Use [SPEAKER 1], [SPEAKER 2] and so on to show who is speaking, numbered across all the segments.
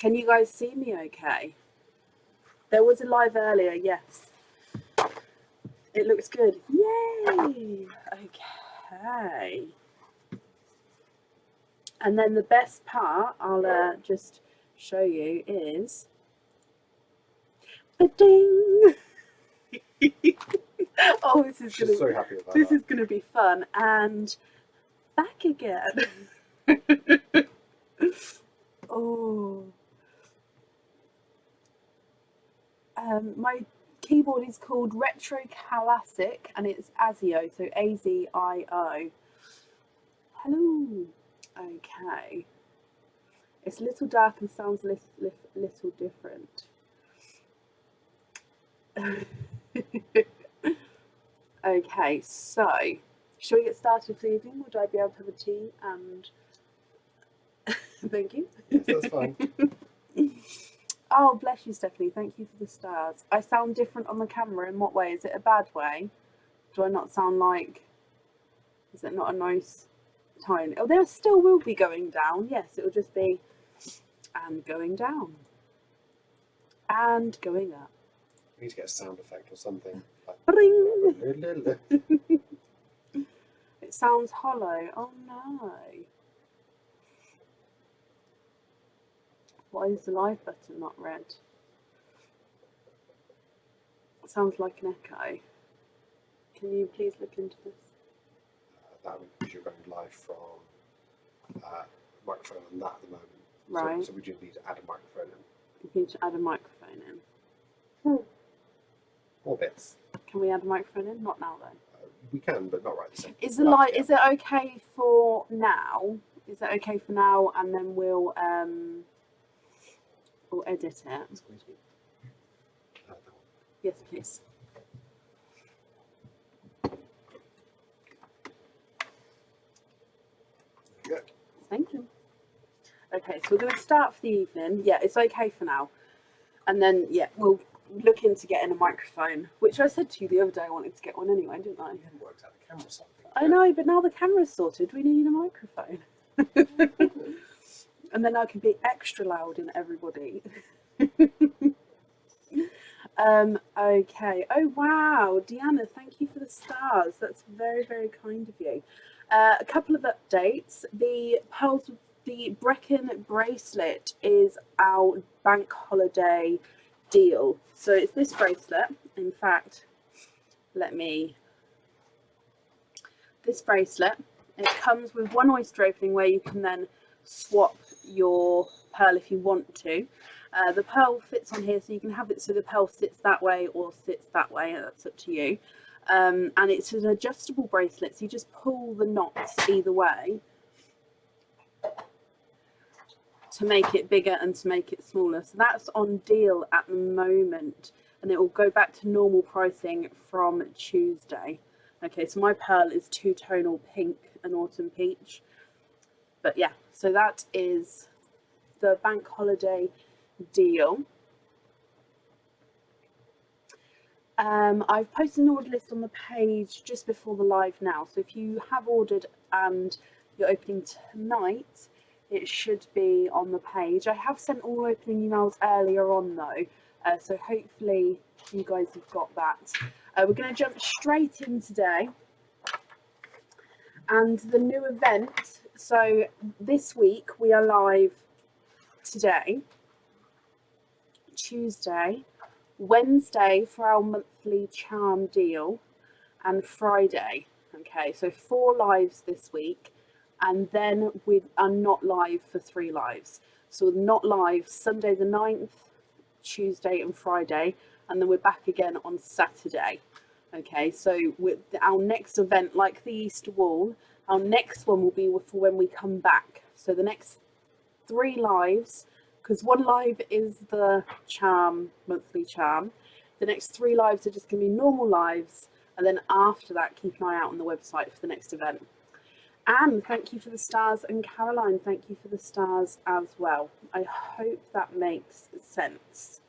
[SPEAKER 1] Can you guys see me okay? There was a live earlier, yes. It looks good. Yay! Okay. And then the best part, I'll just show you, is the ding. Oh, this is
[SPEAKER 2] She's so happy about
[SPEAKER 1] this
[SPEAKER 2] that.
[SPEAKER 1] is gonna be fun. And back again. Oh. My keyboard is called Retro Classic and it's ASIO, so AZIO. Hello. Okay. It's a little dark and sounds a little different. Okay, so shall we get started for the evening? Would I be able to have a tea and thank you?
[SPEAKER 2] Yes, that's fine.
[SPEAKER 1] Oh, bless you, Stephanie. Thank you for the stars. I sound different on the camera. In what way? Is it a bad way? Do I not sound like... Is it not a nice tone? Oh, there still will be going down. Yes, it will just be... And going down. And going up.
[SPEAKER 2] We need to get a sound effect or something. Like...
[SPEAKER 1] Bring! It sounds hollow. Oh, no. Why is the live button not red? It sounds like an echo. Can you please look into this?
[SPEAKER 2] That would because you're going live from microphone on that at the moment.
[SPEAKER 1] Right.
[SPEAKER 2] So we do need to add a microphone in.
[SPEAKER 1] You need to add a microphone in.
[SPEAKER 2] More bits.
[SPEAKER 1] Can we add a microphone in? Not now though.
[SPEAKER 2] We can, but not right this second.
[SPEAKER 1] Is the light? Is it okay for now? Is it okay for now? And then we'll edit it. Yes, please.
[SPEAKER 2] Good.
[SPEAKER 1] Thank you. Okay, so we're going to start for the evening. Yeah, it's okay for now. And then, yeah, we'll look into getting a microphone, which I said to you the other day I wanted to get one anyway, didn't I?
[SPEAKER 2] You haven't worked out the camera something.
[SPEAKER 1] I know, but now the camera's sorted, we need a microphone. And then I can be extra loud in everybody. Okay. Oh, wow. Deanna, thank you for the stars. That's very, very kind of you. A couple of updates. The pearls, the Brecon bracelet is our bank holiday deal. So it's this bracelet. In fact, this bracelet, it comes with one oyster opening where you can then swap your pearl if you want to. The pearl fits on here, so you can have it so the pearl sits that way or sits that way. That's up to you. And it's an adjustable bracelet, so you just pull the knots either way to make it bigger and to make it smaller. So that's on deal at the moment, and it will go back to normal pricing from Tuesday. Okay, so my pearl is two-tonal pink and autumn peach. But yeah, so that is the bank holiday deal. I've posted an order list on the page just before the live now, so if you have ordered and you're opening tonight, it should be on the page. I have sent all opening emails earlier on though, so hopefully you guys have got that. We're going to jump straight in today and the new event. So this week we are live today, Tuesday, Wednesday for our monthly charm deal, and Friday. Okay, so 4 lives this week, and then we are not live for 3 lives. So we're not live Sunday the 9th, Tuesday and Friday, and then we're back again on Saturday. Okay, so with our next event, like the Easter Wall, our next one will be for when we come back. So the next 3 lives, because 1 live is the charm, monthly charm. The next 3 lives are just going to be normal lives, and then after that, keep an eye out on the website for the next event. Anne, thank you for the stars, and Caroline, thank you for the stars as well. I hope that makes sense.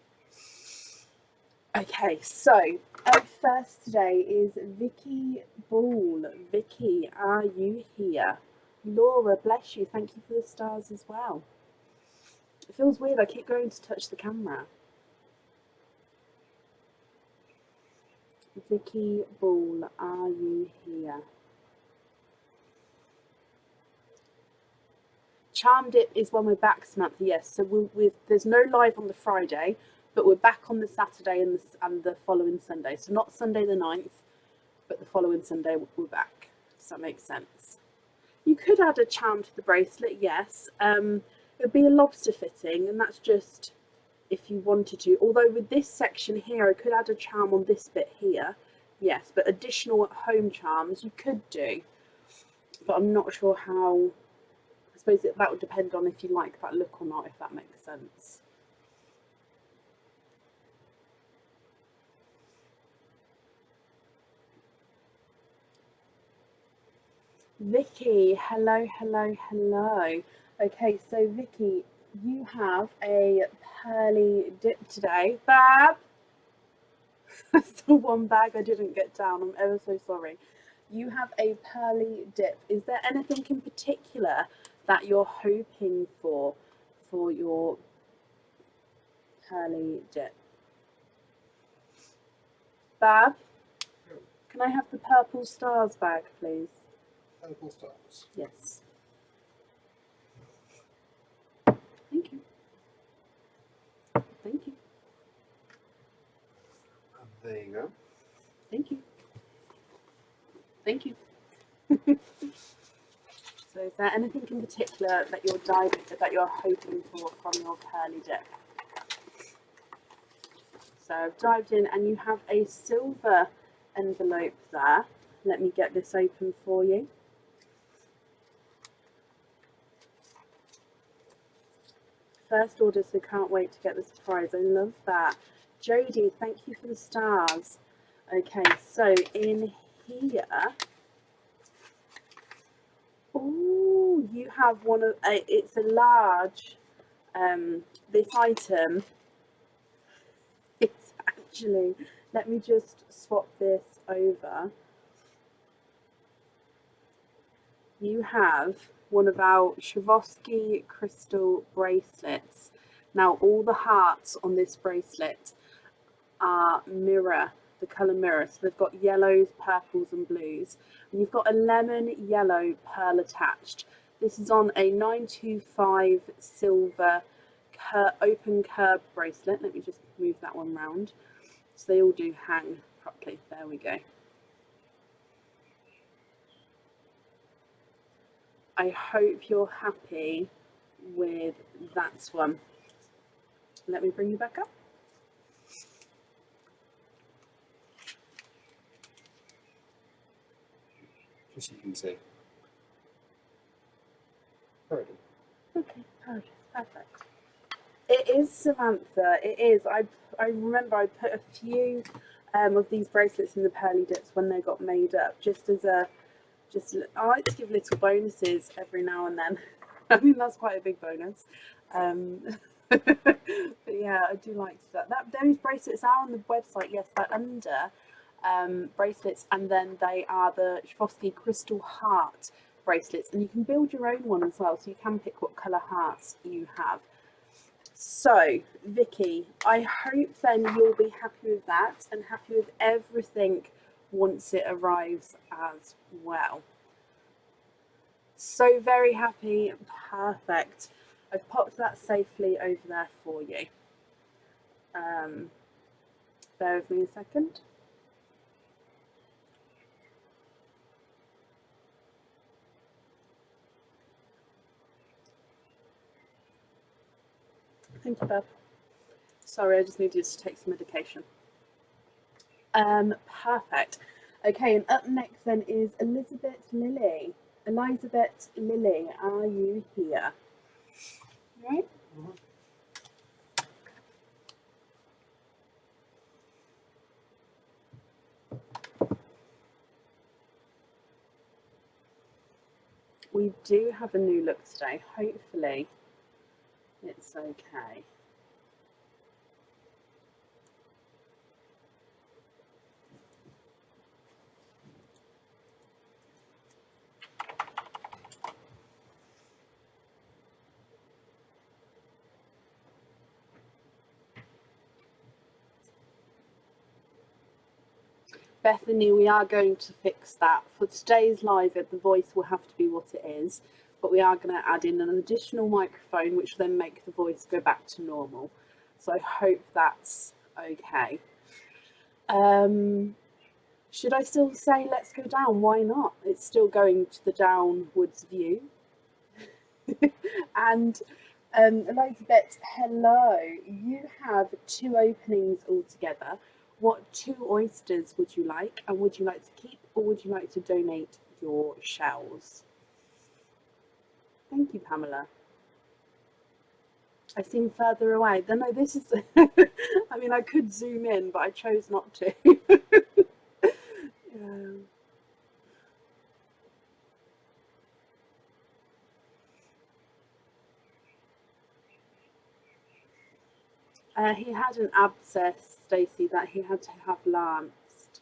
[SPEAKER 1] Okay, so up first today is Vicky Ball. Vicky, are you here? Laura, bless you. Thank you for the stars as well. It feels weird. I keep going to touch the camera. Vicky Ball, are you here? Charm Dip is when we're back, Samantha. Yes, so there's no live on the Friday, but we're back on the Saturday and the following Sunday. So not Sunday the 9th, but the following Sunday we're back. Does that make sense? You could add a charm to the bracelet, yes. It would be a lobster fitting, and that's just if you wanted to. Although with this section here, I could add a charm on this bit here. Yes, but additional at home charms you could do. But I'm not sure how. I suppose that would depend on if you like that look or not, if that makes sense. Vicky, hello, hello, hello. Okay, so Vicky, you have a pearly dip today. Bab, that's the one bag I didn't get down. I'm ever so sorry. You have a pearly dip. Is there anything in particular that you're hoping for your pearly dip? Bab, can I have the purple stars bag, please?
[SPEAKER 2] Purple stars.
[SPEAKER 1] Yes. Thank you. Thank you.
[SPEAKER 2] There you go.
[SPEAKER 1] Thank you. Thank you. So is there anything in particular that you're hoping for from your pearly dip? So I've dived in and you have a silver envelope there. Let me get this open for you. First order, so can't wait to get the surprise. I love that. Jodie, thank you for the stars. Okay, so in here, oh, you have one of, it's a large, this item, it's actually, let me just swap this over. You have one of our Swarovski crystal bracelets. Now all the hearts on this bracelet are mirror, the colour mirror. So they've got yellows, purples and blues. And you've got a lemon yellow pearl attached. This is on a 925 silver open curb bracelet. Let me just move that one round so they all do hang properly. There we go. I hope you're happy with that one. Let me bring you back up.
[SPEAKER 2] Just so you can see. Pearly.
[SPEAKER 1] Okay, perfect. It is, Samantha. It is. I remember I put a few of these bracelets in the pearly dips when they got made up, just as a I like to give little bonuses every now and then. I mean, that's quite a big bonus. But yeah, I do like to do that. Those bracelets are on the website. Yes, they're under bracelets, and then they are the Swarovski crystal heart bracelets, and you can build your own one as well. So you can pick what colour hearts you have. So, Vicky, I hope then you'll be happy with that and happy with everything once it arrives as well. So very happy, perfect. I've popped that safely over there for you. Bear with me a second. Thank you, Bev. Sorry, I just needed to take some medication. Perfect. Okay, and up next then is Elizabeth Lily. Elizabeth Lily, are you here? Right?
[SPEAKER 2] Mm-hmm.
[SPEAKER 1] We do have a new look today. Hopefully it's okay. Bethany, we are going to fix that. For today's live, the voice will have to be what it is, but we are going to add in an additional microphone, which will then make the voice go back to normal. So I hope that's okay. Should I still say let's go down? Why not? It's still going to the downwards view. And Elizabeth, hello. You have 2 openings altogether. What 2 oysters would you like? And would you like to keep or would you like to donate your shells? Thank you, Pamela. I seem further away. No, this is... I mean, I could zoom in, but I chose not to. He had an abscess, Stacey, that he had to have lanced.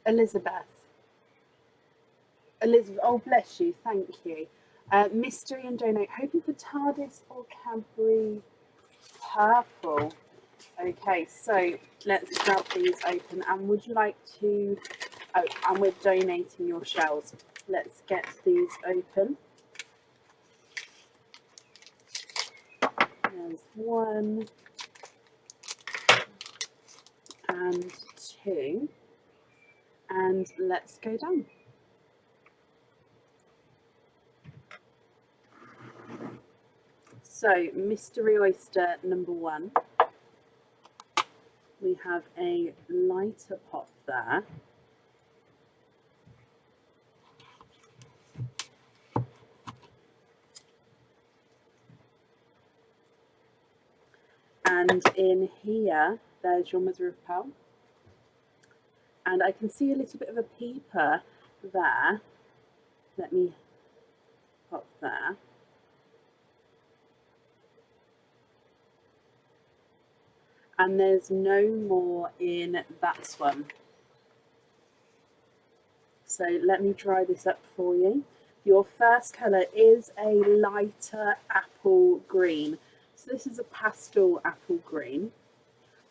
[SPEAKER 1] Elizabeth, oh bless you, thank you. Mystery and donate, hoping for TARDIS or Cadbury purple. Okay, so let's grab these open. And would you like to... Oh, and we're donating your shells. Let's get these open. There's 1 and 2. And let's go down. So, mystery oyster number 1. We have a lighter pop there. And in here, there's your mother of pearl. And I can see a little bit of a peeper there. Let me pop there. And there's no more in that one. So let me dry this up for you. Your first colour is a lighter apple green. So this is a pastel apple green.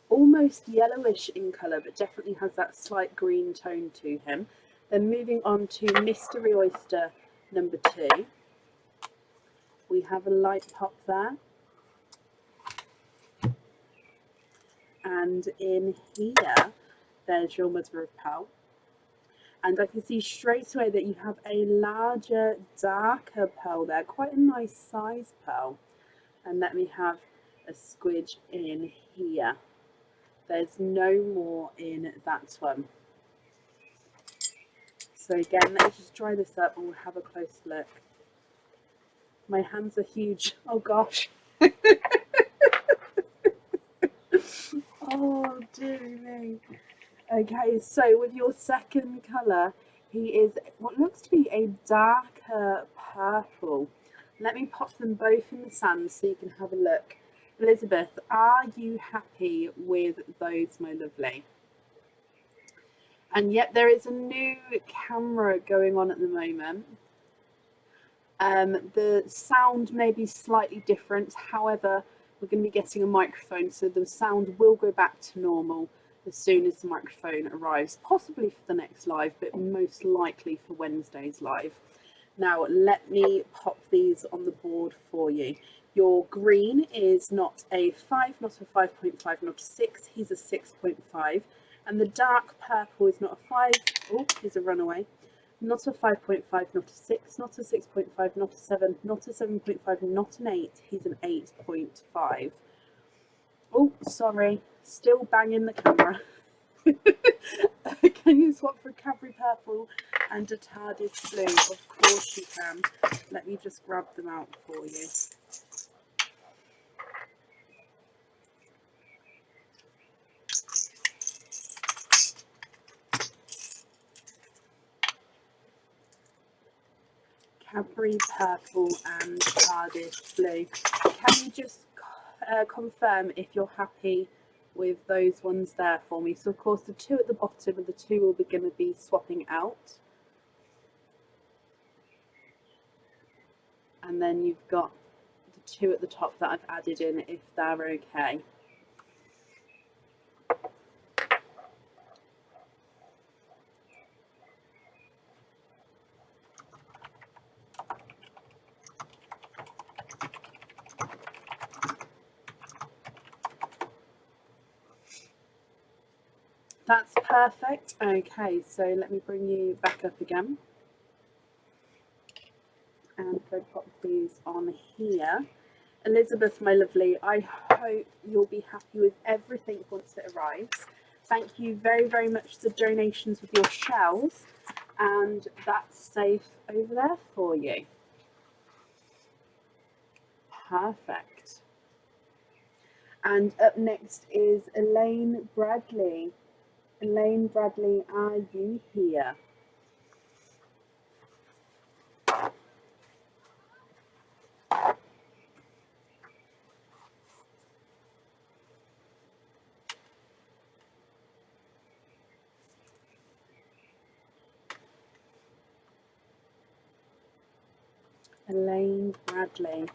[SPEAKER 1] Almost yellowish in colour, but definitely has that slight green tone to him. Then moving on to mystery oyster number 2. We have a light pop there. And in here, there's your mother of pearl. And I can see straight away that you have a larger, darker pearl there, quite a nice size pearl. And let me have a squidge in here. There's no more in that one. So again, let's just dry this up and we'll have a close look. My hands are huge. Oh gosh. Oh dear me. Okay, so with your second colour, he is what looks to be a darker purple. Let me pop them both in the sand so you can have a look. Elizabeth, are you happy with those, my lovely? And yet there is a new camera going on at the moment. The sound may be slightly different. However, we're going to be getting a microphone, so the sound will go back to normal as soon as the microphone arrives, possibly for the next live, but most likely for Wednesday's live. Now, let me pop these on the board for you. Your green is not a 5, not a 5.5, not a 6. He's a 6.5. And the dark purple is not a 5. Oh, he's a runaway. Not a 5.5, not a 6, not a 6.5, not a 7, not a 7.5, not an 8. He's an 8.5. Oh, sorry. Still banging the camera. Can you swap for Cadbury purple and a TARDIS blue? Of course you can. Let me just grab them out for you. Cadbury purple and TARDIS blue. Can you just confirm if you're happy with those ones there for me. So of course the two at the bottom are the two we're going to be swapping out. And then you've got the two at the top that I've added in if they're okay. That's perfect. Okay, so let me bring you back up again. And go pop these on here. Elizabeth, my lovely, I hope you'll be happy with everything once it arrives. Thank you very, very much for the donations with your shells. And that's safe over there for you. Perfect. And up next is Elaine Bradley. Elaine Bradley, are you here? Elaine Bradley.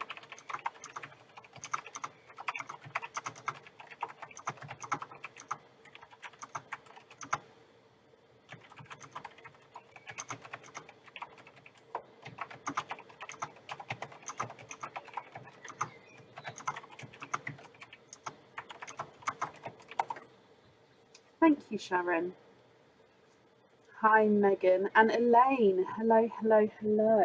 [SPEAKER 1] Thank you, Sharon. Hi, Megan. And Elaine. Hello, hello, hello.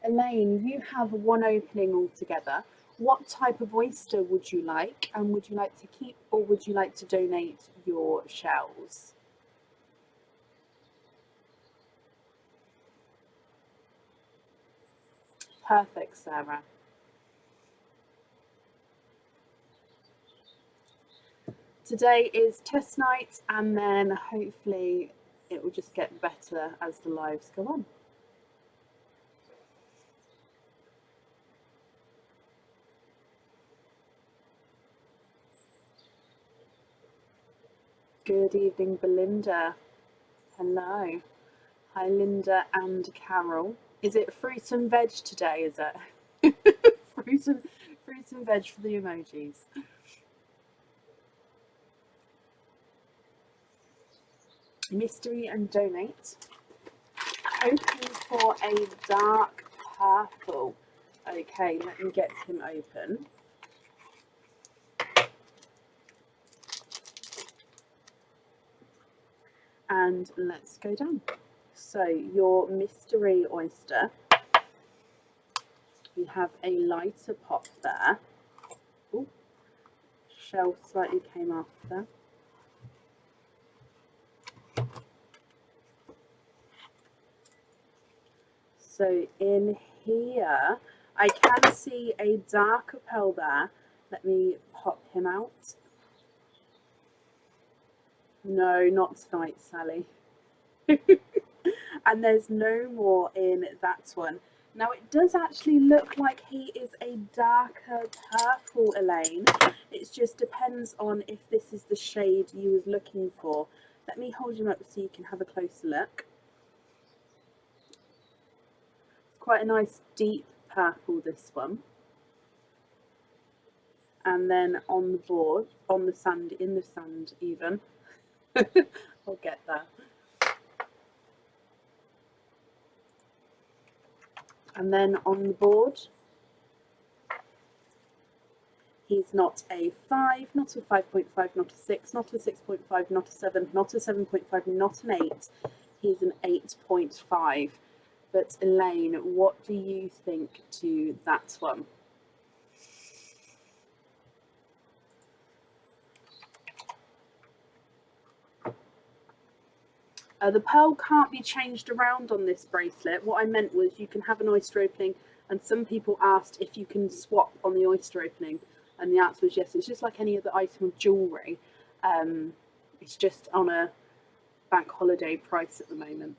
[SPEAKER 1] Elaine, you have one opening altogether. What type of oyster would you like? And would you like to keep or would you like to donate your shells? Perfect, Sarah. Today is test night, and then hopefully it will just get better as the lives go on. Good evening, Belinda. Hello. Hi, Linda and Carol. Is it fruit and veg today, is it? fruit and veg for the emojis. Mystery and donate. Hoping for a dark purple. Okay, let me get him open. And let's go down. So your mystery oyster, we have a lighter pop there. Ooh, shell slightly came off there. So in here, I can see a darker pearl there. Let me pop him out. No, not tonight, Sally. And there's no more in that one. Now it does actually look like he is a darker purple, Elaine. It just depends on if this is the shade you was looking for. Let me hold him up so you can have a closer look. It's quite a nice deep purple, this one. And then on the board, on the sand, in the sand even. I'll get there. And then on the board, he's not a 5, not a 5.5, not a 6, not a 6.5, not a 7, not a 7.5, not an 8. He's an 8.5. But Elaine, what do you think to that one? The pearl can't be changed around on this bracelet. What I meant was you can have an oyster opening, and some people asked if you can swap on the oyster opening, and the answer was yes. It's just like any other item of jewellery. It's just on a bank holiday price at the moment.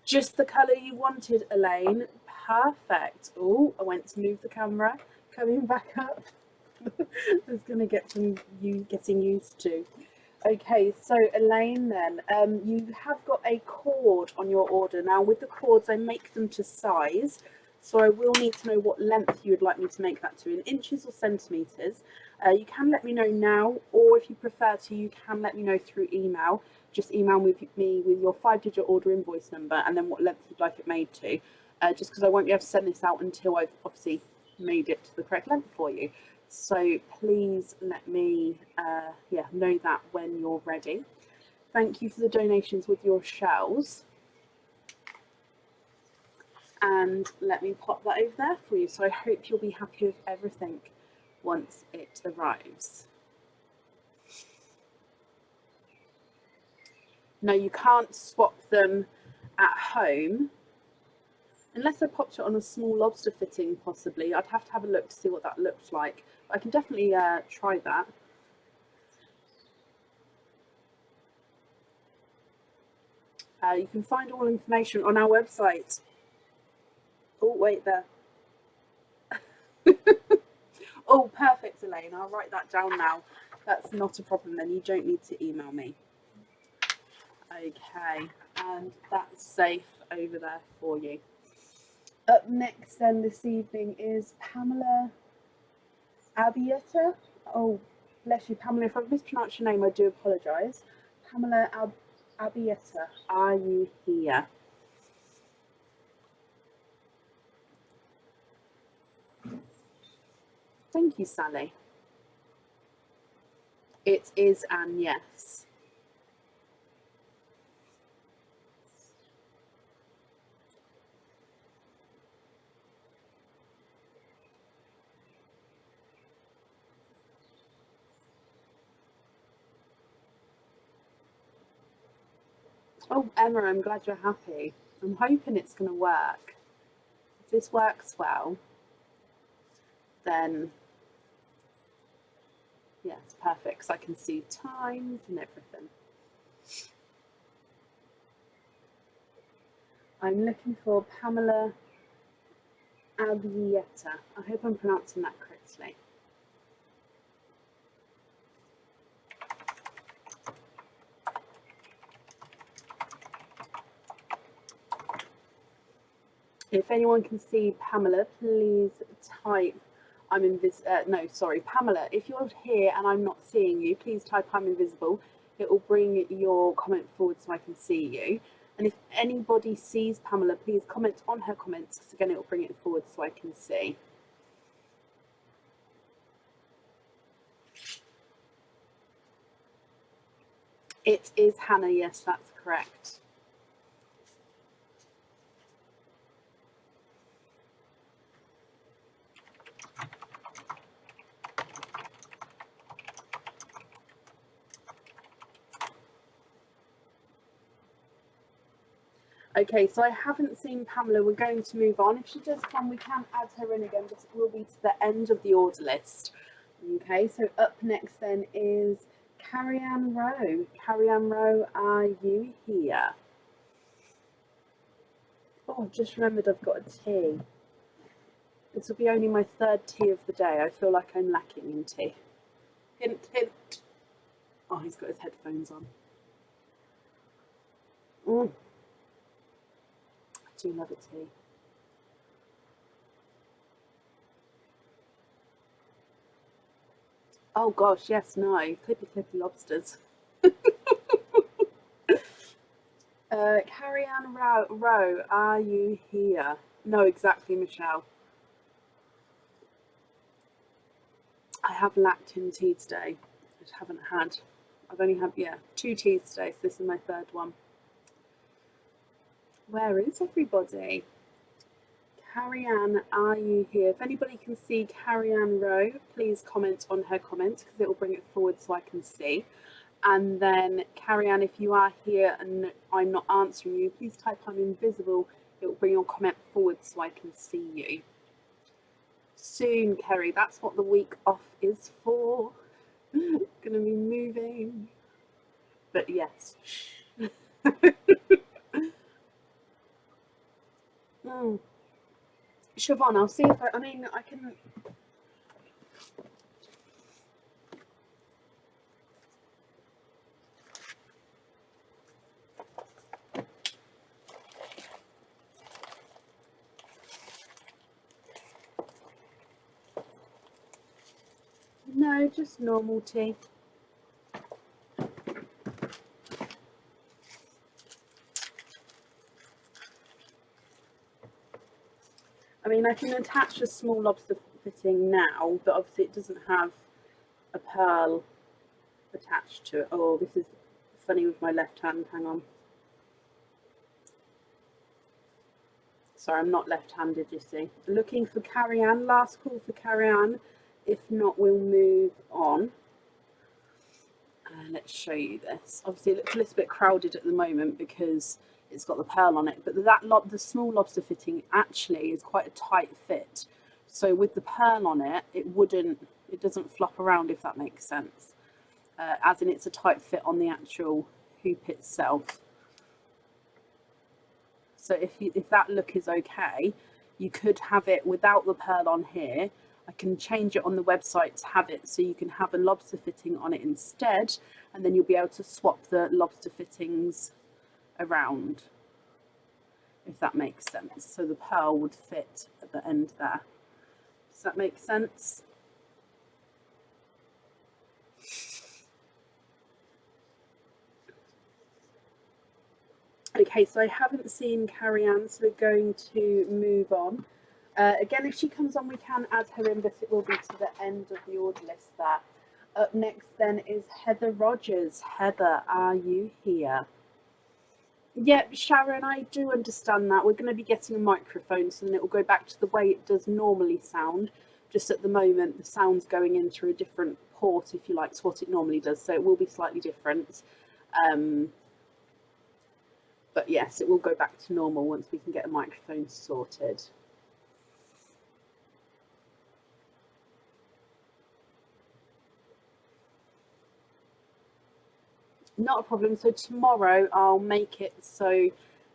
[SPEAKER 1] Just the colour you wanted, Elaine. Perfect. Oh, I went to move the camera. Coming back up. There's going to get some you getting used to. Okay, so Elaine, then you have got a cord on your order. Now with the cords, I make them to size, so I will need to know what length you would like me to make that to, in inches or centimeters. You can let me know now, or if you prefer to, you can let me know through email. Just email me with your 5-digit order invoice number and then what length you'd like it made to, just because I won't be able to send this out until I've obviously made it to the correct length for you. So please let me know that when you're ready. Thank you for the donations with your shells. And let me pop that over there for you. So I hope you'll be happy with everything once it arrives. No, you can't swap them at home unless I popped it on a small lobster fitting, possibly. I'd have to have a look to see what that looks like. But I can definitely try that. You can find all information on our website. Oh, wait there. Oh, perfect, Elaine. I'll write that down now. That's not a problem then. You don't need to email me. Okay, and that's safe over there for you. Up next then this evening is Pamela Abieta. Oh, bless you, Pamela. If I've mispronounced your name, I do apologise. Pamela Abieta, are you here? Thank you, Sally. It is an yes. Oh, Emma, I'm glad you're happy. I'm hoping it's going to work. If this works well, then yeah, it's perfect because I can see times and everything. I'm looking for Pamela Abieta. I hope I'm pronouncing that correctly. If anyone can see Pamela, please type I'm invisible. No, sorry, Pamela, if you're here and I'm not seeing you, please type I'm invisible. It will bring your comment forward so I can see you. And if anybody sees Pamela, please comment on her comments because again, it will bring it forward so I can see. It is Hannah, yes, that's correct. Okay, so I haven't seen Pamela. We're going to move on. If she does come, we can add her in again, but it will be to the end of the order list. Okay, so up next then is Carrie-Anne Rowe. Carrie-Anne Rowe, are you here? Oh, I've just remembered I've got a tea. This will be only my third tea of the day. I feel like I'm lacking in tea. Hint, hint. Oh, he's got his headphones on. I do love a tea. Oh gosh, yes, no. Clippy clippy lobsters. Carrie-Anne Rowe, are you here? No, exactly, Michelle. I have lactin tea today. I just haven't had. I've only had, 2 teas today, so this is my third one. Where is everybody? Carrie-Anne, are you here? If anybody can see Carrie-Anne Rowe, please comment on her comments because it will bring it forward so I can see. And then Carrie-Anne, if you are here and I'm not answering you, please type I'm invisible. It will bring your comment forward so I can see you. Soon, Kerry, that's what the week off is for. Gonna be moving. But yes. Siobhan, I'll see if I mean, I can. No, just normal tea. I mean, I can attach a small lobster fitting now, but obviously it doesn't have a pearl attached to it. Oh, this is funny with my left hand. Hang on. Sorry, I'm not left-handed, you see. Looking for Carrie-Anne. Last call for Carrie-Anne. If not, we'll move on. Let's show you this. Obviously, it looks a little bit crowded at the moment because it's got the pearl on it, but the small lobster fitting actually is quite a tight fit. So with the pearl on it, it doesn't flop around, if that makes sense. As in, it's a tight fit on the actual hoop itself. So if that look is okay, you could have it without the pearl on here. I can change it on the website to have it so you can have a lobster fitting on it instead, and then you'll be able to swap the lobster fittings around, if that makes sense. So the pearl would fit at the end there. Does that make sense? Okay, so I haven't seen Carrie-Anne, so we're going to move on. Again, if she comes on, we can add her in, but it will be to the end of the order list there. Up next then is Heather Rogers. Heather, are you here? Yep, Sharon, I do understand that. We're going to be getting a microphone, so then it will go back to the way it does normally sound. Just at the moment, the sound's going in through a different port, if you like, to what it normally does, so it will be slightly different. But yes, it will go back to normal once we can get a microphone sorted. Not a problem. So tomorrow I'll make it so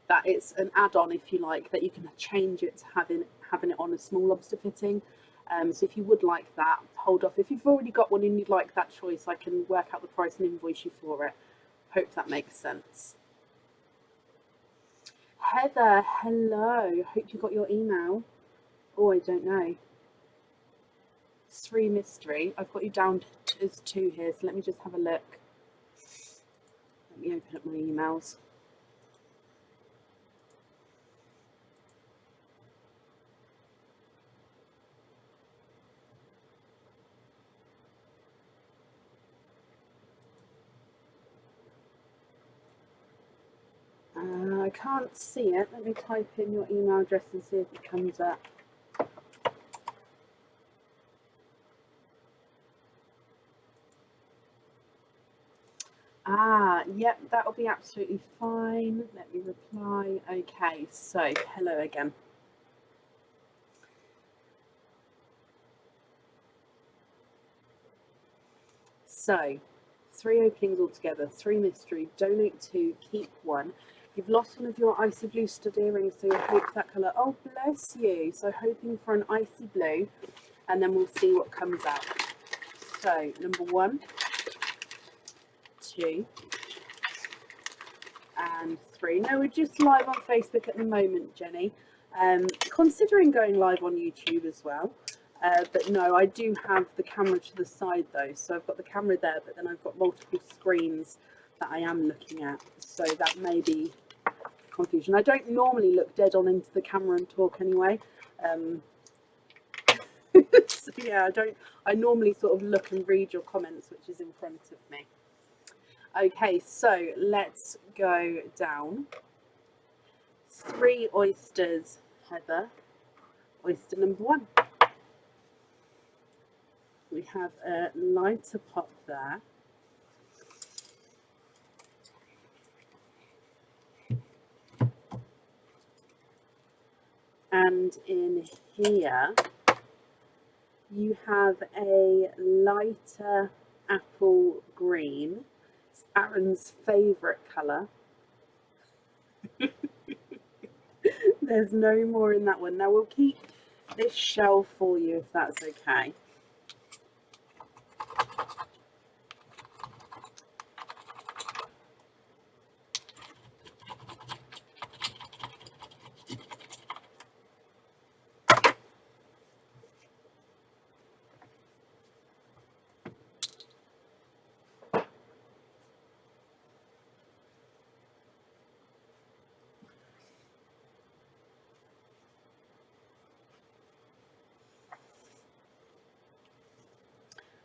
[SPEAKER 1] that it's an add-on, if you like, that you can change it to having it on a small lobster fitting. So if you would like that, hold off. If you've already got one and you'd like that choice, I can work out the price and invoice you for it. Hope that makes sense. Heather, hello. Hope you got your email. Oh, I don't know. 3 mystery. I've got you down as 2 here, so let me just have a look. Let me open up my emails. I can't see it. Let me type in your email address and see if it comes up. Yep, that'll be absolutely fine. Let me reply. Okay, so hello again. So, 3 openings altogether, 3 mystery, donate 2, keep 1. You've lost one of your icy blue stud earrings, so you'll hope that colour. Oh, bless you. So hoping for an icy blue, and then we'll see what comes out. So, number 1, 2, and 3. No, we're just live on Facebook at the moment, Jenny. Considering going live on YouTube as well. But no, I do have the camera to the side though. So I've got the camera there, but then I've got multiple screens that I am looking at. So that may be confusion. I don't normally look dead on into the camera and talk anyway. So yeah, I normally sort of look and read your comments, which is in front of me. Okay, so let's go down. 3 oysters, Heather. Oyster number 1. We have a lighter pop there. And in here, you have a lighter apple green. It's Aaron's favourite colour. There's no more in that one. Now we'll keep this shell for you if that's okay.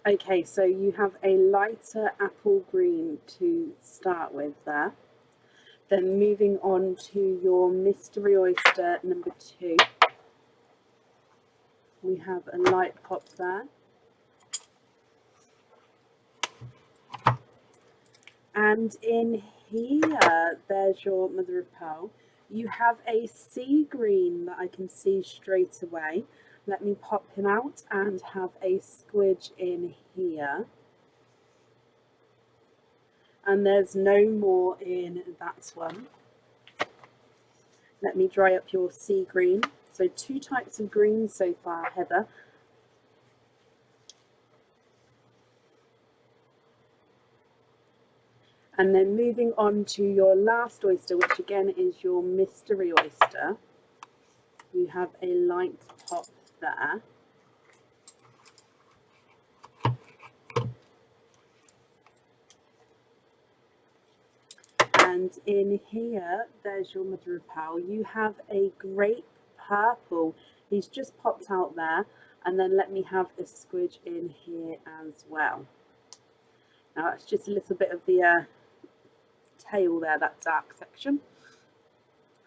[SPEAKER 1] Okay, so you have a lighter apple green to start with there. Then moving on to your mystery oyster number 2. We have a light pop there. And in here, there's your mother of pearl. You have a sea green that I can see straight away. Let me pop him out and have a squidge in here. And there's no more in that one. Let me dry up your sea green. So 2 types of green so far, Heather. And then moving on to your last oyster, which again is your mystery oyster. You have a light pop there. And in here, there's your mother of pearl. You have a grape purple. He's just popped out there. And then let me have a squidge in here as well. Now that's just a little bit of the tail there, that dark section.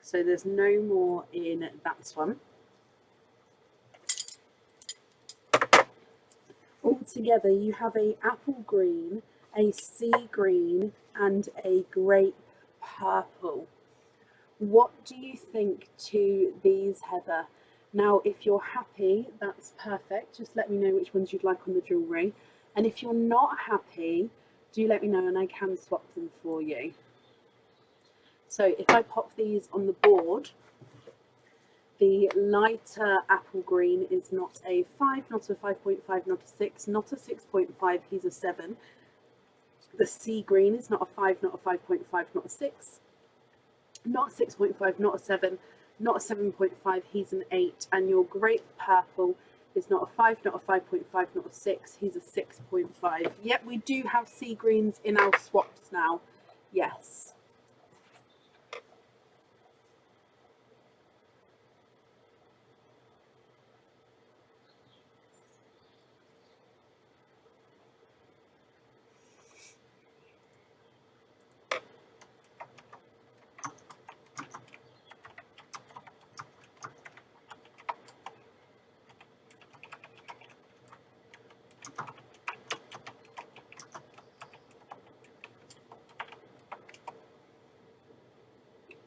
[SPEAKER 1] So there's no more in that one. Altogether, you have a apple green, a sea green, and a grape purple. What do you think to these, Heather? Now, if you're happy, that's perfect. Just let me know which ones you'd like on the jewellery. And if you're not happy, do let me know and I can swap them for you. So if I pop these on the board, the lighter apple green is not a 5, not a 5.5, not a 6, not a 6.5, he's a 7. The sea green is not a 5, not a 5.5, not a 6. Not a 6.5, not a 7, not a 7.5, he's an 8. And your grape purple is not a 5, not a 5.5, not a 6, he's a 6.5. Yep, we do have sea greens in our swaps now. Yes.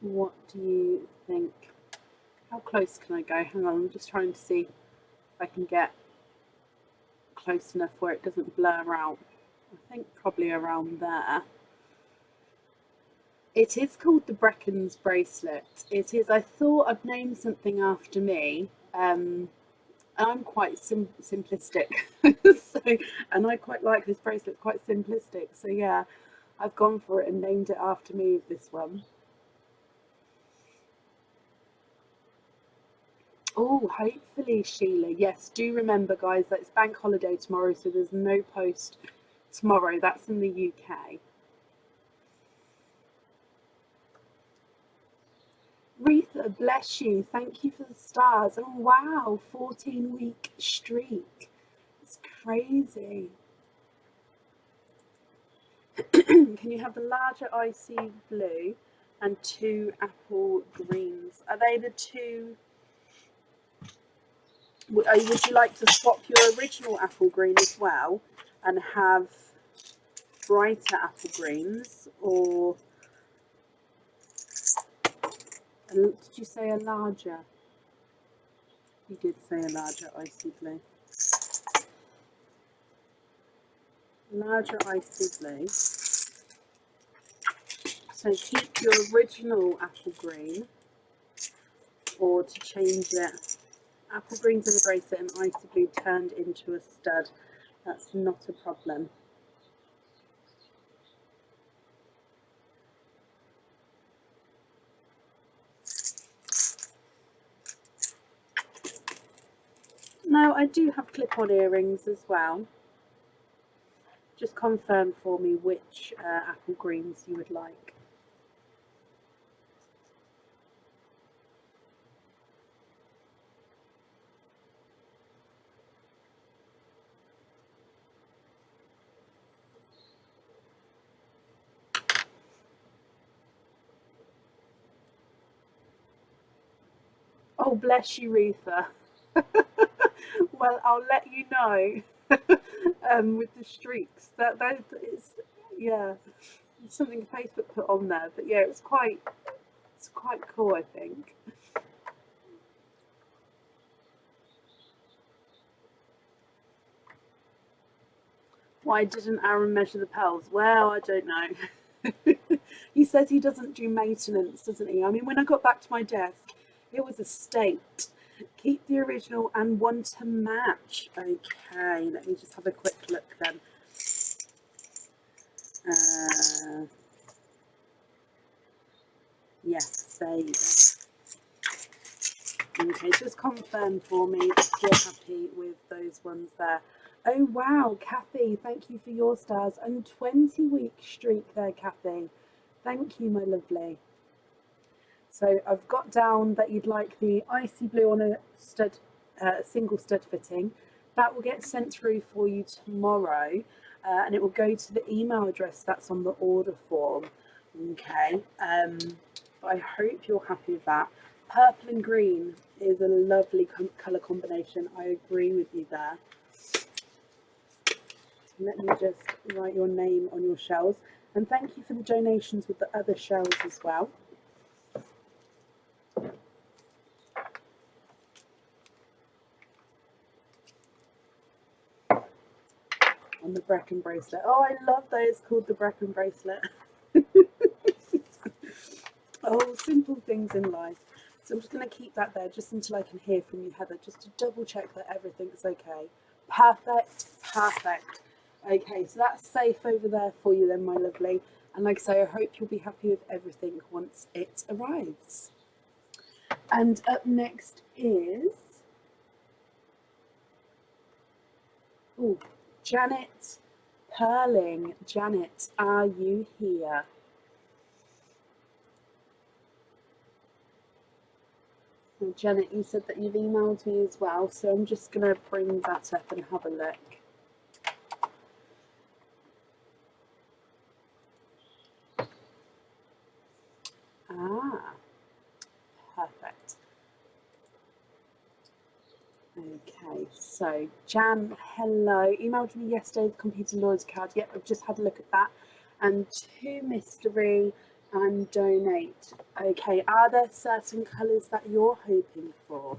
[SPEAKER 1] What do you think? How close can I go? Hang on, I'm just trying to see if I can get close enough where it doesn't blur out. I think probably around there. It is called the Brecken's bracelet. It is, I thought I'd name something after me. I'm quite simplistic. So, and I quite like this bracelet, quite simplistic. So yeah, I've gone for it and named it after me with this one. Oh, hopefully, Sheila. Yes, do remember, guys, that it's bank holiday tomorrow, so there's no post tomorrow. That's in the UK. Retha, bless you. Thank you for the stars. Oh, wow. 14-week streak. It's crazy. Can you have the larger icy blue and 2 apple greens? Are they the 2? Would you like to swap your original apple green as well and have brighter apple greens, or did you say a larger? You did say a larger icy blue. Larger icy blue. So keep your original apple green, or to change it apple greens in the bracelet and icy blue turned into a stud. That's not a problem. No, I do have clip-on earrings as well. Just confirm for me which apple greens you would like. Oh, bless you, Retha. Well, I'll let you know with the streaks. That is, yeah, it's something Facebook put on there. But yeah, it's quite cool, I think. Why didn't Aaron measure the pearls? Well, I don't know. He says he doesn't do maintenance, doesn't he? I mean, when I got back to my desk, it was a state. Keep the original and one to match. Okay, let me just have a quick look then. Yes, there you go. Okay, just confirm for me if you're happy with those ones there. Oh wow, Kathy, thank you for your stars. And 20-week streak there, Kathy. Thank you, my lovely. So I've got down that you'd like the icy blue on a stud, single stud fitting. That will get sent through for you tomorrow, and it will go to the email address that's on the order form. Okay, I hope you're happy with that. Purple and green is a lovely colour combination. I agree with you there. Let me just write your name on your shells. And thank you for the donations with the other shells as well. On the Brecken bracelet. Oh, I love that it's called the Brecken bracelet. Oh, simple things in life. So I'm just going to keep that there just until I can hear from you, Heather, just to double check that everything's okay. Perfect, perfect. Okay, so that's safe over there for you then, my lovely. And like I say, I hope you'll be happy with everything once it arrives. And up next is... oh, Janet Perling. Janet, are you here? And Janet, you said that you've emailed me as well, so I'm just going to bring that up and have a look. Ah, perfect. Okay, so Jan, hello. Emailed me yesterday the computer loyalty card. Yep, I've just had a look at that. And to mystery and donate. Okay, are there certain colours that you're hoping for?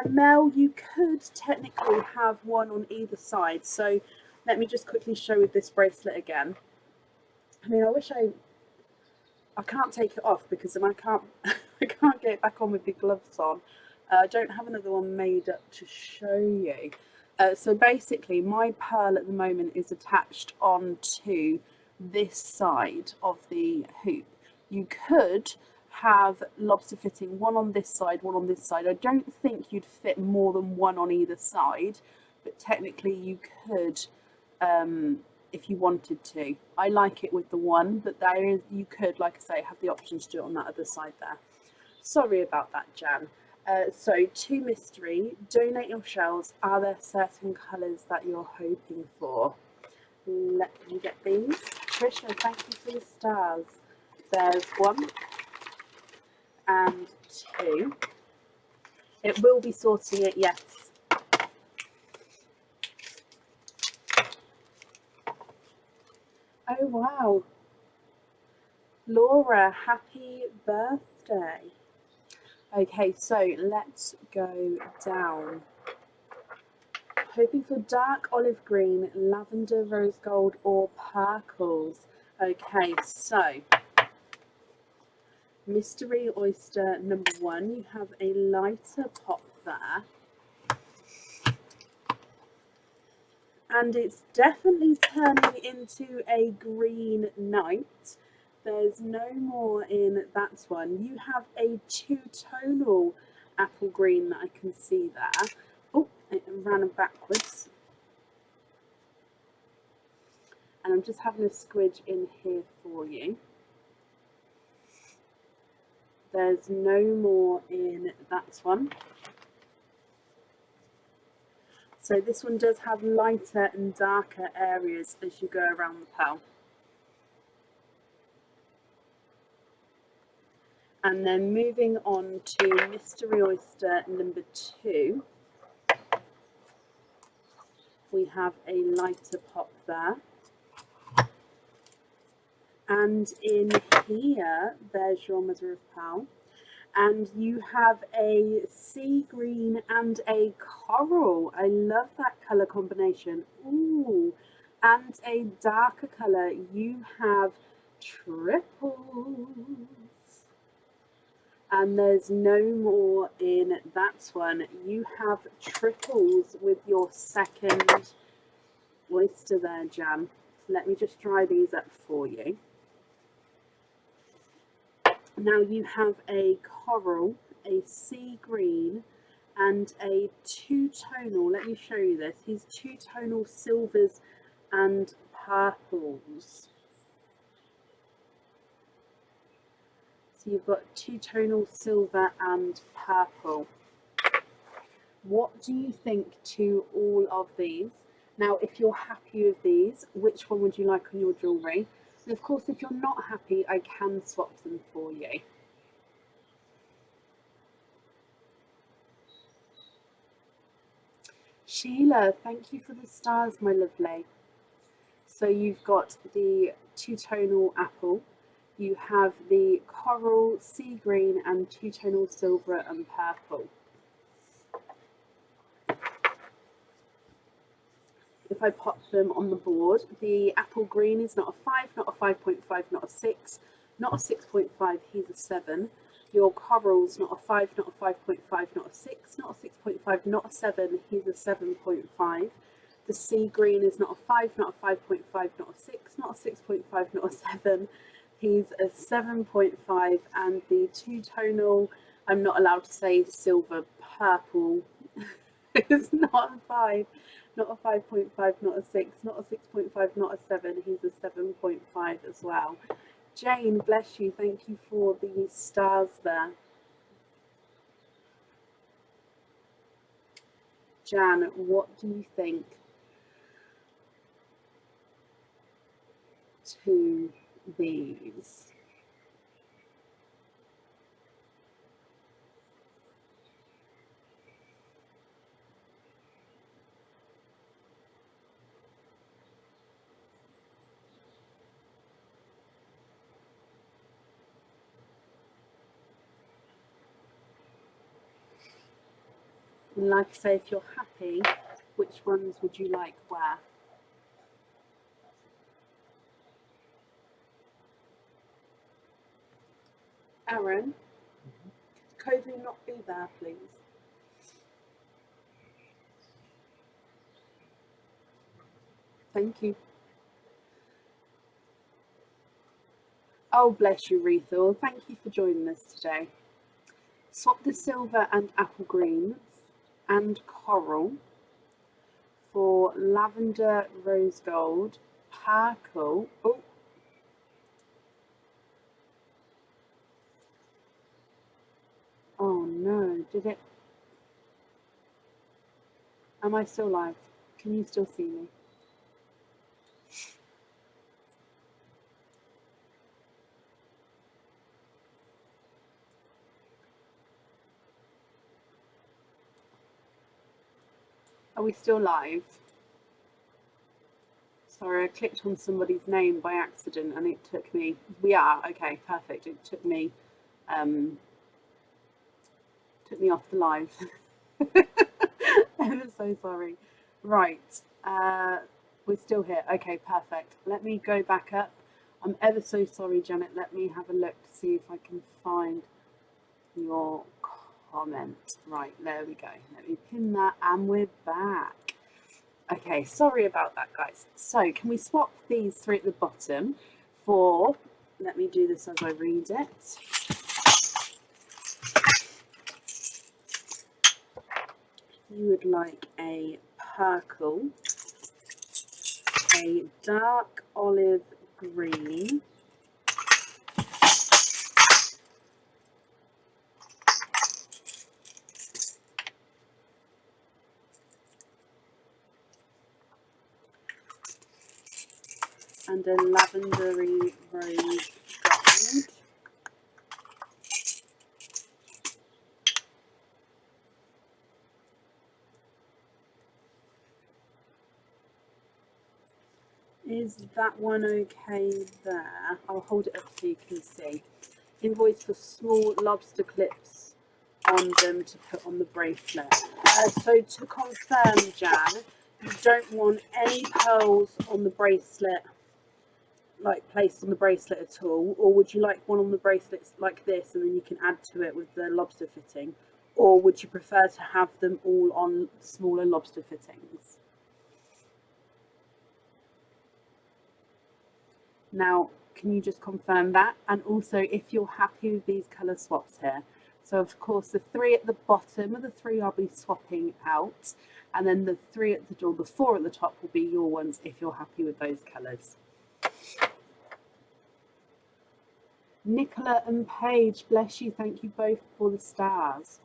[SPEAKER 1] Mel, you could technically have one on either side. So let me just quickly show with this bracelet again. I mean, I wish I can't take it off because then I can't I can't get it back on with the gloves on. I don't have another one made up to show you. So basically my pearl at the moment is attached onto this side of the hoop. You could have lobster fitting one on this side, one on this side. I don't think you'd fit more than one on either side, but technically you could if you wanted to. I like it with the one, but there is, you could, like I say, have the option to do it on that other side there. Sorry about that, Jan. So to mystery, donate your shells. Are there certain colours that you're hoping for? Let me get these. Trisha, thank you for the stars. There's 1 and 2. It will be sorting it, yes. Oh wow. Laura, happy birthday. Okay, so let's go down. Hoping for dark olive green, lavender, rose gold, or purples. Okay, so mystery oyster number 1, you have a lighter pop there. And it's definitely turning into a green night. There's no more in that one. You have a two-tonal apple green that I can see there. Oh, it ran backwards. And I'm just having a squidge in here for you. There's no more in that one. So this one does have lighter and darker areas as you go around the pearl. And then moving on to Mystery Oyster number 2, we have a lighter pop there. And in here, there's your mother of pearl. And you have a sea green and a coral. I love that colour combination. Ooh, and a darker colour. You have triples. And there's no more in that one. You have triples with your second oyster there, Jan. Let me just dry these up for you. Now you have a coral, a sea green, and a two-tonal. Let me show you this. These two-tonal silvers and purples. So you've got two-tonal silver and purple. What do you think to all of these? Now, if you're happy with these, which one would you like on your jewellery? And of course, if you're not happy, I can swap them for you. Sheila, thank you for the stars, my lovely. So you've got the two-tonal apple, you have the coral, sea green, and two-tonal silver and purple. If I pop them on the board, the apple green is not a 5, not a 5.5, not a 6, not a 6.5, he's a 7. Your coral's not a 5, not a 5.5, not a 6, not a 6.5, not a 7, he's a 7.5. The sea green is not a 5, not a 5.5, not a 6, not a 6.5, not a 7, he's a 7.5. And the two-tonal, I'm not allowed to say silver, purple, is not a 5. Not a 5.5, not a 6, not a 6.5, not a 7. He's a 7.5 as well. Jane, bless you. Thank you for the stars there. Jan, what do you think to these? And like I say, if you're happy, which ones would you like where? Aaron, could Kovu not be there, please? Thank you. Oh, bless you, Rethel. Thank you for joining us today. Swap the silver and apple greens and coral for lavender, rose gold, purple. Oh no, did it? Am I still live? Can you still see me? Are we still live? Sorry, I clicked on somebody's name by accident and it took me. We are, okay, perfect. It took me off the live. I'm so sorry. Right, we're still here. Okay, perfect. Let me go back up. I'm ever so sorry, Janet. Let me have a look to see if I can find your comment. Right, there we go. Let me pin that and we're back. Okay, sorry about that, guys. So can we swap these three at the bottom for, let me do this as I read it. You would like a purple, a dark olive green, and a lavendery rose gold. Is that one okay there? I'll hold it up so you can see. Invoice for small lobster clips on them to put on the bracelet. So to confirm, Jan, you don't want any pearls on the bracelet, like placed on the bracelet at all, or would you like one on the bracelet like this and then you can add to it with the lobster fitting, or would you prefer to have them all on smaller lobster fittings? Now, can you just confirm that? And also if you're happy with these colour swaps here. So of course the three at the bottom are the three I'll be swapping out, and then the three at the door, the four at the top will be your ones if you're happy with those colours. Nicola and Paige, bless you, thank you both for the stars.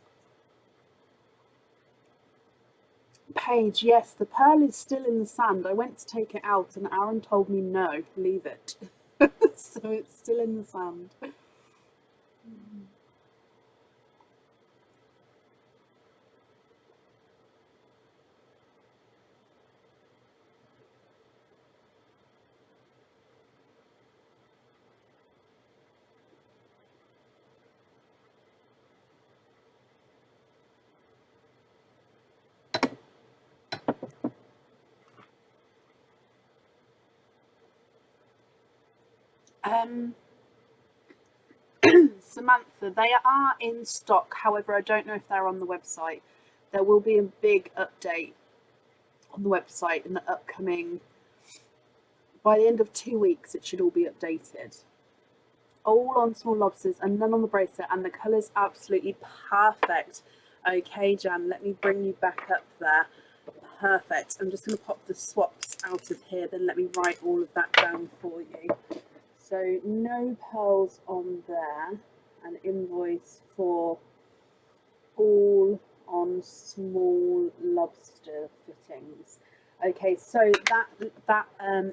[SPEAKER 1] Paige, yes, the pearl is still in the sand. I went to take it out and Aaron told me no, leave it. So it's still in the sand. Samantha, they are in stock, however I don't know if they're on the website. There will be a big update on the website in the upcoming, by the end of 2 weeks it should all be updated. All on small lobsters and none on the bracelet, and the colour's absolutely perfect. Okay, Jan, let me bring you back up there. Perfect. I'm just going to pop the swaps out of here, then let me write all of that down for you. So no pearls on there, an invoice for all on small lobster fittings. Okay, so that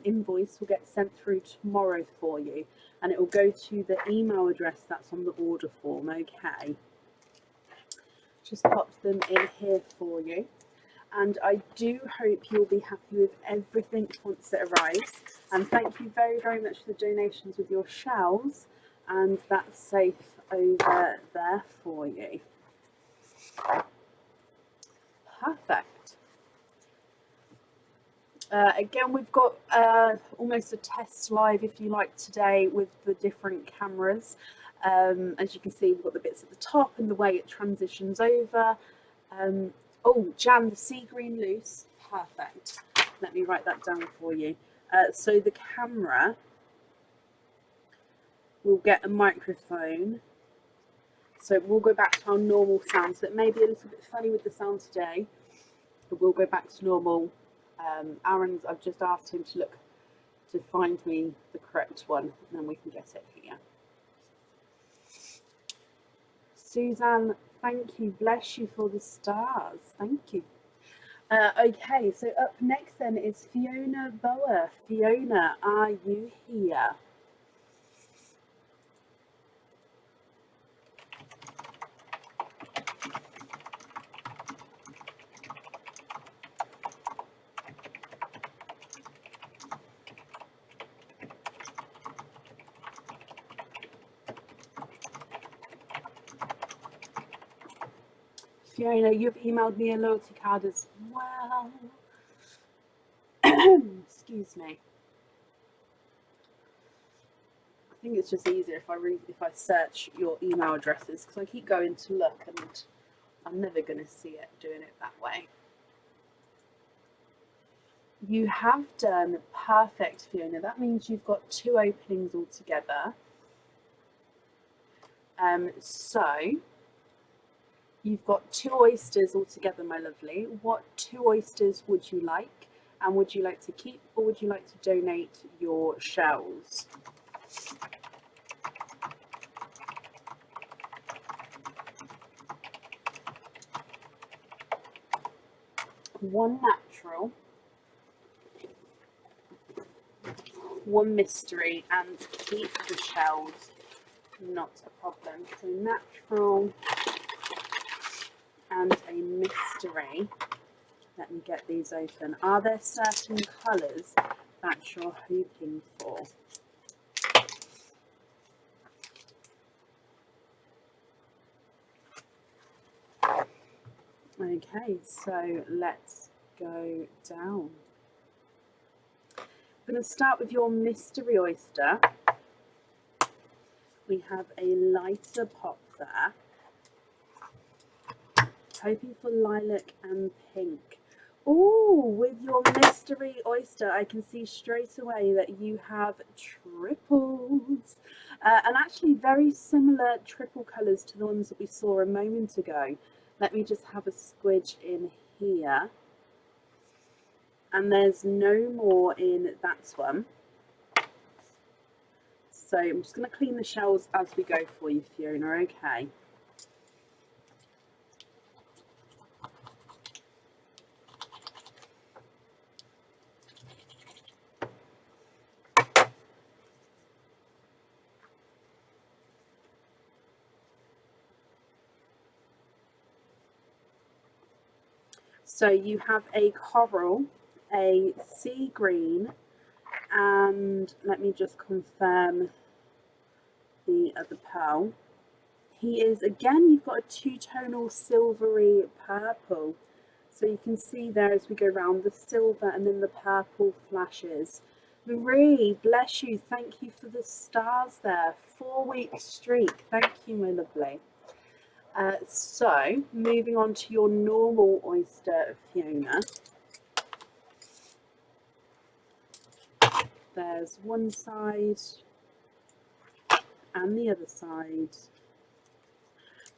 [SPEAKER 1] invoice will get sent through tomorrow for you, and it will go to the email address that's on the order form. Okay, just pop them in here for you, and I do hope you'll be happy with everything once it arrives. And thank you very, very much for the donations with your shells, and that's safe over there for you. Perfect. Again, we've got almost a test live, if you like, today with the different cameras. As you can see, we've got the bits at the top and the way it transitions over. Oh, Jan, the sea green loose. Perfect. Let me write that down for you. So the camera will get a microphone. So we'll go back to our normal sound. So it may be a little bit funny with the sound today, but we'll go back to normal. I've just asked him to look to find me the correct one, and then we can get it here. Suzanne, thank you, bless you for the stars, thank you. Okay, so up next then is Fiona Bower. Fiona, are you here? Fiona, you've emailed me a loyalty card as well. Excuse me. I think it's just easier if I search your email addresses, because I keep going to look and I'm never going to see it doing it that way. You have done perfect, Fiona. That means you've got 2 openings altogether. So you've got 2 oysters altogether, my lovely. What 2 oysters would you like? And would you like to keep or would you like to donate your shells? One natural, one mystery, and keep the shells. Not a problem. So natural and a mystery. Let me get these open. Are there certain colours that you're hoping for? Okay, so let's go down. I'm going to start with your mystery oyster. We have a lighter pop there. Hoping for lilac and pink. Oh, with your mystery oyster, I can see straight away that you have triples. And actually very similar triple colours to the ones that we saw a moment ago. Let me just have a squidge in here. And there's no more in that one. So I'm just going to clean the shells as we go for you, Fiona, okay? So you have a coral, a sea green, and let me just confirm the other pearl. He is, again, you've got a 2-tonal silvery purple. So you can see there as we go around the silver and then the purple flashes. Marie, bless you. Thank you for the stars there. 4-week streak. Thank you, my lovely. So moving on to your normal oyster, Fiona. There's one side and the other side.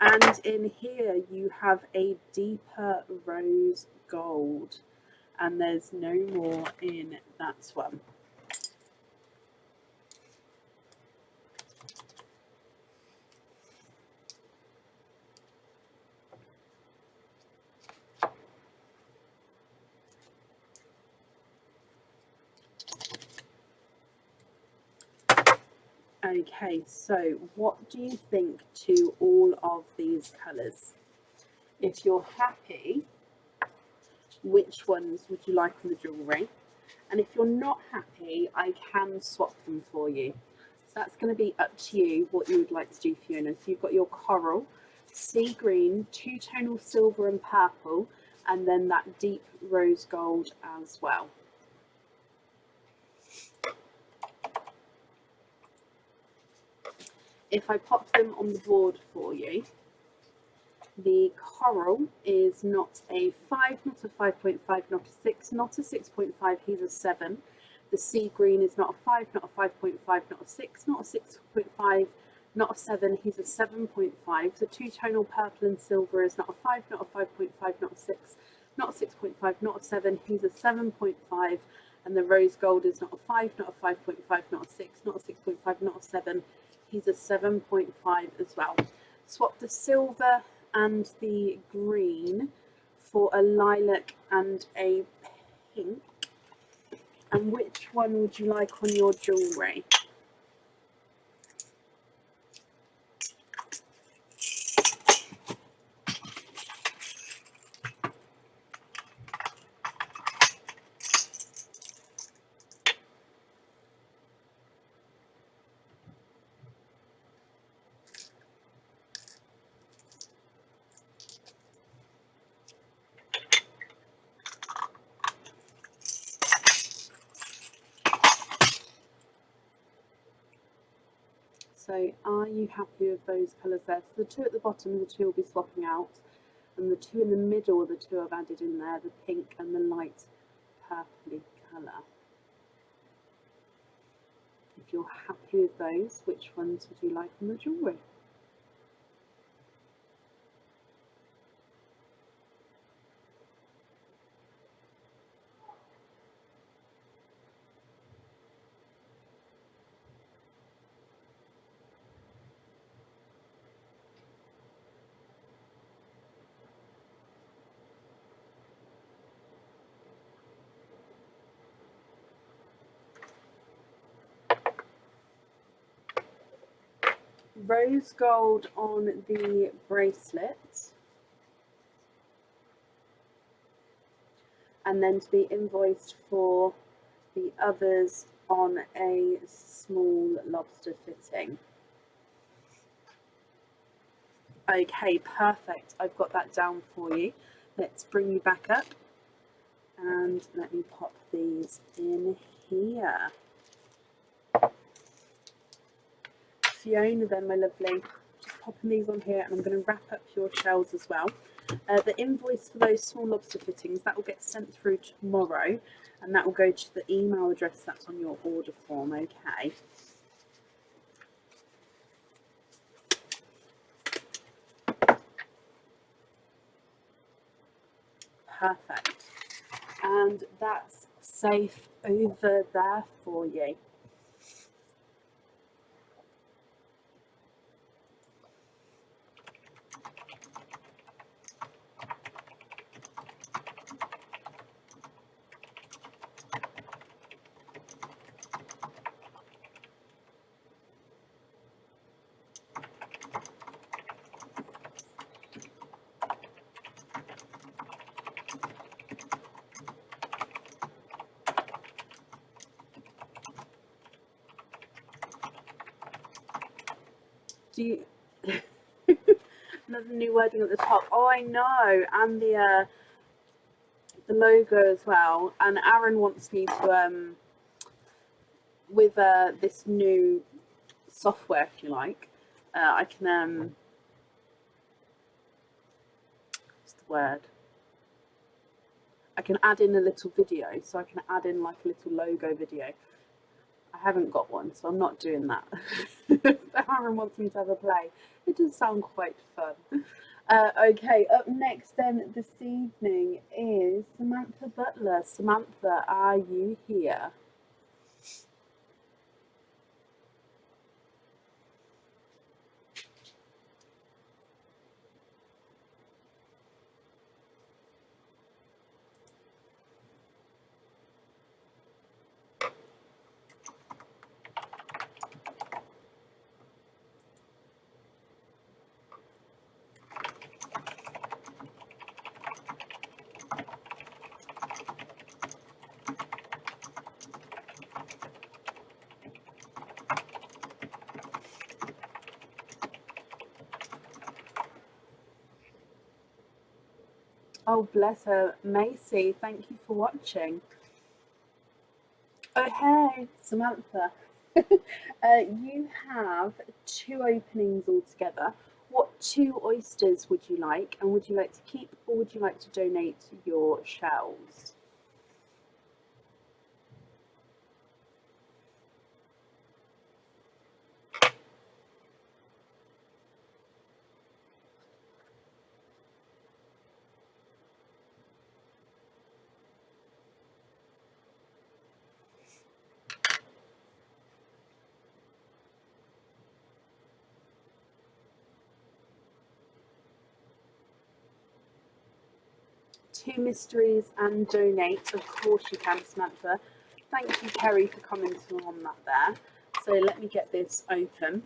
[SPEAKER 1] And in here you have a deeper rose gold, and there's no more in that one. Okay, so what do you think to all of these colours? If you're happy, which ones would you like on the jewellery? And if you're not happy, I can swap them for you. So that's going to be up to you what you would like to do, Fiona. So you've got your coral, sea green, 2-tonal silver and purple, and then that deep rose gold as well. If I pop them on the board for you, the coral is not a 5, not a 5.5, not a 6, not a 6.5, he's a 7. The sea green is not a 5, not a 5.5, not a 6, not a 6.5, not a 7, he's a 7.5. The 2-tonal purple and silver is not a 5, not a 5.5, not a 6, not a 6.5, not a 7, he's a 7.5. And the rose gold is not a 5, not a 5.5, not a 6, not a 6.5, not a 7, he's a 7.5 as well. Swap the silver and the green for a lilac and a pink. And which one would you like on your jewellery? So are you happy with those colours there? So the 2 at the bottom, the 2 will be swapping out. And the two in the middle are the two I've added in there, the pink and the light purpley colour. If you're happy with those, which ones would you like on the jewellery? Rose gold on the bracelet, and then to be invoiced for the others on a small lobster fitting. Okay, perfect. I've got that down for you. Let's bring you back up and let me pop these in here. Fiona then, my lovely, just popping these on here, and I'm going to wrap up your shells as well. The invoice for those small lobster fittings, that will get sent through tomorrow, and that will go to the email address that's on your order form, okay? Perfect. And that's safe over there for you. Do you another new wording at the top? Oh, I know, and the logo as well. And Aaron wants me to with this new software, if you like, I can what's the word? I can add in a little video, so I can add in like a little logo video. I haven't got one, so I'm not doing that. Aaron wants me to have a play. It does sound quite fun. Okay, up next then this evening is Samantha Butler. Samantha, are you here? Oh, bless her. Macy, thank you for watching. Oh, hey, Samantha. You have two openings altogether. What two oysters would you like? And would you like to keep, or would you like to donate your shells? Two mysteries and donate. Of course you can, Samantha. Thank you, Kerry, for commenting on that there. So let me get this open.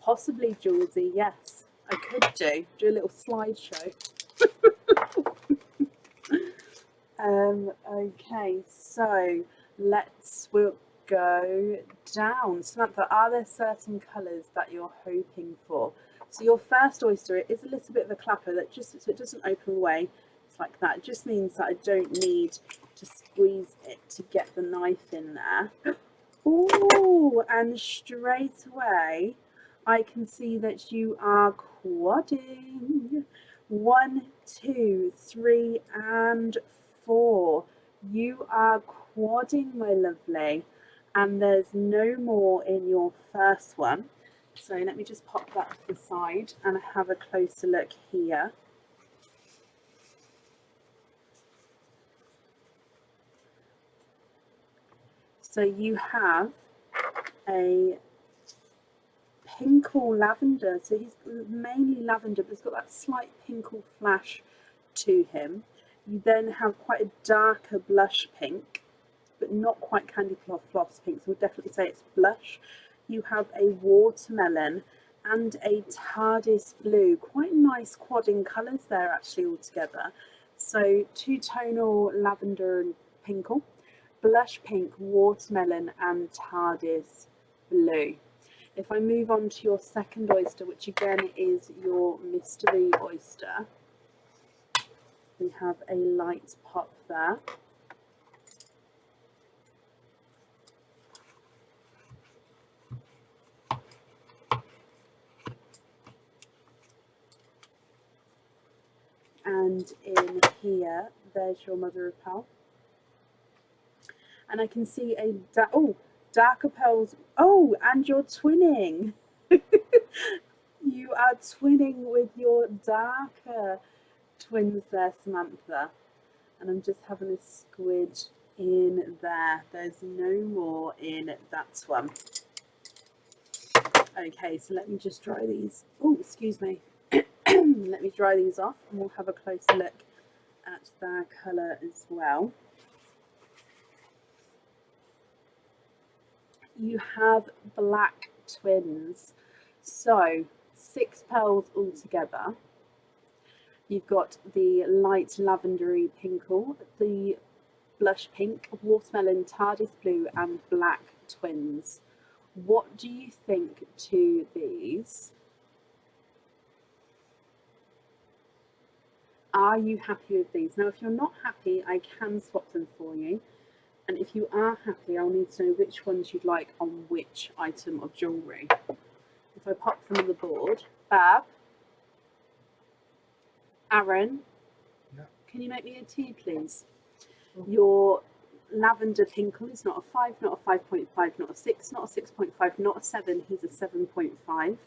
[SPEAKER 1] Possibly, Julesy, yes. I could do a little slideshow. Okay, so we'll go down. Samantha, are there certain colours that you're hoping for? So your first oyster, it is a little bit of a clapper, that just so it doesn't open away. It's like that. It just means that I don't need to squeeze it to get the knife in there. Ooh, and straight away I can see that you are quadding. 1, 2, 3, and 4. You are quadding, my lovely. And there's no more in your first one. So let me just pop that to the side and have a closer look here. So you have a pinkle lavender. So he's mainly lavender, but he's got that slight pinkle flash to him. You then have quite a darker blush pink, but not quite candy floss pink, so we'll definitely say it's blush. You have a watermelon and a TARDIS blue. Quite nice quadding colours there actually all together. So two-tonal lavender and pinkle, blush pink, watermelon and TARDIS blue. If I move on to your second oyster, which again is your mystery oyster, we have a light pop there. And in here, there's your mother of pearl. And I can see a darker pearls. Oh, and you're twinning. You are twinning with your darker twins there, Samantha. And I'm just having a squidge in there. There's no more in that one. Okay, so let me just dry these. Oh, excuse me. Let me dry these off and we'll have a closer look at their colour as well. You have black twins. So 6 pearls altogether. You've got the light lavendery pinkle, the blush pink, watermelon, TARDIS blue and black twins. What do you think to these? Are you happy with these? Now, if you're not happy, I can swap them for you. And if you are happy, I'll need to know which ones you'd like on which item of jewellery. If I pop them on the board, Bab, Aaron,
[SPEAKER 2] Yeah.
[SPEAKER 1] can you make me a tea, please? Your lavender pinkle is not a 5, not a 5.5, not a 6, not a 6.5, not a 7, he's a 7.5.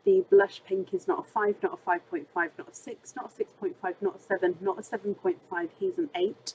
[SPEAKER 1] The blush pink is not a 5, not a 5.5, not a 6, not a 6.5, not a 7, not a 7.5, he's an 8.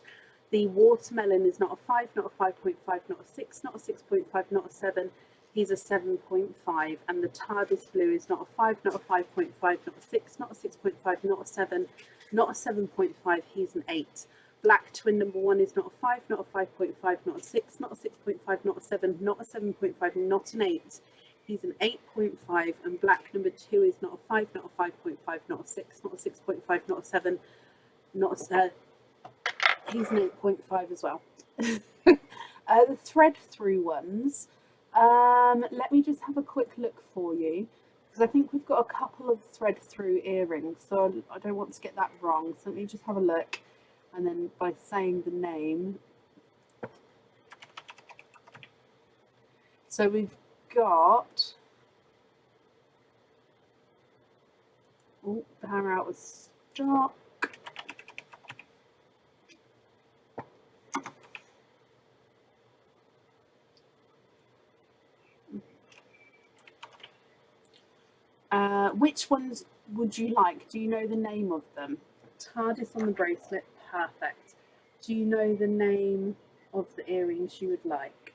[SPEAKER 1] The watermelon is not a 5, not a 5.5, not a 6, not a 6.5, not a 7, he's a 7.5. And the TARDIS blue is not a 5, not a 5.5, not a 6, not a 6.5, not a 7, not a 7.5, he's an 8. Black twin number 1 is not a 5, not a 5.5, not a 6, not a 6.5, not a 7, not a 7.5, not an 8. He's an 8.5. And black number 2 is not a 5, not a 5.5, not a 6, not a 6.5, not a 7, not a he's an 8.5 as well. The thread through ones, let me just have a quick look for you, because I think we've got a couple of thread through earrings, so I don't want to get that wrong. So let me just have a look, and then by saying the name. So we've got, oh, they're out of stock. Which ones would you like? Do you know the name of them? TARDIS on the bracelet, perfect. Do you know the name of the earrings you would like?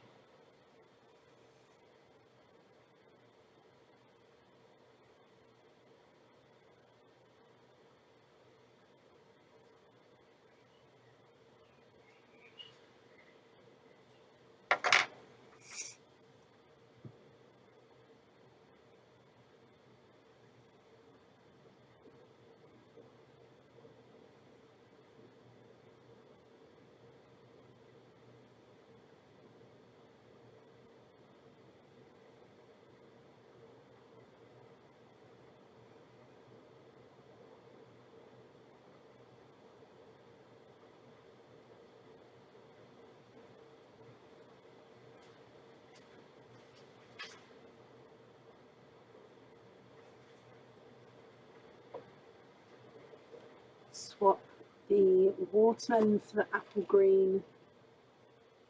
[SPEAKER 1] swap the watermelon for the apple green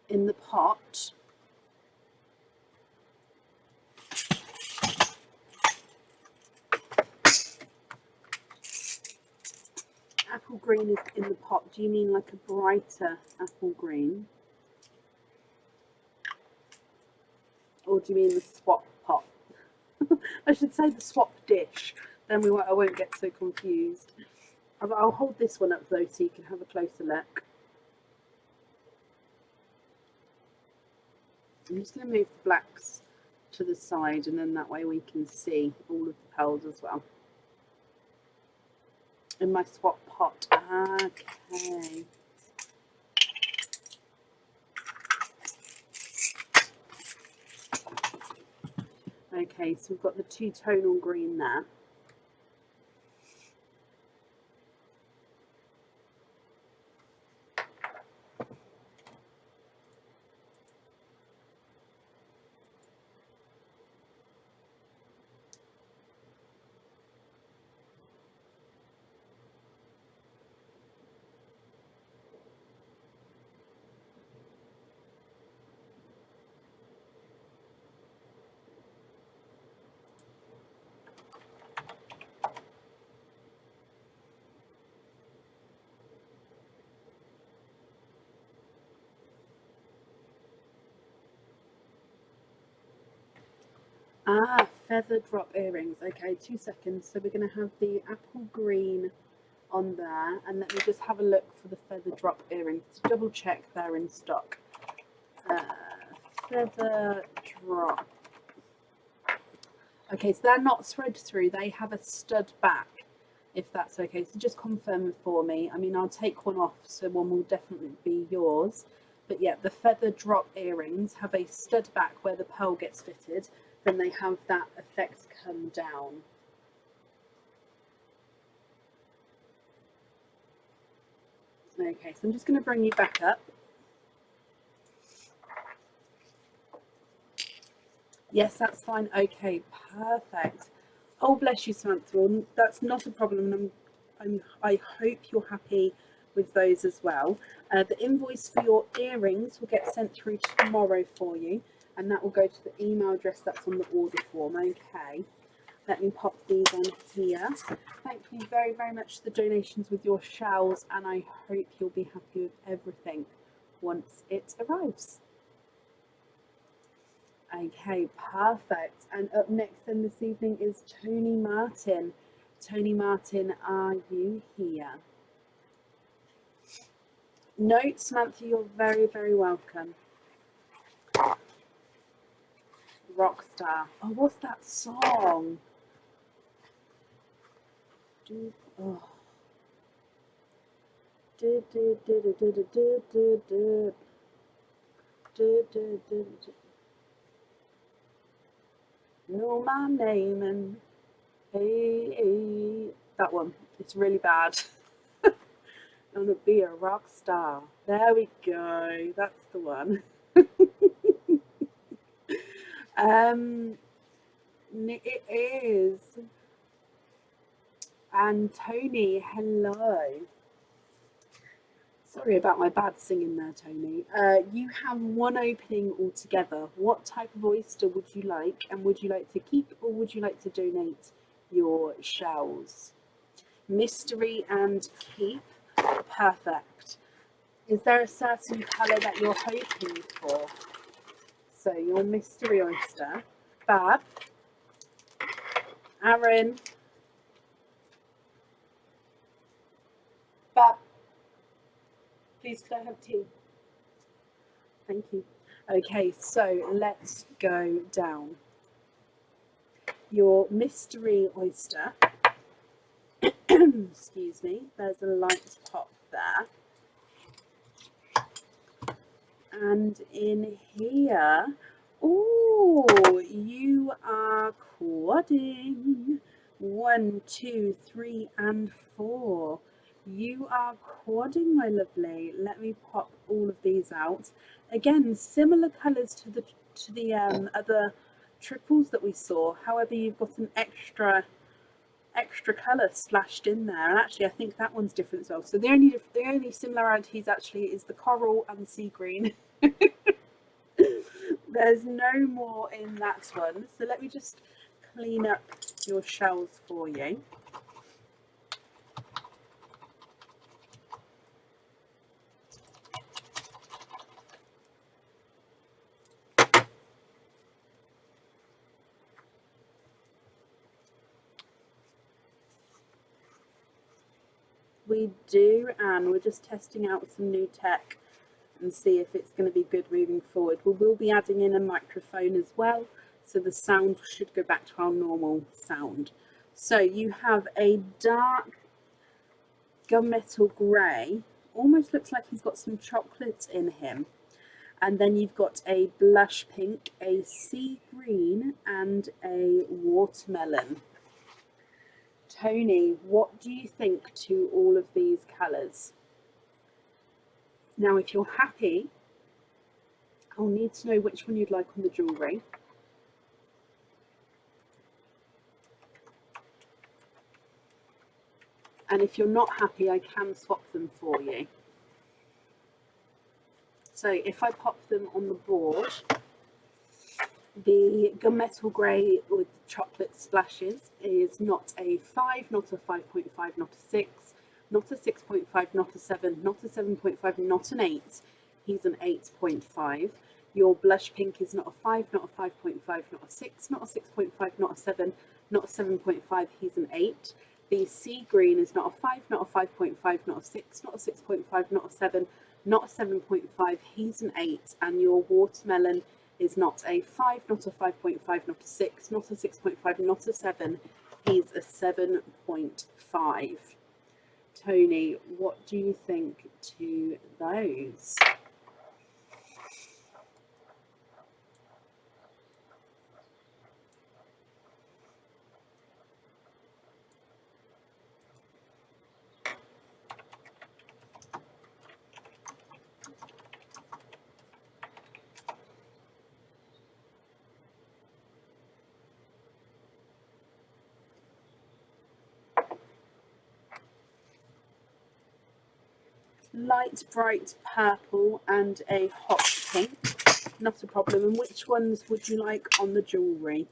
[SPEAKER 1] in the pot. Apple green is in the pot. Do you mean like a brighter apple green? Or do you mean the swap pot? I should say the swap dish. Then I won't get so confused. I'll hold this one up though so you can have a closer look. I'm just going to move the blacks to the side, and then that way we can see all of the pearls as well. In my swap pot. Okay. Okay, so we've got the two-tonal green there. Feather drop earrings. Okay, 2 seconds. So we're going to have the apple green on there, and let me just have a look for the feather drop earrings to double check they're in stock. Feather drop. Okay, so they're not thread through, they have a stud back, if that's okay. So just confirm it for me. I mean, I'll take one off, so one will definitely be yours. But yeah, the feather drop earrings have a stud back where the pearl gets fitted, then they have that effect come down. Okay, so I'm just going to bring you back up. Yes, that's fine. Okay, perfect. Oh, bless you, Samantha. That's not a problem, and I hope you're happy with those as well. The invoice for your earrings will get sent through tomorrow for you, and that will go to the email address that's on the order form. Okay, let me pop these on here. Thank you very, very much for the donations with your shells, and I hope you'll be happy with everything once it arrives. Okay, perfect. And up next then this evening is Tony Martin. Tony Martin, are you here? No, Samantha, you're very, very welcome. Rockstar. Oh, what's that song? Oh. Know my name and hey, that one. It's really bad. Gonna be a rock star. There we go. That's the one. It is. And Tony, hello. Sorry about my bad singing there, Tony. You have one opening altogether. What type of oyster would you like? And would you like to keep or would you like to donate your shells? Mystery and keep. Perfect. Is there a certain colour that you're hoping for? So your mystery oyster. Fab. Aaron. Fab. Please, could I have tea? Thank you. Okay, so let's go down. Your mystery oyster. Excuse me. There's a light pop there. And in here, oh, you are quadding. 1, 2, 3, and 4. You are quadding, my lovely. Let me pop all of these out. Again, similar colours to the other triples that we saw. However, you've got an extra extra colour splashed in there, and actually I think that one's different as well. So the only similarities actually is the coral and the sea green. There's no more in that one. So let me just clean up your shells for you. We do, and we're just testing out some new tech and see if it's going to be good moving forward. We will be adding in a microphone as well, so the sound should go back to our normal sound. So you have a dark gunmetal grey, almost looks like he's got some chocolate in him. And then you've got a blush pink, a sea green, and a watermelon. Tony, what do you think to all of these colours? Now, if you're happy, I'll need to know which one you'd like on the jewellery. And if you're not happy, I can swap them for you. So if I pop them on the board, the gunmetal grey with chocolate splashes is not a 5, not a 5.5, not a 6, not a 6.5, not a 7, not a 7.5, not an 8. He's an 8.5. Your blush pink is not a 5, not a 5.5, not a 6, not a 6.5, not a 7, not a 7.5. He's an 8. The sea green is not a 5, not a 5.5, not a 6, not a 6.5, not a 7, not a 7.5. He's an 8. And your watermelon is not a 5, not a 5.5, not a 6, not a 6.5, not a 7. He's a 7.5. Tony, what do you think to those? Light bright purple and a hot pink, not a problem. And which ones would you like on the jewellery?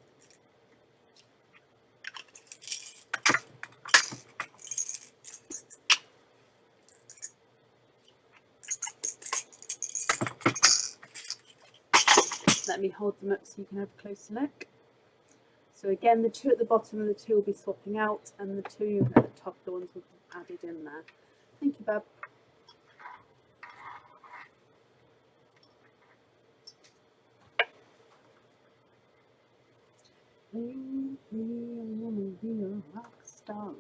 [SPEAKER 1] Let me hold them up so you can have a closer look. So again, the two at the bottom and the two will be swapping out, and the two at the top, the ones will be added in there. Thank you, Bub. I wanna be a rock star.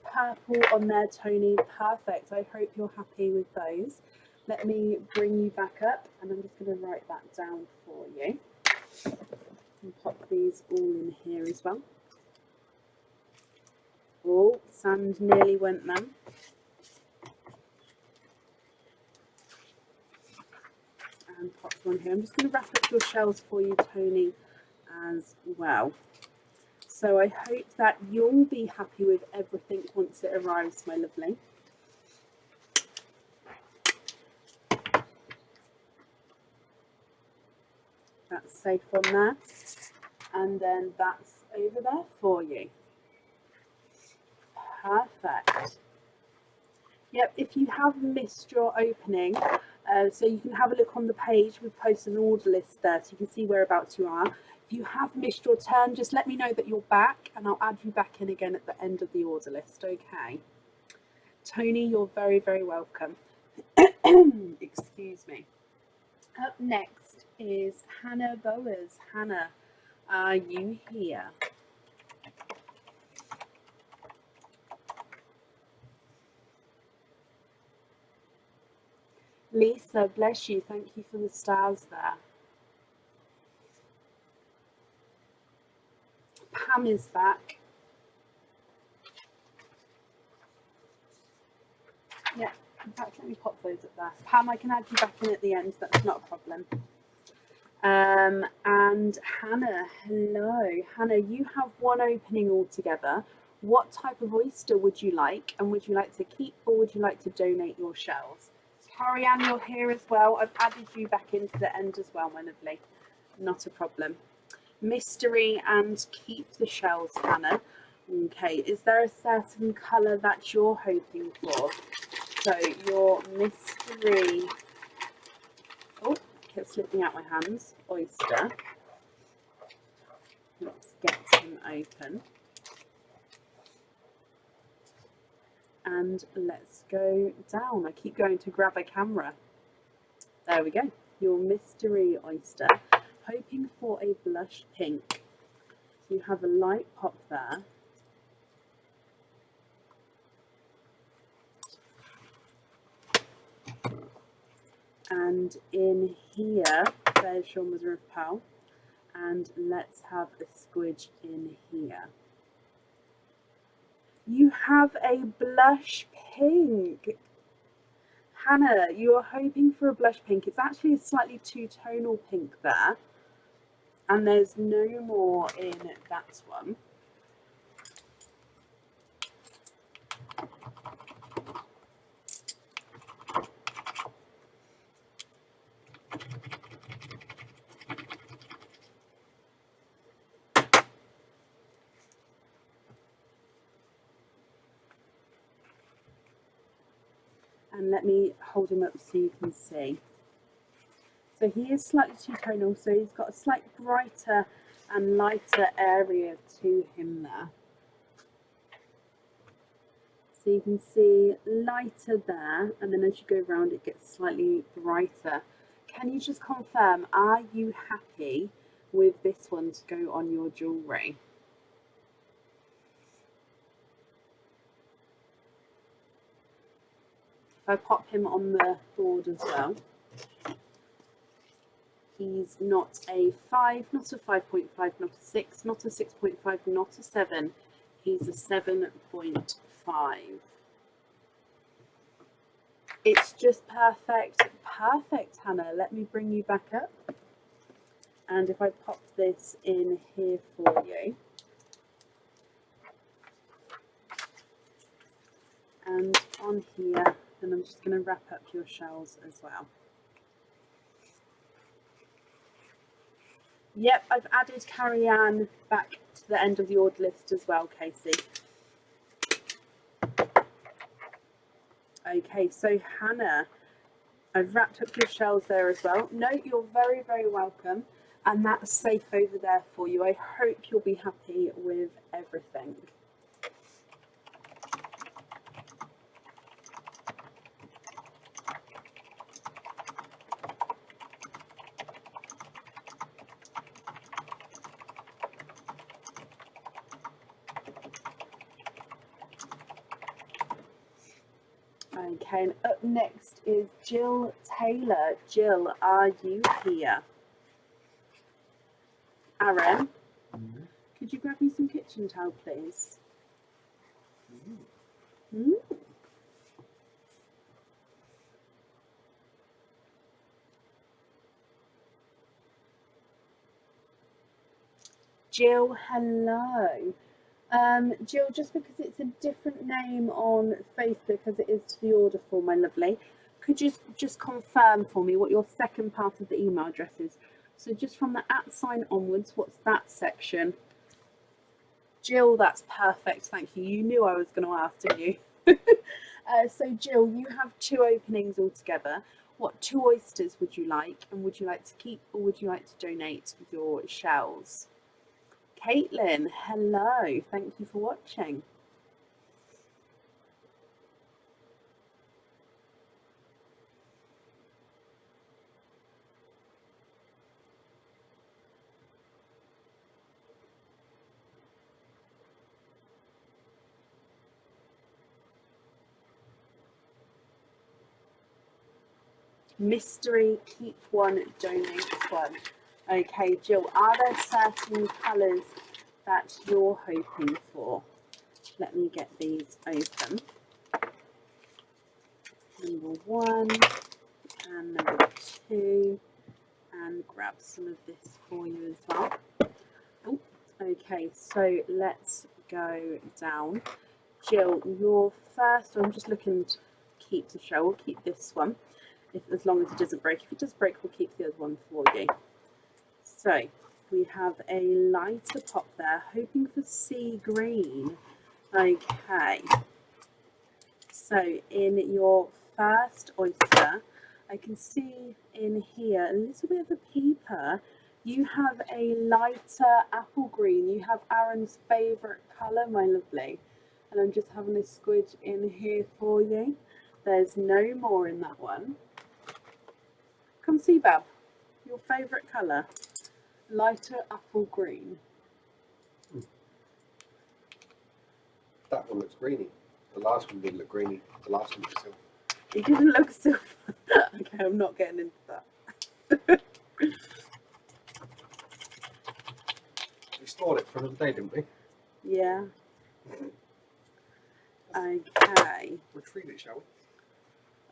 [SPEAKER 1] Purple on there, Tony. Perfect. I hope you're happy with those. Let me bring you back up, and I'm just going to write that down for you. And pop these all in here as well. Oh, sand nearly went then. And pop one here. I'm just going to wrap up your shells for you, Tony, as well. So I hope that you'll be happy with everything once it arrives, my lovely. That's safe on there. And then that's over there for you. Perfect. Yep, if you have missed your opening, so you can have a look on the page. We've posted an order list there so you can see whereabouts you are. If you have missed your turn, just let me know that you're back and I'll add you back in again at the end of the order list, okay? Tony, you're very, very welcome. Excuse me. Up next is Hannah Bowers. Hannah, are you here? Lisa, bless you. Thank you for the stars there. Pam is back. Yeah, in fact, let me pop those up there. Pam, I can add you back in at the end. That's not a problem. And Hannah, hello. Hannah, you have one opening altogether. What type of oyster would you like? And would you like to keep or would you like to donate your shells? Carrie-Anne, you're here as well. I've added you back into the end as well, my lovely. Not a problem. Mystery and keep the shells, Hannah. Okay, is there a certain colour that you're hoping for? So your mystery, oh, kept slipping out my hands, oyster. Let's get him open. And let's go down. I keep going to grab a camera. There we go. Your mystery oyster. Hoping for a blush pink. So you have a light pop there. And in here, there's your mother of pearl. And let's have a squidge in here. You have a blush pink. Hannah, you are hoping for a blush pink. It's actually a slightly two-tonal pink there. And there's no more in that one. And let me hold him up so you can see. So he is slightly two-tonal, so he's got a slight brighter and lighter area to him there. So you can see lighter there, and then as you go around it gets slightly brighter. Can you just confirm, are you happy with this one to go on your jewellery? If I pop him on the board as well. He's not a 5, not a 5.5, not a 6, not a 6.5, not a 7. He's a 7.5. It's just perfect. Perfect, Hannah. Let me bring you back up. And if I pop this in here for you. And on here, then I'm just going to wrap up your shells as well. Yep, I've added Carrie-Anne back to the end of the order list as well, Casey. Okay, so Hannah, I've wrapped up your shells there as well. No, you're very, very welcome. And that's safe over there for you. I hope you'll be happy with everything. Okay, and up next is Jill Taylor. Jill, are you here? Aaron, could you grab me some kitchen towel, please? Jill, hello. Jill, just because it's a different name on Facebook as it is to the order form, my lovely, could you just confirm for me what your second part of the email address is? So just from the @ sign onwards, what's that section? Jill, that's perfect, thank you. You knew I was going to ask, didn't you? So Jill, you have 2 openings altogether. What 2 oysters would you like? And would you like to keep or would you like to donate your shells? Caitlin, hello, thank you for watching. Mystery, keep 1, donate 1. Okay, Jill, are there certain colours that you're hoping for? Let me get these open. Number 1 and number 2 and grab some of this for you as well. Oh, okay, so let's go down. Jill, your first, I'm just looking to keep the show. We'll keep this one, as long as it doesn't break. If it does break, we'll keep the other one for you. So we have a lighter pop there, hoping for sea green. Okay. So in your first oyster, I can see in here a little bit of a peeper. You have a lighter apple green. You have Aaron's favourite colour, my lovely. And I'm just having a squidge in here for you. There's no more in that one. Come see, Bab. Your favourite colour. Lighter apple green.
[SPEAKER 2] That one looks greeny. The last one didn't look greeny. The last one looks silver.
[SPEAKER 1] It didn't look silver. Okay, I'm not getting into that.
[SPEAKER 2] We stored it for another day, didn't we?
[SPEAKER 1] Yeah. Okay.
[SPEAKER 2] Retrieve it, shall we?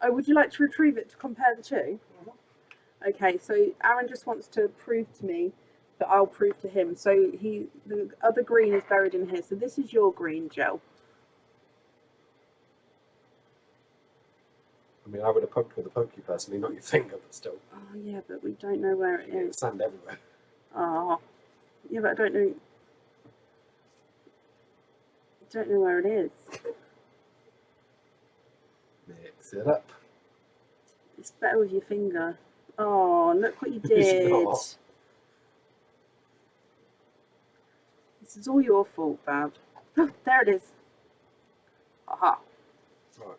[SPEAKER 1] Oh, would you like to retrieve it to compare the two? Okay, so Aaron just wants to prove to me that I'll prove to him. So the other green is buried in here. So this is your green, Jill.
[SPEAKER 2] I mean, I would have poked with a pokey personally, not your finger, but still.
[SPEAKER 1] Oh yeah, but we don't know where it is.
[SPEAKER 2] Sand everywhere.
[SPEAKER 1] Oh, yeah, but I don't know. I don't know where it is.
[SPEAKER 2] Mix it up.
[SPEAKER 1] It's better with your finger. Oh, look what you did.
[SPEAKER 2] It's not.
[SPEAKER 1] This is all your fault, Bab. There it is. Aha.
[SPEAKER 2] Right.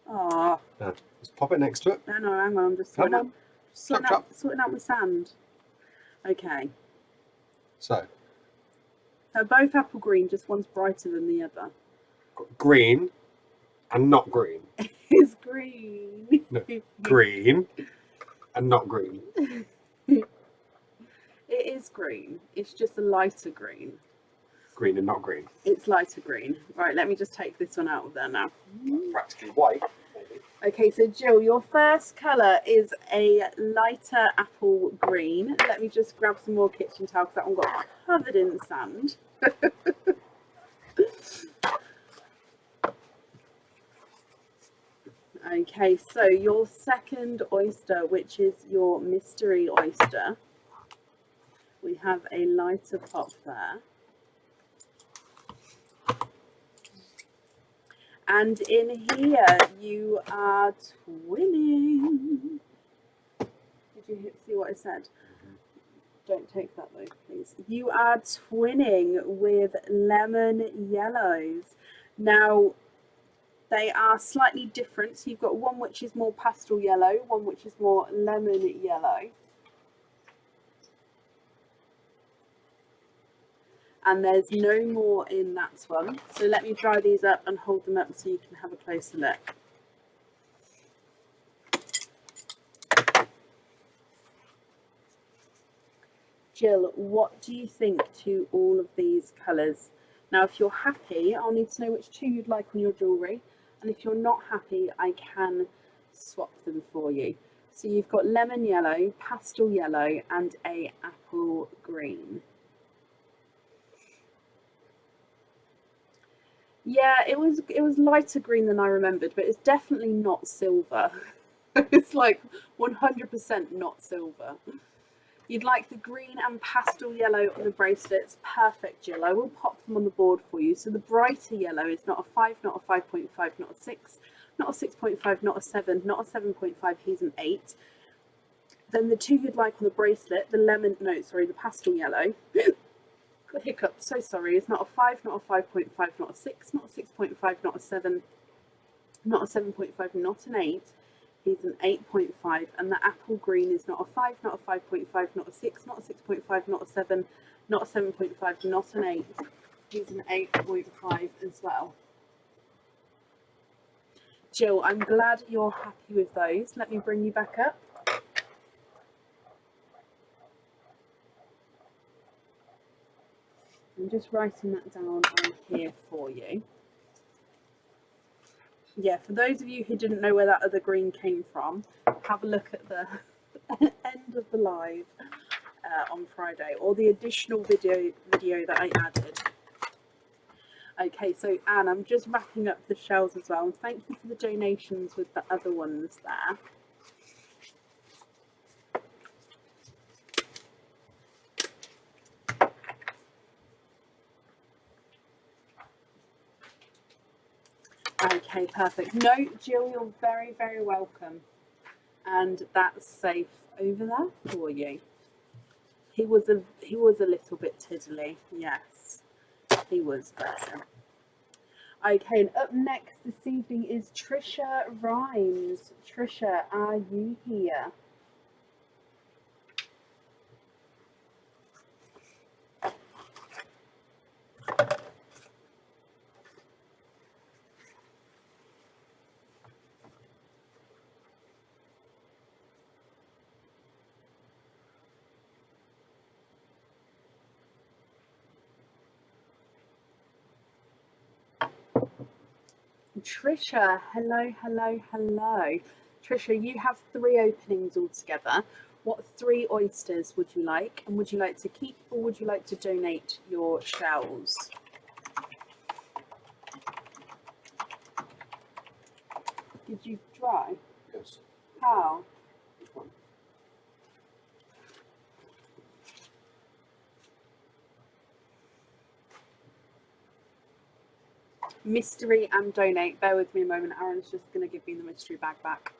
[SPEAKER 1] Oh.
[SPEAKER 2] Now, just pop it next to it.
[SPEAKER 1] No, hang on. I'm just
[SPEAKER 2] Come on.
[SPEAKER 1] sorting out my sand. Okay.
[SPEAKER 2] So,
[SPEAKER 1] They're both apple green, just one's brighter than the other.
[SPEAKER 2] got green and not green.
[SPEAKER 1] It's green.
[SPEAKER 2] No, green and not green.
[SPEAKER 1] It is green. It's just a lighter green.
[SPEAKER 2] Green and not green.
[SPEAKER 1] It's lighter green. Right, let me just take this one out of there now.
[SPEAKER 2] Practically white, maybe.
[SPEAKER 1] Okay, so Jill, your first colour is a lighter apple green. Let me just grab some more kitchen towel because that one got covered in sand. Okay, so your second oyster, which is your mystery oyster, we have a lighter pop there. And in here, you are twinning. Did you see what I said? Don't take that though, please. You are twinning with lemon yellows. Now, they are slightly different. So you've got one which is more pastel yellow, one which is more lemon yellow. And there's no more in that one. So let me dry these up and hold them up so you can have a closer look. Jill, what do you think to all of these colours? Now, if you're happy, I'll need to know which two you'd like on your jewellery. And if you're not happy, I can swap them for you. So you've got lemon yellow, pastel yellow, and a apple green. Yeah, it was lighter green than I remembered, but it's definitely not silver. It's like 100% not silver. You'd like the green and pastel yellow on the bracelets. Perfect, Jill. I will pop them on the board for you. So the brighter yellow is not a 5, not a 5.5, not a 6, not a 6.5, not a 7, not a 7.5, he's an 8. Then the two you'd like on the bracelet, the pastel yellow. Hiccup, so sorry, it's not a 5, not a 5.5, not a 6, not a 6.5, not a 7, not a 7.5, not an 8. He's an 8.5, and the apple green is not a 5, not a 5.5, not a 6, not a 6.5, not a 7, not a 7.5, not an 8. He's an 8.5 as well. Jill, I'm glad you're happy with those. Let me bring you back up. I'm just writing that down on here for you. Yeah, for those of you who didn't know where that other green came from, have a look at the end of the live on Friday, or the additional video that I added. Okay, so Anne, I'm just wrapping up the shells as well, and thank you for the donations with the other ones there. Okay, perfect. No, Jill, you're very, very welcome. And that's safe over there for you. He was a little bit tiddly, yes. He was, bless him. Okay, and up next this evening is Trisha Rhymes. Trisha, are you here? Trisha, hello, hello, hello. Trisha, you have 3 openings altogether. What 3 oysters would you like? And would you like to keep, or would you like to donate your shells? Did you try?
[SPEAKER 2] Yes.
[SPEAKER 1] How?
[SPEAKER 2] Which one?
[SPEAKER 1] Mystery and donate. Bear with me a moment. Aaron's just going to give me the mystery bag back.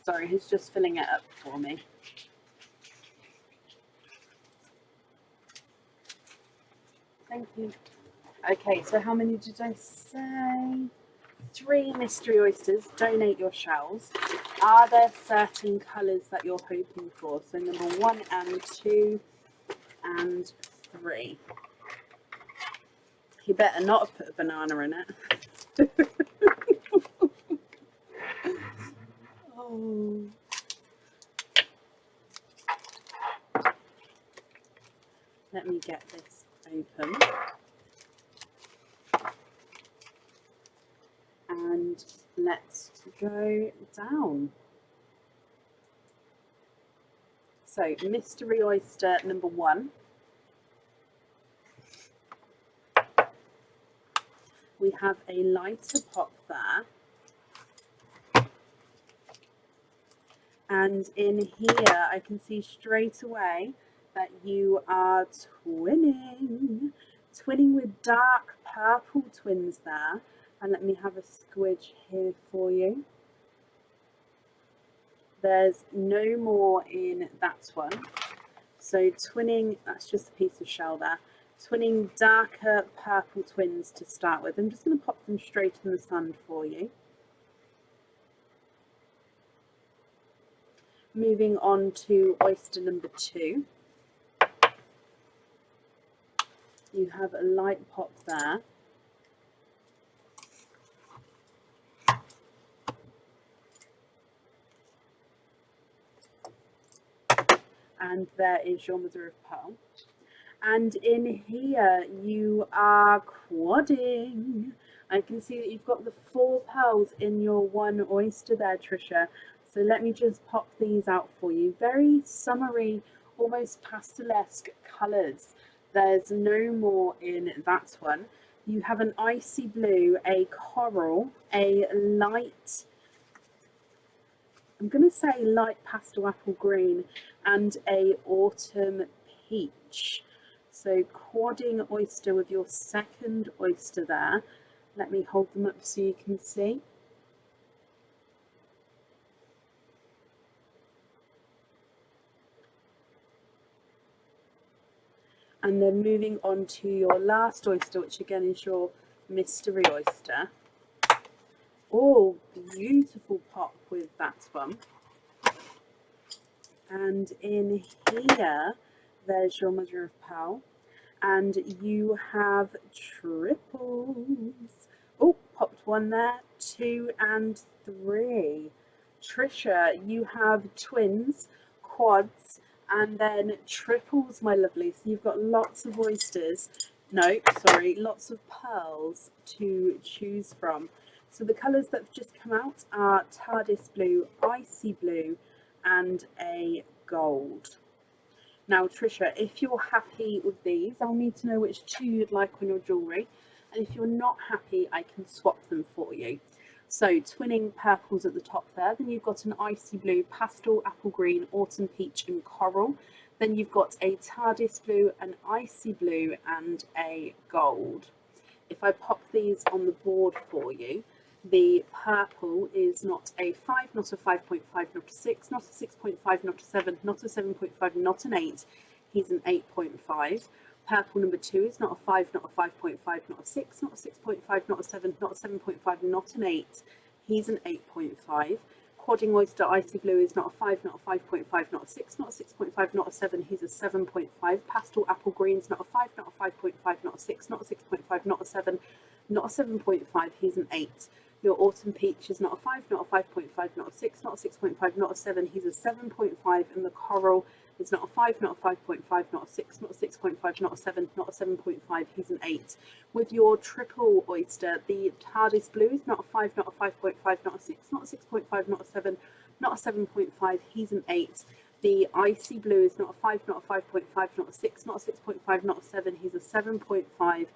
[SPEAKER 1] Sorry, he's just filling it up for me. Thank you. Okay, so how many did I say? 3 mystery oysters. Donate your shells. Are there certain colours that you're hoping for? So number 1 and 2 and 3. He better not have put a banana in it. Oh. Let me get this open. And let's go down. So, mystery oyster number 1. We have a lighter pop there. And in here, I can see straight away that you are twinning with dark purple twins there. And let me have a squidge here for you. There's no more in that one. So twinning, that's just a piece of shell there. Twinning darker purple twins to start with. I'm just going to pop them straight in the sun for you. Moving on to oyster number 2. You have a light pop there. And there is your mother of pearl. And in here you are quadding. I can see that you've got the 4 pearls in your 1 oyster there, Trisha. So let me just pop these out for you. Very summery, almost pastelesque colours. There's no more in that one. You have an icy blue, a coral, a light, I'm going to say light pastel apple green, and a autumn peach. So quadding oyster with your 2nd oyster there. Let me hold them up so you can see. And then moving on to your last oyster, which again is your mystery oyster. Oh, beautiful pop with that one. And in here, there's your mother of pearl. And you have triples. Oh, popped 1 there, 2 and 3. Trisha, you have twins, quads, and then triples, my lovely. So you've got lots of oysters. No, sorry, lots of pearls to choose from. So the colours that have just come out are TARDIS blue, icy blue, and a gold. Now, Trisha, if you're happy with these, I'll need to know which two you'd like on your jewellery. And if you're not happy, I can swap them for you. So twinning purples at the top there. Then you've got an icy blue, pastel, apple green, autumn peach and coral. Then you've got a TARDIS blue, an icy blue and a gold. If I pop these on the board for you, the purple is not a 5, not a 5.5, not a 6, not a 6.5, not a 7, not a 7.5, not an 8. He's an 8.5. Purple number 2 is not a 5, not a 5.5, not a 6, not a 6.5, not a 7, not a 7.5, not an 8. He's an 8.5. Quadding oyster icy blue is not a 5, not a 5.5, not a 6, not a 6.5, not a 7. He's a 7.5. Pastel apple green is not a 5, not a 5.5, not a 6, not a 6.5, not a 7, not a 7.5. He's an 8. Your autumn peach is not a 5, not a 5.5, not a 6, not a 6.5, not a 7. He's a 7.5. And the coral is not a 5, not a 5.5, not a 6, not a 6.5, not a 7, not a 7.5. He's an 8. With your triple oyster, the TARDIS blue is not a 5, not a 5.5, not a 6, not a 6.5, not a 7, not a 7.5. He's an 8. The icy blue is not a 5, not a 5.5, not a 6, not a 6.5, not a 7. He's a 7.5.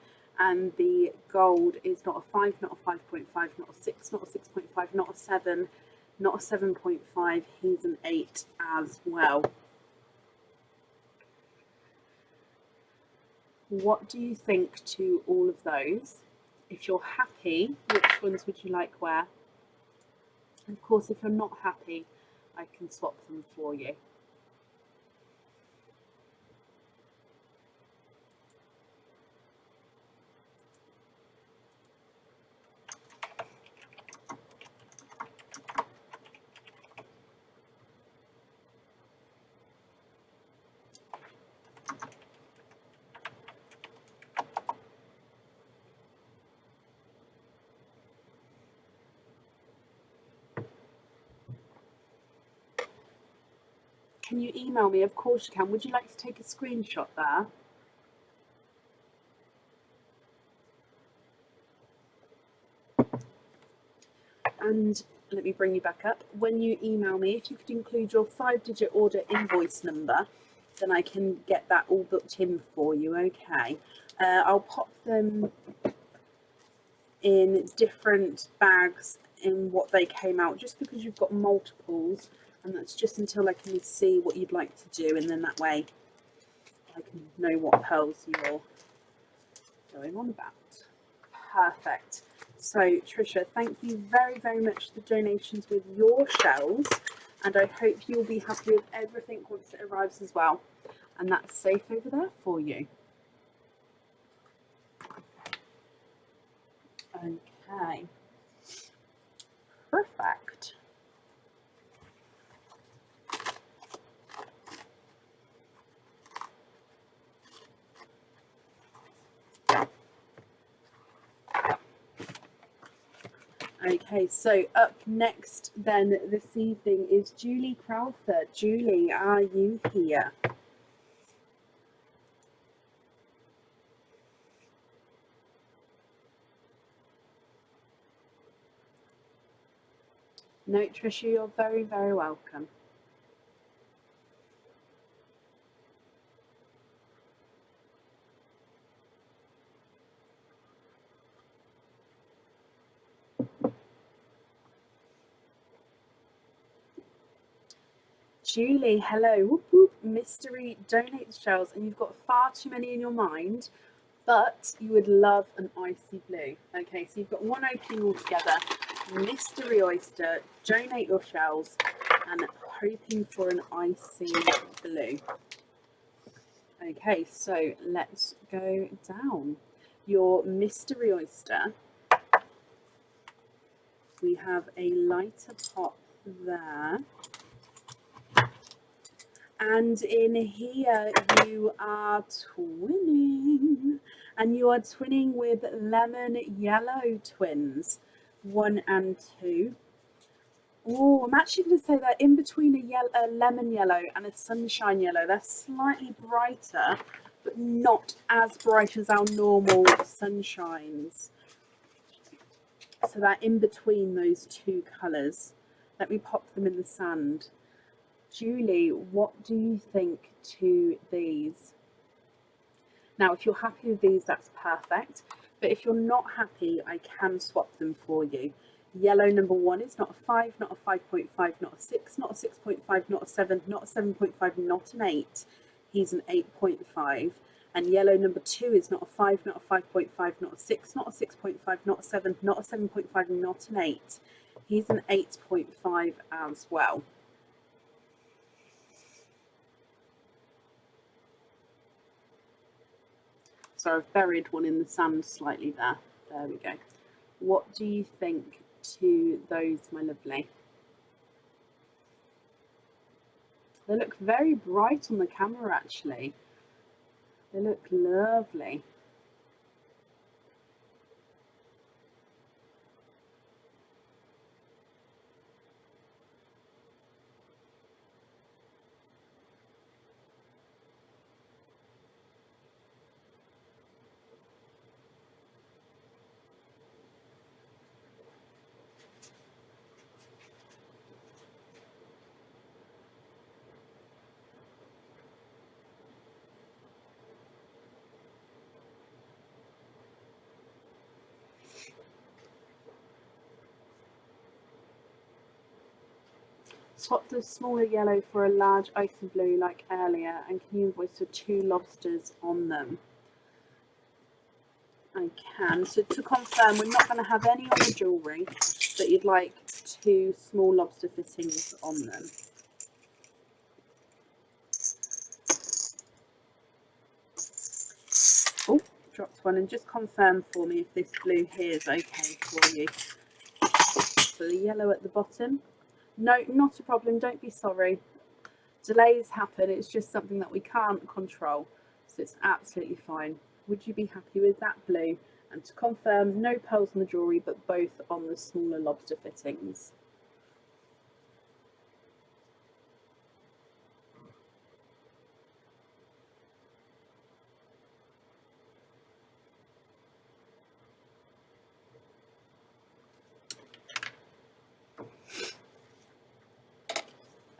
[SPEAKER 1] And the gold is not a 5, not a 5.5, not a 6, not a 6.5, not a 7, not a 7.5. He's an 8 as well. What do you think to all of those? If you're happy, which ones would you like where? And of course, if you're not happy, I can swap them for you. Can you email me? Of course you can. Would you like to take a screenshot there? And let me bring you back up. When you email me, if you could include your 5-digit order invoice number, then I can get that all booked in for you, okay? I'll pop them in different bags in what they came out, just because you've got multiples, and that's just until I can see what you'd like to do, and then that way I can know what pearls you're going on about. Perfect. So Trisha, thank you very, very much for the donations with your shells, and I hope you'll be happy with everything once it arrives as well. And that's safe over there for you. Okay. Perfect. Okay, so up next then this evening is Julie Crowther. Julie, are you here? No, Trisha, you're very, very welcome. Julie, hello. Whoop, whoop. Mystery donate shells, and you've got far too many in your mind, but you would love an icy blue. Okay, so you've got one opening altogether. Mystery oyster, donate your shells, and hoping for an icy blue. Okay, so let's go down. Your mystery oyster, we have a lighter pop there. And in here you are twinning, and you are twinning with lemon yellow twins, 1 and 2. Oh, I'm actually going to say they're in between a lemon yellow and a sunshine yellow. They're slightly brighter, but not as bright as our normal sunshines. So they're in between those two colours. Let me pop them in the sand. Julie, what do you think to these? Now, if you're happy with these, that's perfect. But if you're not happy, I can swap them for you. Yellow number 1 is not a 5, not a 5.5, not a 6, not a 6.5, not a 7, not a 7.5, not an 8. He's an 8.5. And yellow number 2 is not a 5, not a 5.5, not a 6, not a 6.5, not a 7, not a 7.5, not an 8. He's an 8.5 as well. So I've buried one in the sand slightly there. There we go. What do you think to those, my lovely? They look very bright on the camera, actually. They look lovely. Swap the smaller yellow for a large icy blue like earlier, and can you invoice for 2 lobsters on them? I can. So to confirm, we're not going to have any on the jewellery, but you'd like 2 small lobster fittings on them. Oh, dropped one. And just confirm for me if this blue here is okay for you. So the yellow at the bottom. No, not a problem. Don't be sorry. Delays happen. It's just something that we can't control. So it's absolutely fine. Would you be happy with that blue? And to confirm, no pearls on the jewellery, but both on the smaller lobster fittings.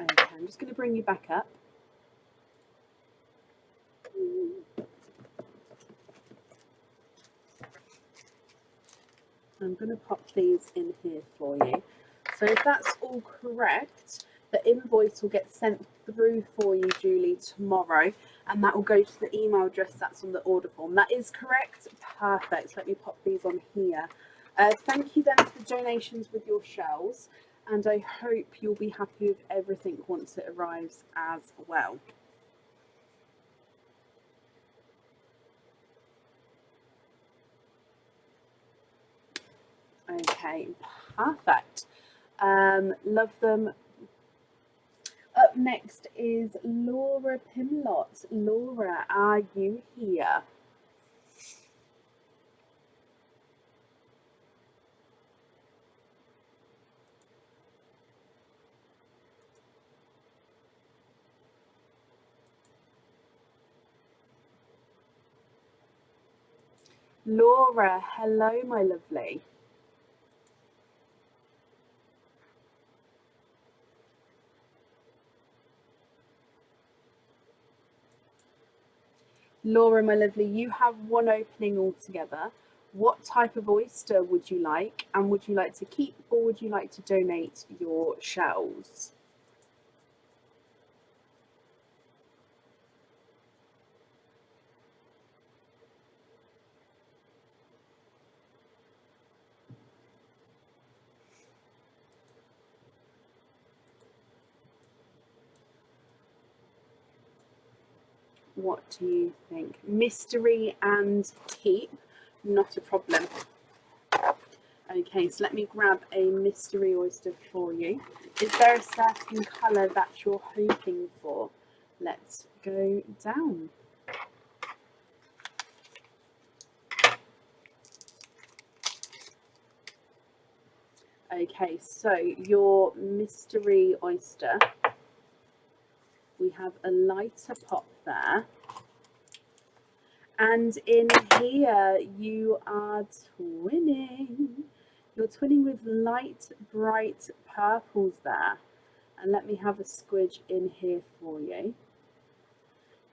[SPEAKER 1] Okay, I'm just going to bring you back up. I'm going to pop these in here for you. So if that's all correct, the invoice will get sent through for you, Julie, tomorrow, and that will go to the email address that's on the order form. That is correct? Perfect. Let me pop these on here. Thank you then for the donations with your shells, and I hope you'll be happy with everything once it arrives as well. Okay, perfect. Love them. Up next is Laura Pimlott. Laura, are you here? Laura, hello, my lovely. Laura, my lovely, you have one opening altogether. What type of oyster would you like? And would you like to keep or would you like to donate your shells? What do you think? Mystery and keep, not a problem. Okay, so let me grab a mystery oyster for you. Is there a certain colour that you're hoping for? Let's go down. Okay, so your mystery oyster, we have a lighter pop there. And in here, you are twinning. You're twinning with light, bright purples there. And let me have a squidge in here for you.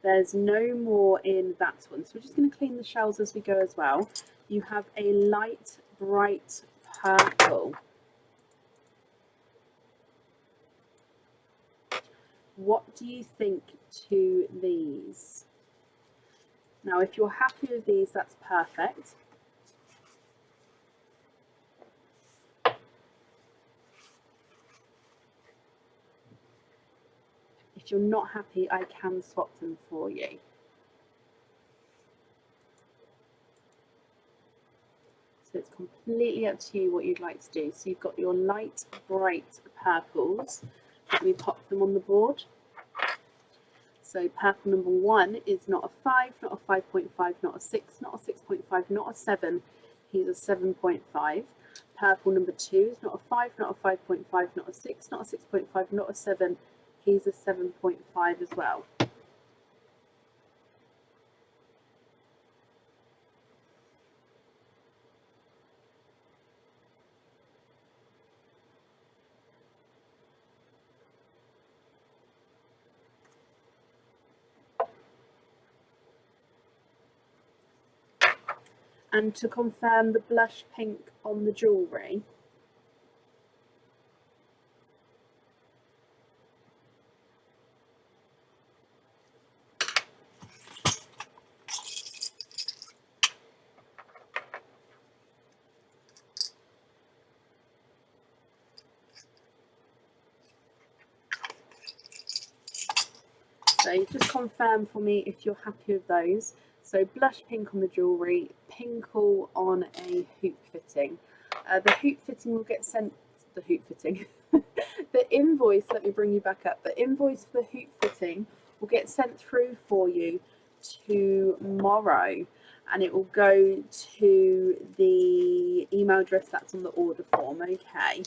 [SPEAKER 1] There's no more in that one. So we're just going to clean the shells as we go as well. You have a light, bright purple. What do you think to these? Now, if you're happy with these, that's perfect. If you're not happy, I can swap them for you. So it's completely up to you what you'd like to do. So you've got your light, bright purples. Let me pop them on the board. So purple number 1 is not a 5, not a 5.5, not a 6, not a 6.5, not a 7. He's a 7.5. Purple number 2 is not a 5, not a 5.5, not a 6, not a 6.5, not a 7. He's a 7.5 as well. And to confirm the blush pink on the jewellery, so just confirm for me if you're happy with those. So blush pink on the jewellery, pinkle on a hoop fitting. The hoop fitting will get sent, the hoop fitting, the invoice, let me bring you back up, the invoice for the hoop fitting will get sent through for you tomorrow, and it will go to the email address that's on the order form, okay?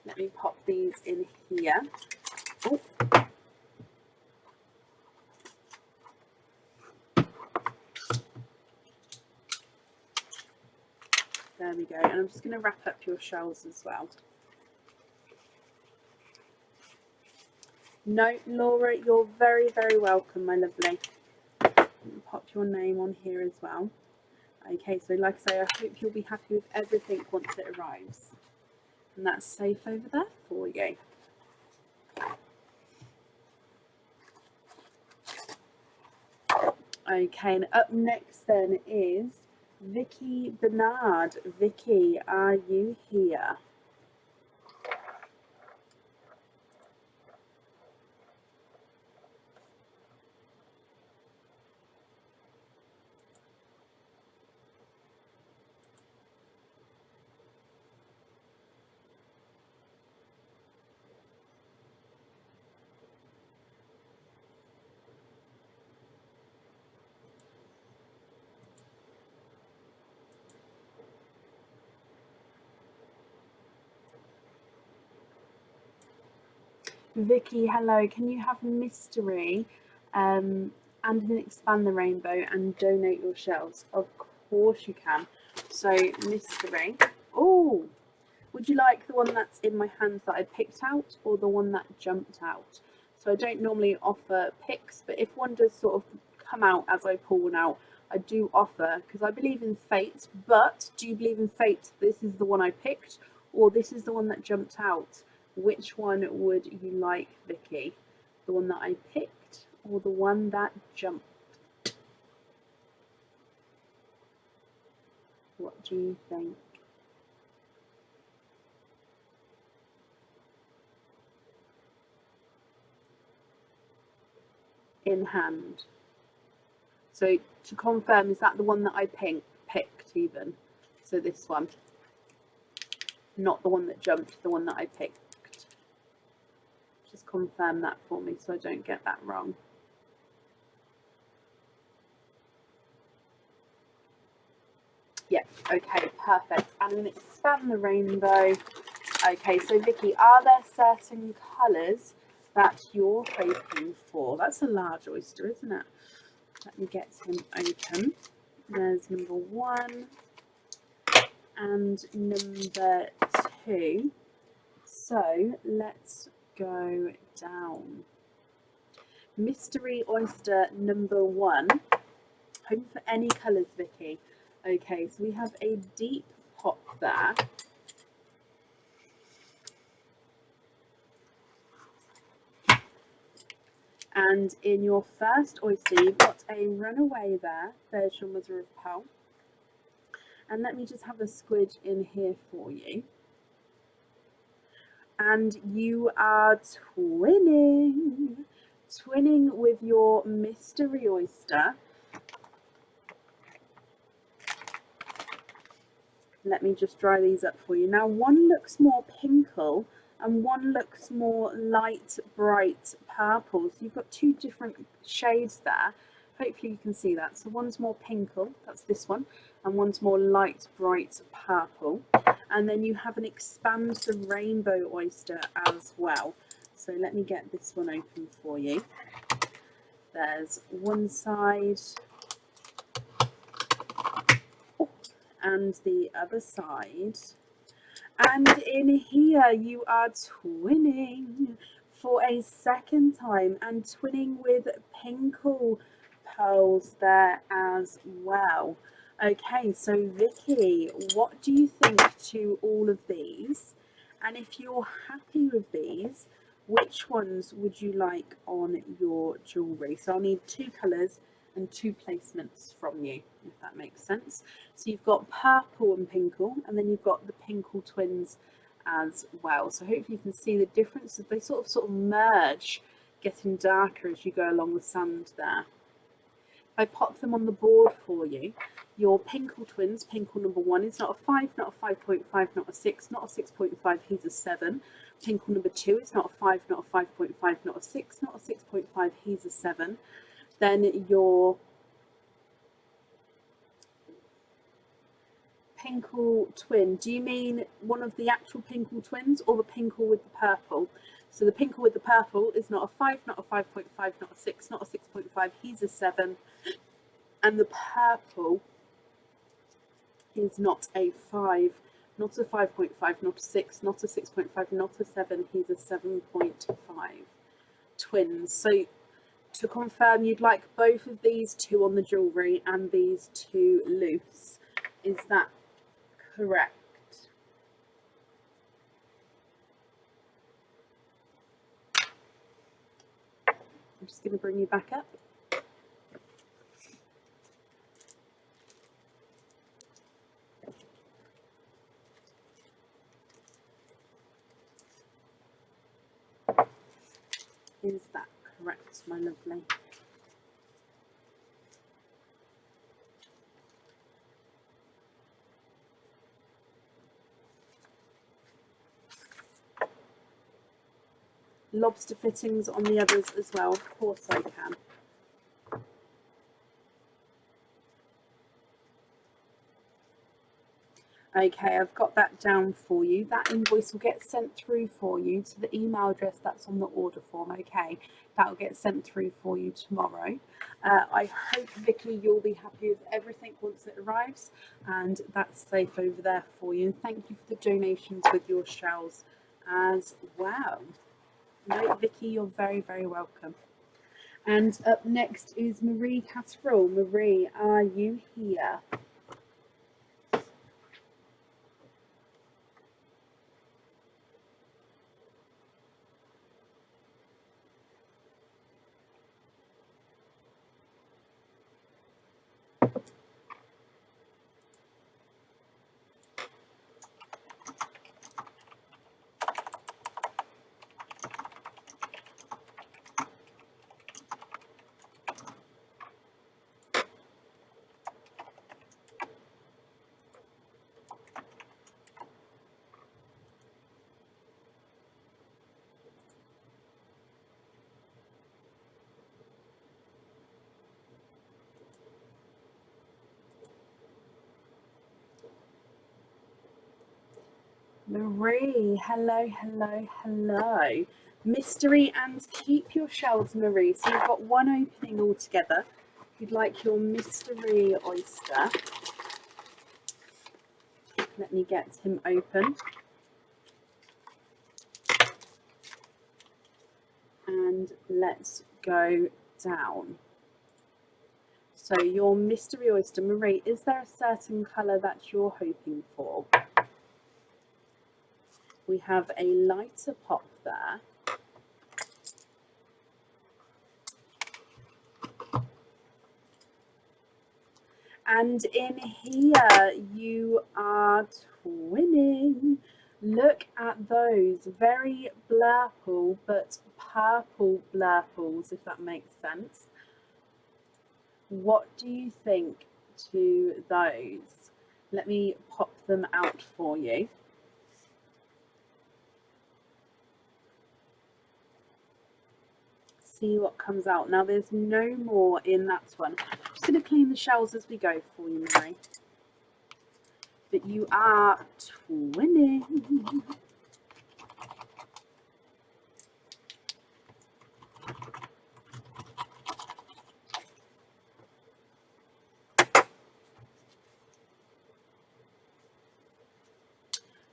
[SPEAKER 1] Let me pop these in here. Oh. There we go, and I'm just going to wrap up your shells as well. No, Laura, you're very, very welcome, my lovely. Pop your name on here as well. Okay, so like I say, I hope you'll be happy with everything once it arrives. And that's safe over there for you. Okay, and up next then is Vicky Bernard. Vicky, are you here? Vicky, hello. Can you have mystery and an expand the rainbow and donate your shells? Of course you can. So mystery. Oh, would you like the one that's in my hands that I picked out or the one that jumped out? So I don't normally offer picks, but if one does sort of come out as I pull one out, I do offer, because I believe in fate. But do you believe in fate? This is the one I picked, or this is the one that jumped out? Which one would you like, Vicky? The one that I picked or the one that jumped? What do you think? In hand. So to confirm, is that the one that I picked even? So this one, not the one that jumped, the one that I picked. Just confirm that for me so I don't get that wrong. Yeah, Okay, perfect. And I'm going to expand the rainbow. Okay, so Vicky, are there certain colours that you're hoping for? That's a large oyster, isn't it? Let me get him open. There's number 1 and number 2. So let's go down. Mystery oyster number 1. Hoping for any colours, Vicky. Okay, so we have a deep pop there. And in your first oyster, you've got a runaway there. There's your mother of pearl. And let me just have a squid in here for you. And you are twinning. Twinning with your mystery oyster. Let me just dry these up for you. Now, one looks more pinkle and one looks more light, bright purple. So you've got 2 different shades there. Hopefully you can see that. So one's more pinkle, that's this one, and one's more light, bright purple. And then you have an expand the rainbow oyster as well. So let me get this one open for you. There's one side and the other side. And in here you are twinning for a second time and twinning with pinkle pearls there as well. Okay, so Vicky, what do you think to all of these? And if you're happy with these, which ones would you like on your jewellery? So I'll need 2 colours and 2 placements from you, if that makes sense. So you've got purple and pinkle, and then you've got the pinkle twins as well. So hopefully you can see the differences. They sort of merge, getting darker as you go along the sand there. I pop them on the board for you. Your pinkle twins, pinkle number 1 is not a 5, not a 5.5, not a 6, not a 6.5, he's a 7. Pinkle number 2 is not a 5, not a 5.5, not a 6, not a 6.5, he's a 7. Then your pinkle twin, do you mean one of the actual pinkle twins or the pinkle with the purple? So the pinkle with the purple is not a 5, not a 5.5, not a 6, not a 6.5, he's a 7. And the purple is not a 5, not a 5.5, not a 6, not a 6.5, not a 7, he's a 7.5. Twins. So to confirm, you'd like both of these 2 on the jewellery and these 2 loose. Is that correct? I'm just going to bring you back up. Is that correct, my lovely? Lobster fittings on the others as well, of course I can. Okay, I've got that down for you. That invoice will get sent through for you to the email address that's on the order form, okay? That will get sent through for you tomorrow. I hope, Vicky, you'll be happy with everything once it arrives, and that's safe over there for you. And thank you for the donations with your shells as well. No, Vicky, you're very, very welcome. And up next is Marie Casserole. Marie, are you here? Marie, hello, hello, hello. Mystery and keep your shells, Marie. So you've got one opening altogether. If you'd like your mystery oyster, let me get him open. And let's go down. So your mystery oyster, Marie, is there a certain colour that you're hoping for? We have a lighter pop there. And in here you are twinning. Look at those, very blurple but purple blurples, if that makes sense. What do you think to those? Let me pop them out for you. See what comes out. Now there's no more in that one. I'm just going to clean the shells as we go for you, Mary. But you are twinning.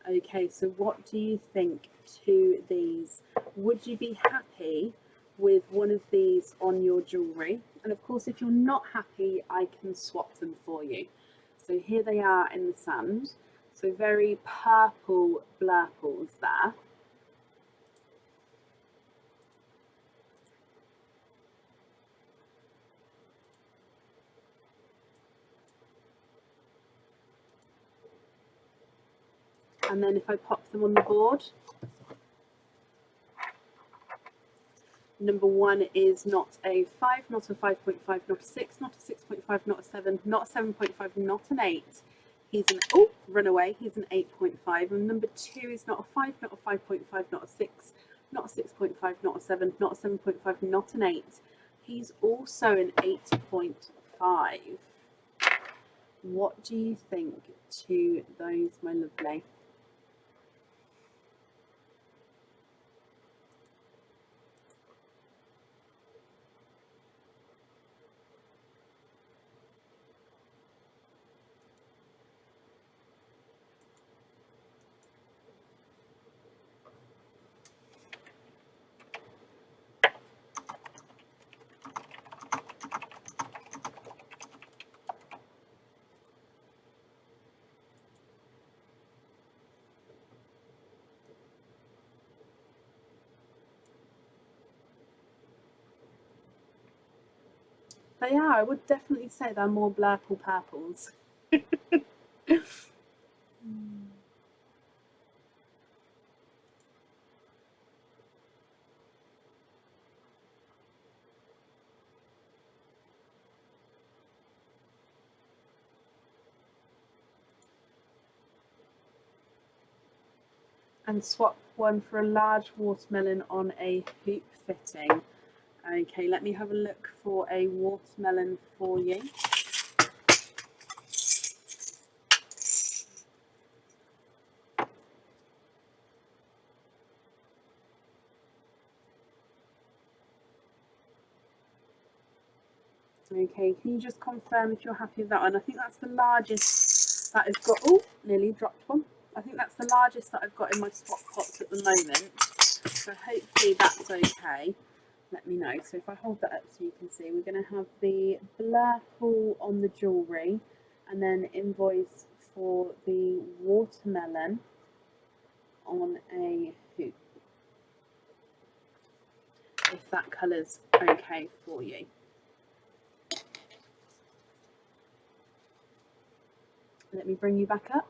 [SPEAKER 1] Okay, so what do you think to these? Would you be happy with one of these on your jewellery? And of course, if you're not happy, I can swap them for you. So here they are in the sand. So very purple blurples there. And then if I pop them on the board, number one is not a 5, not a 5.5, not a 6, not a 6.5, not a 7, not a 7.5, not an 8. He's an, oh, run away, he's an 8.5. And number 2 is not a 5, not a 5.5, not a 6, not a 6.5, not a 7, not a 7.5, not an 8. He's also an 8.5. What do you think to those, my lovely? They are. I would definitely say they're more blurple purples. And swap one for a large watermelon on a hoop fitting. Okay, let me have a look for a watermelon for you. Okay, can you just confirm if you're happy with that one? I think that's the largest that I've got. Oh, nearly dropped one. I think that's the largest that I've got in my swap pots at the moment. So hopefully that's okay. Let me know. So if I hold that up so you can see, we're going to have the blurple on the jewellery and then invoice for the watermelon on a hoop. If that colour's okay for you. Let me bring you back up.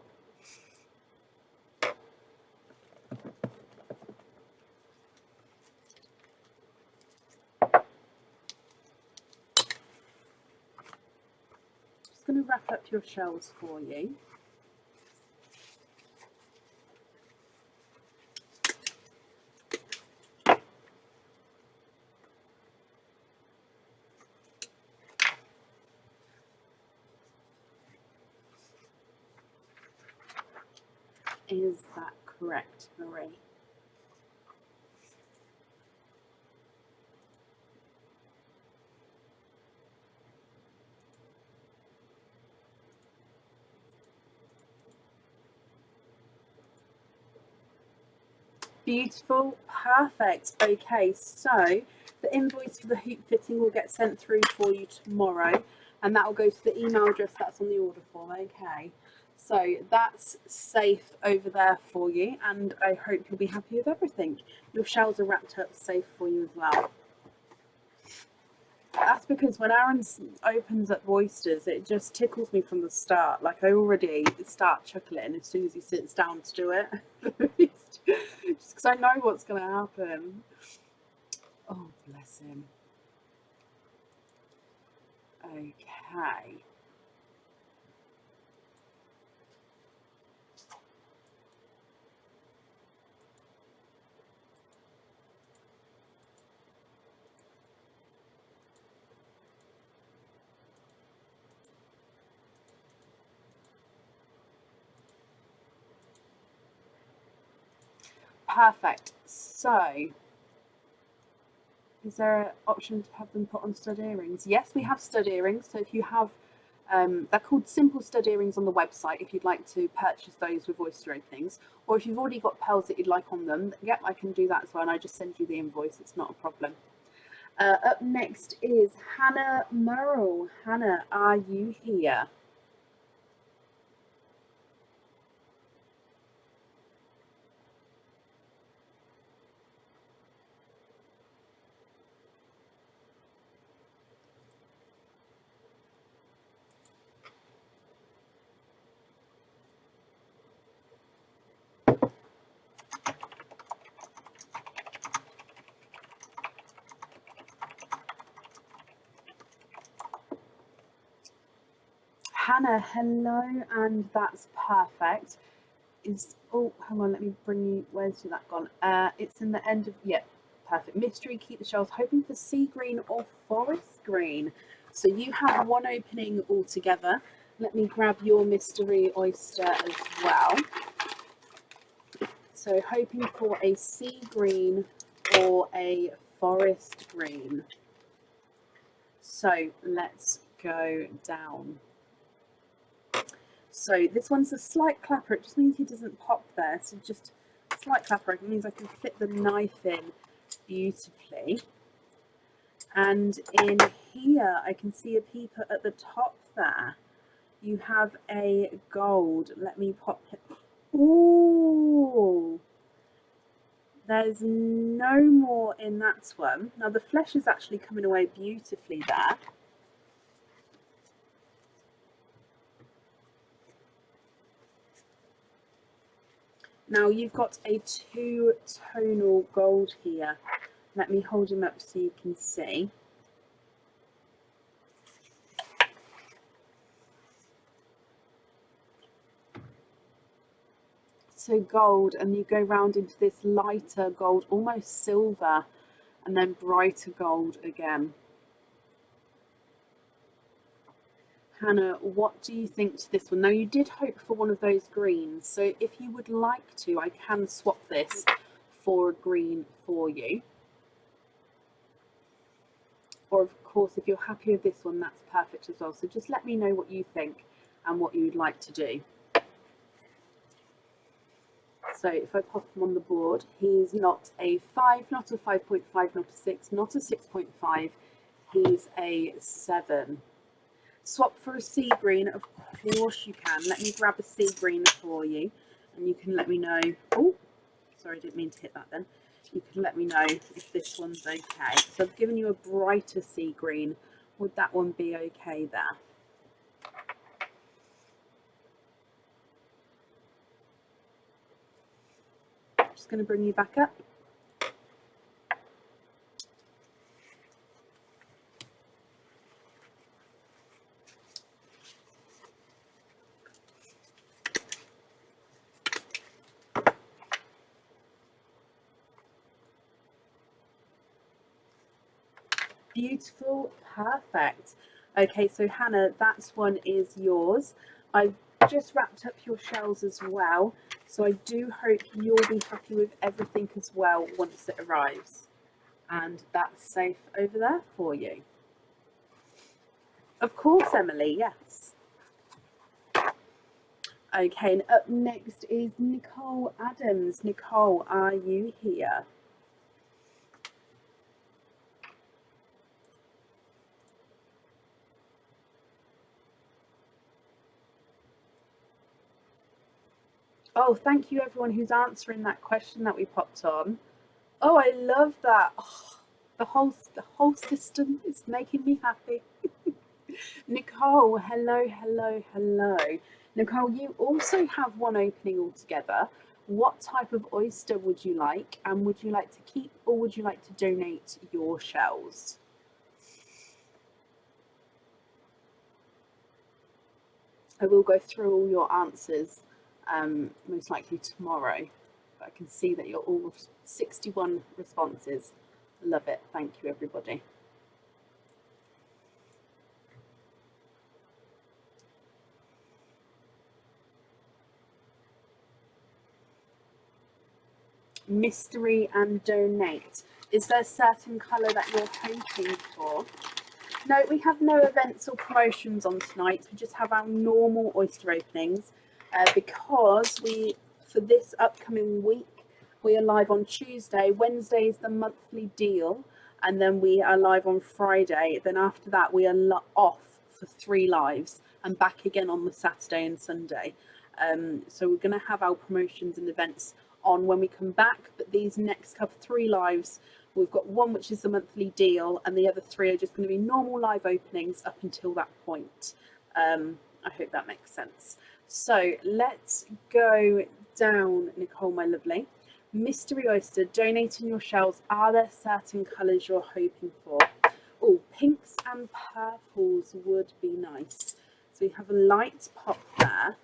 [SPEAKER 1] Just going to wrap up your shells for you. Is that Correct, Marie. Beautiful, perfect. Okay, so the invoice for the hoop fitting will get sent through for you tomorrow, and that will go to the email address that's on the order form. Okay, so that's safe over there for you, and I hope you'll be happy with everything. Your shells are wrapped up safe for you as well. That's because when Aaron opens up oysters, it just tickles me from the start. Like I already start chuckling as soon as he sits down to do it. Just because I know what's going to happen. Oh, bless him. Okay. Perfect. So, is there an option to have them put on stud earrings? Yes, we have stud earrings. So if you have, they're called simple stud earrings on the website if you'd like to purchase those with oyster openings. Or if you've already got pearls that you'd like on them, yep, I can do that as well. And I just send you the invoice. It's not a problem. Up next is Hannah Merrill. Hannah, are you here? Hannah, hello, and that's perfect. Is oh, hang on, let me bring you. Where's that gone? It's in the end of perfect. Mystery, keep the shells. Hoping for sea green or forest green. So you have one opening altogether. Let me grab your mystery oyster as well. So hoping for a sea green or a forest green. So let's go down. So this one's a slight clapper. It just means he doesn't pop there. So just a slight clapper. It means I can fit the knife in beautifully. And in here, I can see a peeper at the top there. You have a gold. Let me pop it. Ooh. There's no more in that one. Now the flesh is actually coming away beautifully there. Now you've got a two-tonal gold here. Let me hold him up so you can see. So gold, and you go round into this lighter gold, almost silver, and then brighter gold again. Hannah, what do you think to this one? Now you did hope for one of those greens, so if you would like to, I can swap this for a green for you. Or of course, if you're happy with this one, that's perfect as well. So just let me know what you think and what you'd like to do. So if I pop him on the board, he's not a 5, not a 5.5, not a 6, not a 6.5. He's a 7. Swap for a sea green, of course you can. Let me grab a sea green for you, and you can let me know. Oh, sorry, I didn't mean to hit that then. You can let me know if this one's okay. So I've given you a brighter sea green. Would that one be okay there? Just going to bring you back up. Beautiful, perfect. Okay, so Hannah, that one is yours. I've just wrapped up your shells as well, so I do hope you'll be happy with everything as well once it arrives. And that's safe over there for you. Of course, Emily, yes. Okay, and up next is Nicole Adams. Nicole, are you here? Oh, thank you everyone who's answering that question that we popped on. Oh, I love that. Oh, the whole system is making me happy. Nicole, hello, hello, hello. Nicole, you also have one opening altogether. What type of oyster would you like, and would you like to keep or would you like to donate your shells? I will go through all your answers most likely tomorrow. But I can see that you're all 61 responses. Love it. Thank you, everybody. Mystery and donate. Is there a certain colour that you're hoping for? No, we have no events or promotions on tonight. We just have our normal oyster openings because for this upcoming week, we are live on Tuesday. Wednesday is the monthly deal, and then we are live on Friday. Then after that, we are off for 3 lives and back again on the Saturday and Sunday. So we're going to have our promotions and events on when we come back, but these next 3 lives, we've got one which is the monthly deal, and the other 3 are just going to be normal live openings up until that point. I hope that makes sense. So let's go down, Nicole, my lovely. Mystery oyster, donating your shells. Are there certain colours you're hoping for? Oh, pinks and purples would be nice. So we have a light pop there.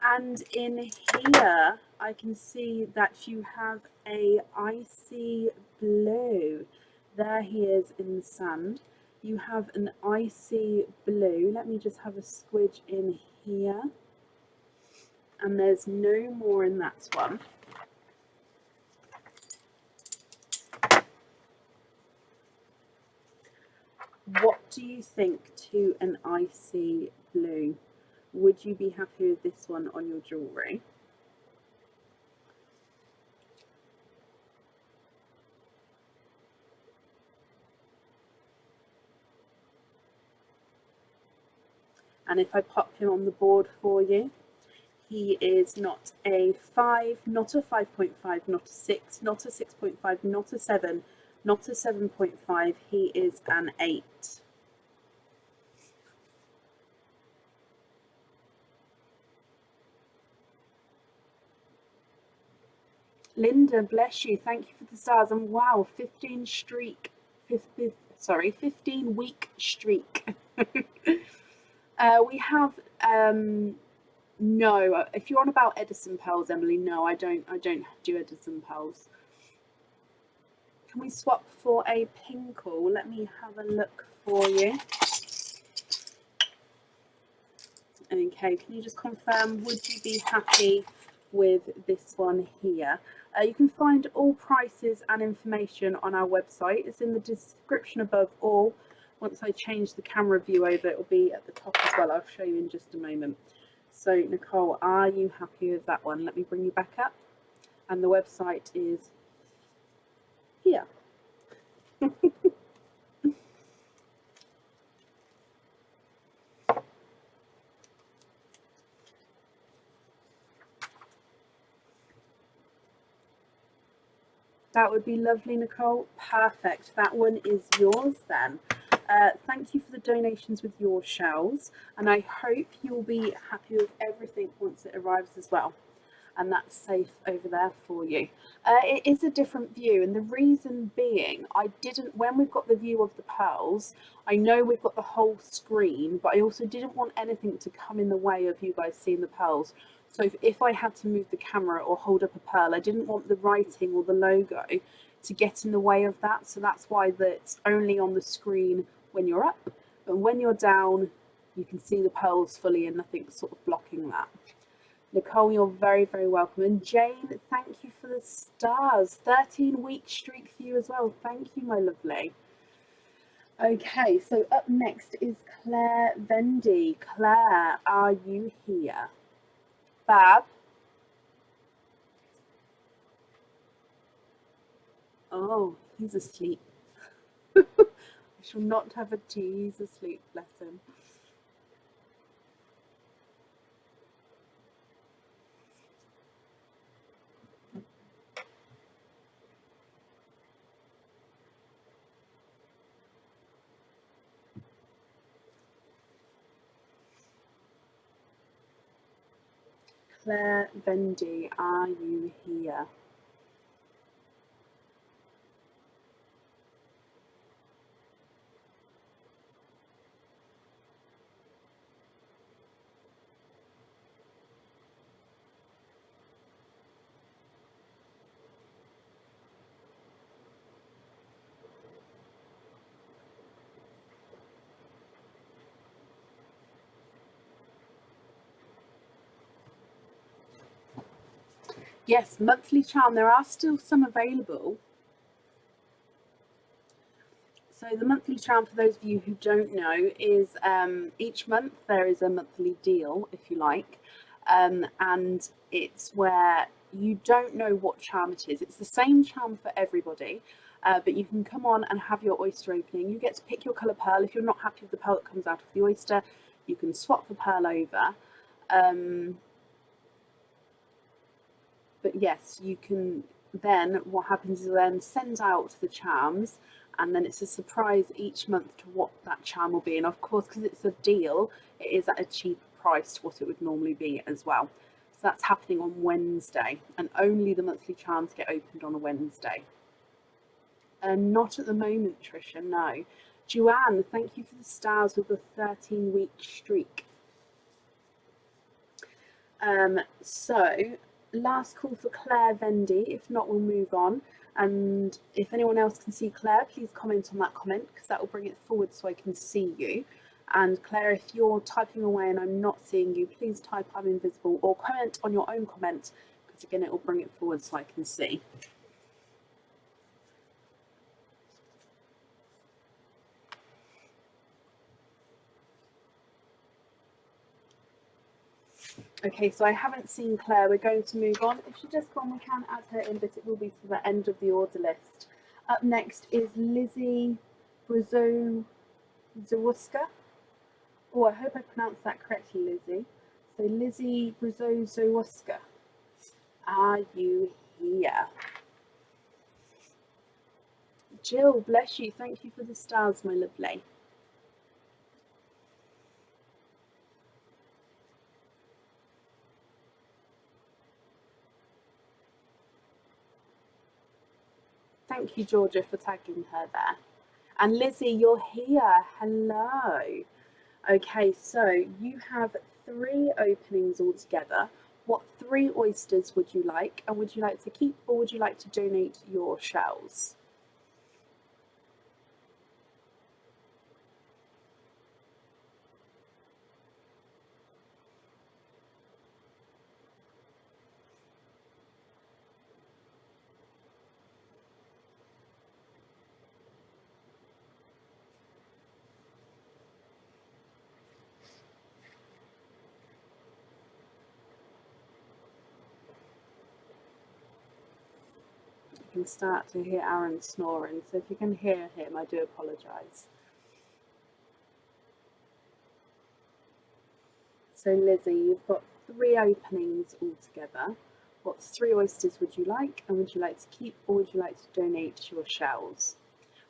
[SPEAKER 1] And in here, I can see that you have a icy blue. There he is in the sand. You have an icy blue. Let me just have a squidge in here. And there's no more in that one. What do you think to an icy blue? Would you be happy with this one on your jewellery? And if I pop him on the board for you, he is not a 5, not a 5.5, not a 6, not a 6.5, not a 7, not a 7.5. He is an 8. Linda, bless you. Thank you for the stars. And wow, 15 week streak. We have no. If you're on about Edison pearls, Emily, no, I don't do Edison pearls. Can we swap for a pinkle? Let me have a look for you. Okay, can you just confirm, would you be happy with this one here? You can find all prices and information on our website. It's in the description above, or once I change the camera view over, it will be at the top as well. I'll show you in just a moment. So Nicole, are you happy with that one? Let me bring you back up. And the website is here. That would be lovely, Nicole. Perfect. That one is yours then. Thank you for the donations with your shells, and I hope you'll be happy with everything once it arrives as well. And that's safe over there for you. It is a different view, and the reason being, when we've got the view of the pearls, I know we've got the whole screen, but I also didn't want anything to come in the way of you guys seeing the pearls. So if I had to move the camera or hold up a pearl, I didn't want the writing or the logo to get in the way of that. So that's why it's only on the screen when you're up, and when you're down, you can see the pearls fully and nothing's sort of blocking that. Nicole, you're very, very welcome. And Jane, thank you for the stars. 13-week streak for you as well. Thank you, my lovely. Okay, so up next is Claire Vendy. Claire, are you here? Bab? Oh, he's asleep. I shall not have a tea. He's asleep, bless him. Claire Vendy, are you here? Yes, monthly charm. There are still some available. So the monthly charm, for those of you who don't know, is each month there is a monthly deal, if you like, and it's where you don't know what charm it is. It's the same charm for everybody, but you can come on and have your oyster opening. You get to pick your colour pearl. If you're not happy with the pearl that comes out of the oyster, you can swap the pearl over. But yes, you can then, what happens is then send out the charms, and then it's a surprise each month to what that charm will be. And of course, because it's a deal, it is at a cheaper price to what it would normally be as well. So that's happening on Wednesday, and only the monthly charms get opened on a Wednesday. Not at the moment, Trisha, no. Joanne, thank you for the stars with the 13-week streak. So last call for Claire Vendy. If not, we'll move on. And if anyone else can see Claire, please comment on that comment, because that will bring it forward so I can see you. And Claire, if you're typing away and I'm not seeing you, please type I'm invisible, or comment on your own comment, because again it will bring it forward so I can see. Okay, so I haven't seen Claire. We're going to move on. If she does come on, we can add her in, but it will be to the end of the order list. Up next is Lizzy Brzoska. Oh, I hope I pronounced that correctly, Lizzy. So Lizzy Brzoska, are you here? Jill, bless you. Thank you for the stars, my lovely. Thank you, Georgia, for tagging her there. And Lizzy, you're here. Hello. Okay, so you have 3 openings altogether. What 3 oysters would you like? And would you like to keep, or would you like to donate your shells? I can start to hear Aaron snoring, so if you can hear him, I do apologise. So Lizzy, you've got 3 openings altogether. What 3 oysters would you like, and would you like to keep, or would you like to donate your shells?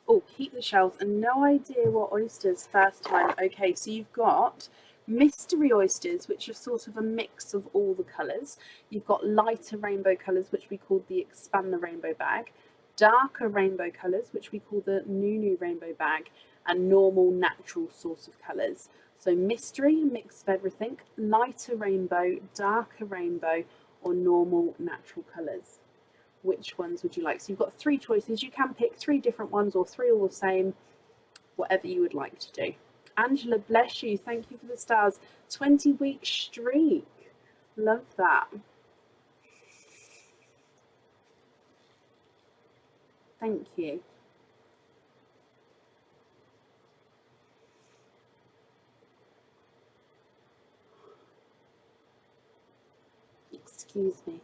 [SPEAKER 1] Oh, keep the shells, and no idea what oysters first time. Okay, so you've got mystery oysters, which are sort of a mix of all the colours. You've got lighter rainbow colours, which we call the expand the rainbow bag, darker rainbow colours, which we call the new rainbow bag, and normal natural sort of colours. So mystery, mix of everything, lighter rainbow, darker rainbow, or normal natural colours. Which ones would you like? So you've got 3 choices. You can pick 3 different ones or 3 all the same, whatever you would like to do. Angela, bless you. Thank you for the stars. 20-week streak. Love that. Thank you. Excuse me.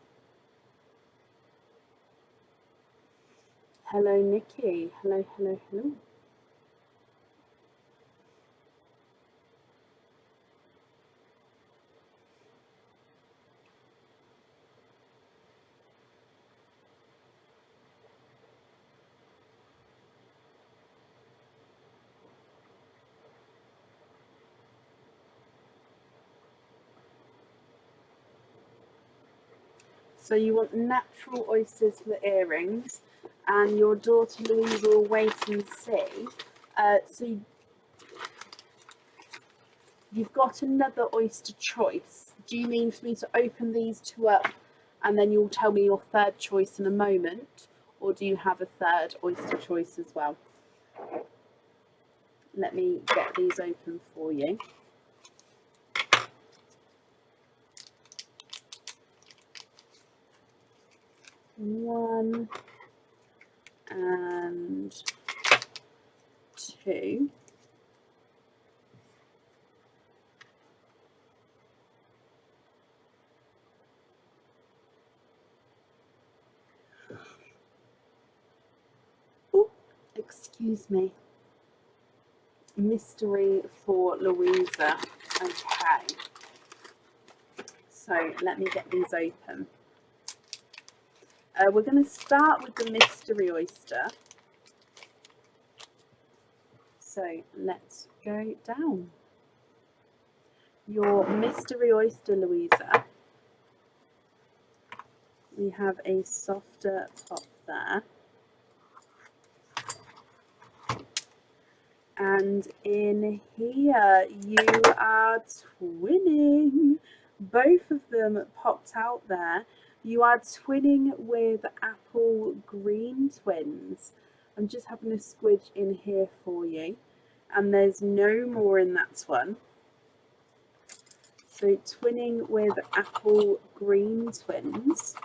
[SPEAKER 1] Hello, Nikki. Hello, hello, hello. So you want natural oysters for the earrings, and your daughter Louise will wait and see. So you've got another oyster choice. Do you mean for me to open these two up and then you'll tell me your third choice in a moment? Or do you have a third oyster choice as well? Let me get these open for you. One and two. Oh, excuse me. Mystery for Louisa. Okay. So let me get these open. We're going to start with the mystery oyster. So let's go down. Your mystery oyster, Louisa. We have a softer top there. And in here you are twinning. Both of them popped out there. You are twinning with apple green twins. I'm just having a squidge in here for you. And there's no more in that one. So twinning with apple green twins.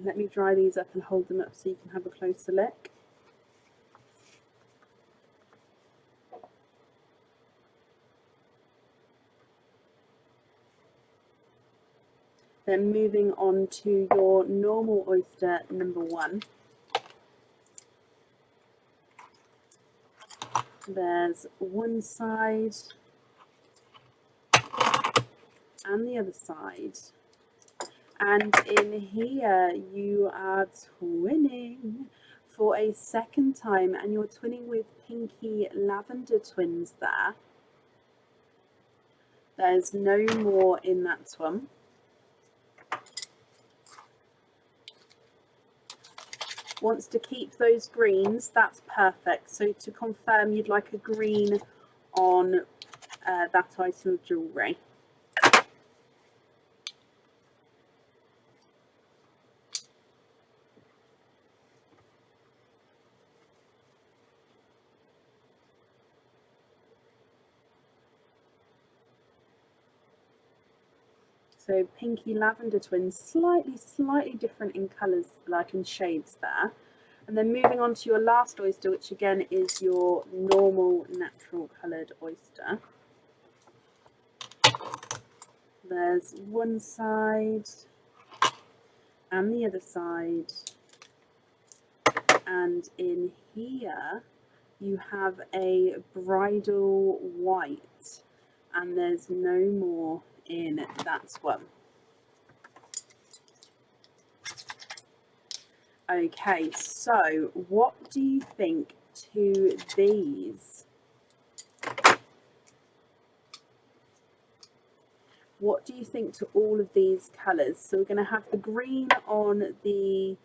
[SPEAKER 1] Let me dry these up and hold them up so you can have a closer look. Then moving on to your normal oyster number one. There's one side and the other side. And in here you are twinning for a second time, and you're twinning with pinky lavender twins there. There's no more in that one. Wants to keep those greens, that's perfect. So to confirm, you'd like a green on that item of jewellery. So pinky lavender twins, slightly different in colours, like in shades there. And then moving on to your last oyster, which again is your normal natural coloured oyster. There's one side and the other side. And in here you have a bridal white, and there's no more in that one. Okay, so what do you think to these? What do you think to all of these colours? So we're going to have the green on the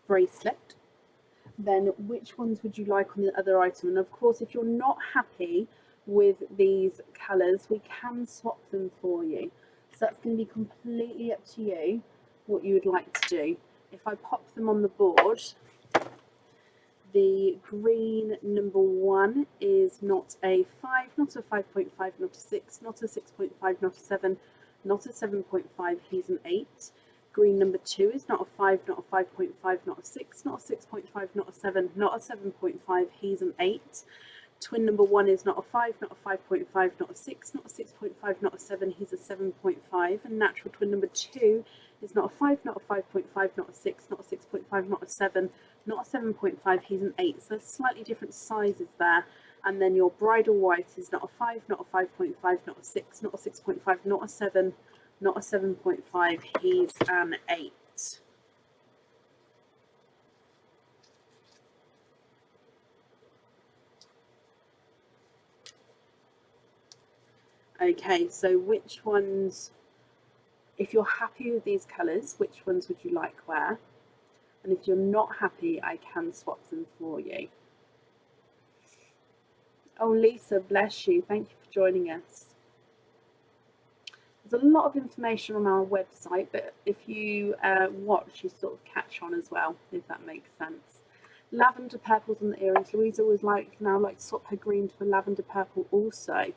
[SPEAKER 1] bracelet. then which ones would you like on the other item? And of course, if you're not happy with these colours, we can swap them for you. So that's going to be completely up to you what you would like to do. If I pop them on the board, the green number 1 is not a 5, not a 5.5, not a 6, not a 6.5, not a 7, not a 7.5, he's an 8. Green number 2 is not a 5, not a 5.5, not a 6, not a 6.5, not a 7, not a 7.5, he's an 8. Twin number 1 is not a 5, not a 5.5, not a 6, not a 6.5, not a 7, he's a 7.5. And natural twin number 2 is not a 5, not a 5.5, not a 6, not a 6.5, not a 7, not a 7.5, he's an 8. So slightly different sizes there. And then your bridal white is not a 5, not a 5.5, not a 6, not a 6.5, not a 7, not a 7.5, he's an 8. Okay, so which ones, if you're happy with these colours, which ones would you like where? And if you're not happy, I can swap them for you. Oh, Lisa, bless you. Thank you for joining us. There's a lot of information on our website, but if you watch, you sort of catch on as well, if that makes sense. Lavender purples on the earrings. Louisa would like to swap her green to a lavender purple also.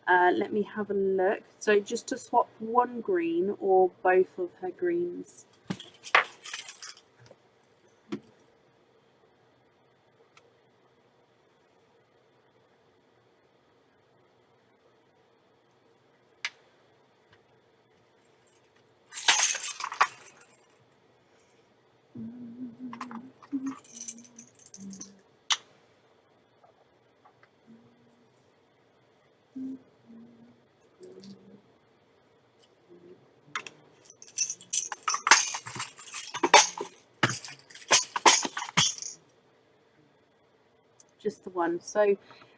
[SPEAKER 1] Let me have a look. So just to swap one green or both of her greens? Just the one. So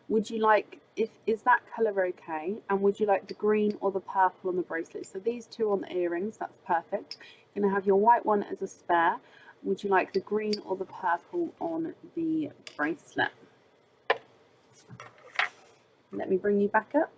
[SPEAKER 1] would you like, is that colour okay? And would you like the green or the purple on the bracelet? So these two on the earrings, that's perfect. You're going to have your white one as a spare. Would you like the green or the purple on the bracelet? Let me bring you back up.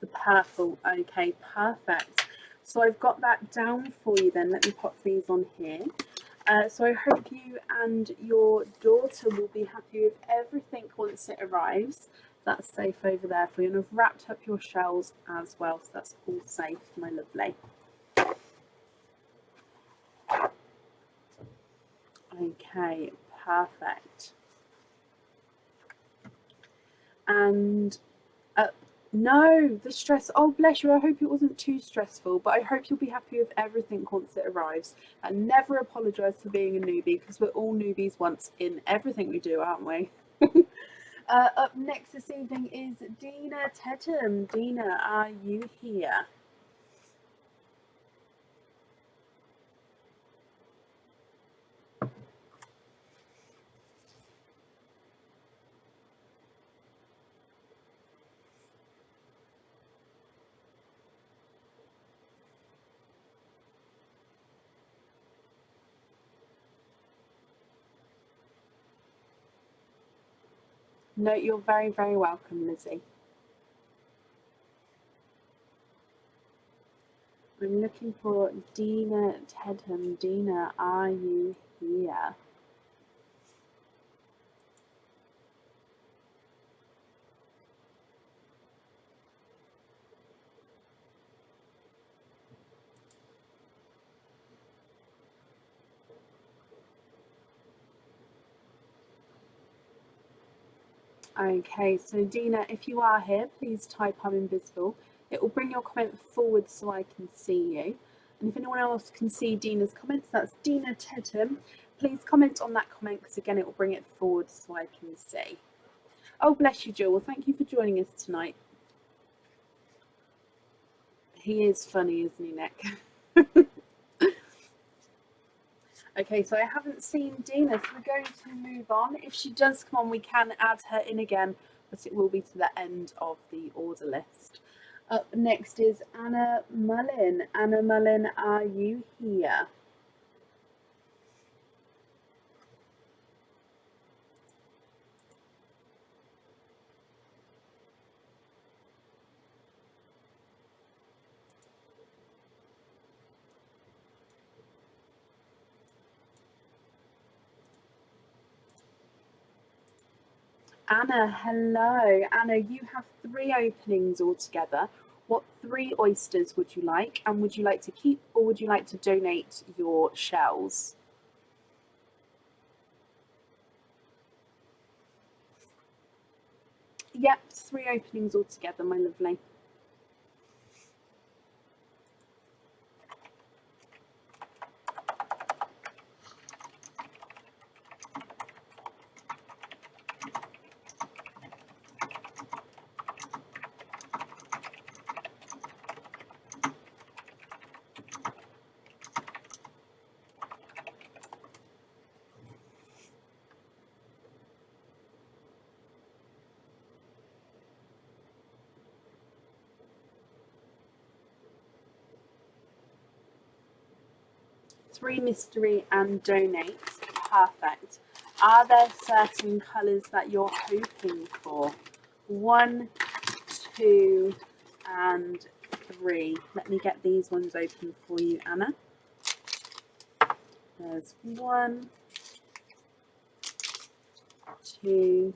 [SPEAKER 1] The purple, okay, perfect. So I've got that down for you then. Let me pop these on here. So I hope you and your daughter will be happy with everything once it arrives. That's safe over there for you, and I've wrapped up your shells as well, so that's all safe, my lovely. Okay, perfect. And no, the stress, oh bless you, I hope it wasn't too stressful, but I hope you'll be happy with everything once it arrives. And never apologise for being a newbie, because we're all newbies once in everything we do, aren't we? Up next this evening is Dina Tedham. Dina, are you here? No, you're very, very welcome, Lizzy. I'm looking for Dina Tedham. Dina, are you here? Okay, so Dina, if you are here, please type I'm invisible. It will bring your comment forward so I can see you. And if anyone else can see Dina's comments, that's Dina Tedham. Please comment on that comment because again it will bring it forward so I can see. Oh, bless you, Jill. Well, thank you for joining us tonight. He is funny, isn't he, Nick? Okay, so I haven't seen Dina, so we're going to move on. If she does come on, we can add her in again, but it will be to the end of the order list. Up next is Anna Mullin. Anna Mullin, are you here? Anna, hello. Anna, you have 3 openings altogether. What 3 oysters would you like? And would you like to keep or would you like to donate your shells? Yep, 3 openings altogether, my lovely. Three mystery and donate. Perfect. Are there certain colours that you're hoping for? 1, 2, and 3. Let me get these ones open for you, Anna. There's 1, 2,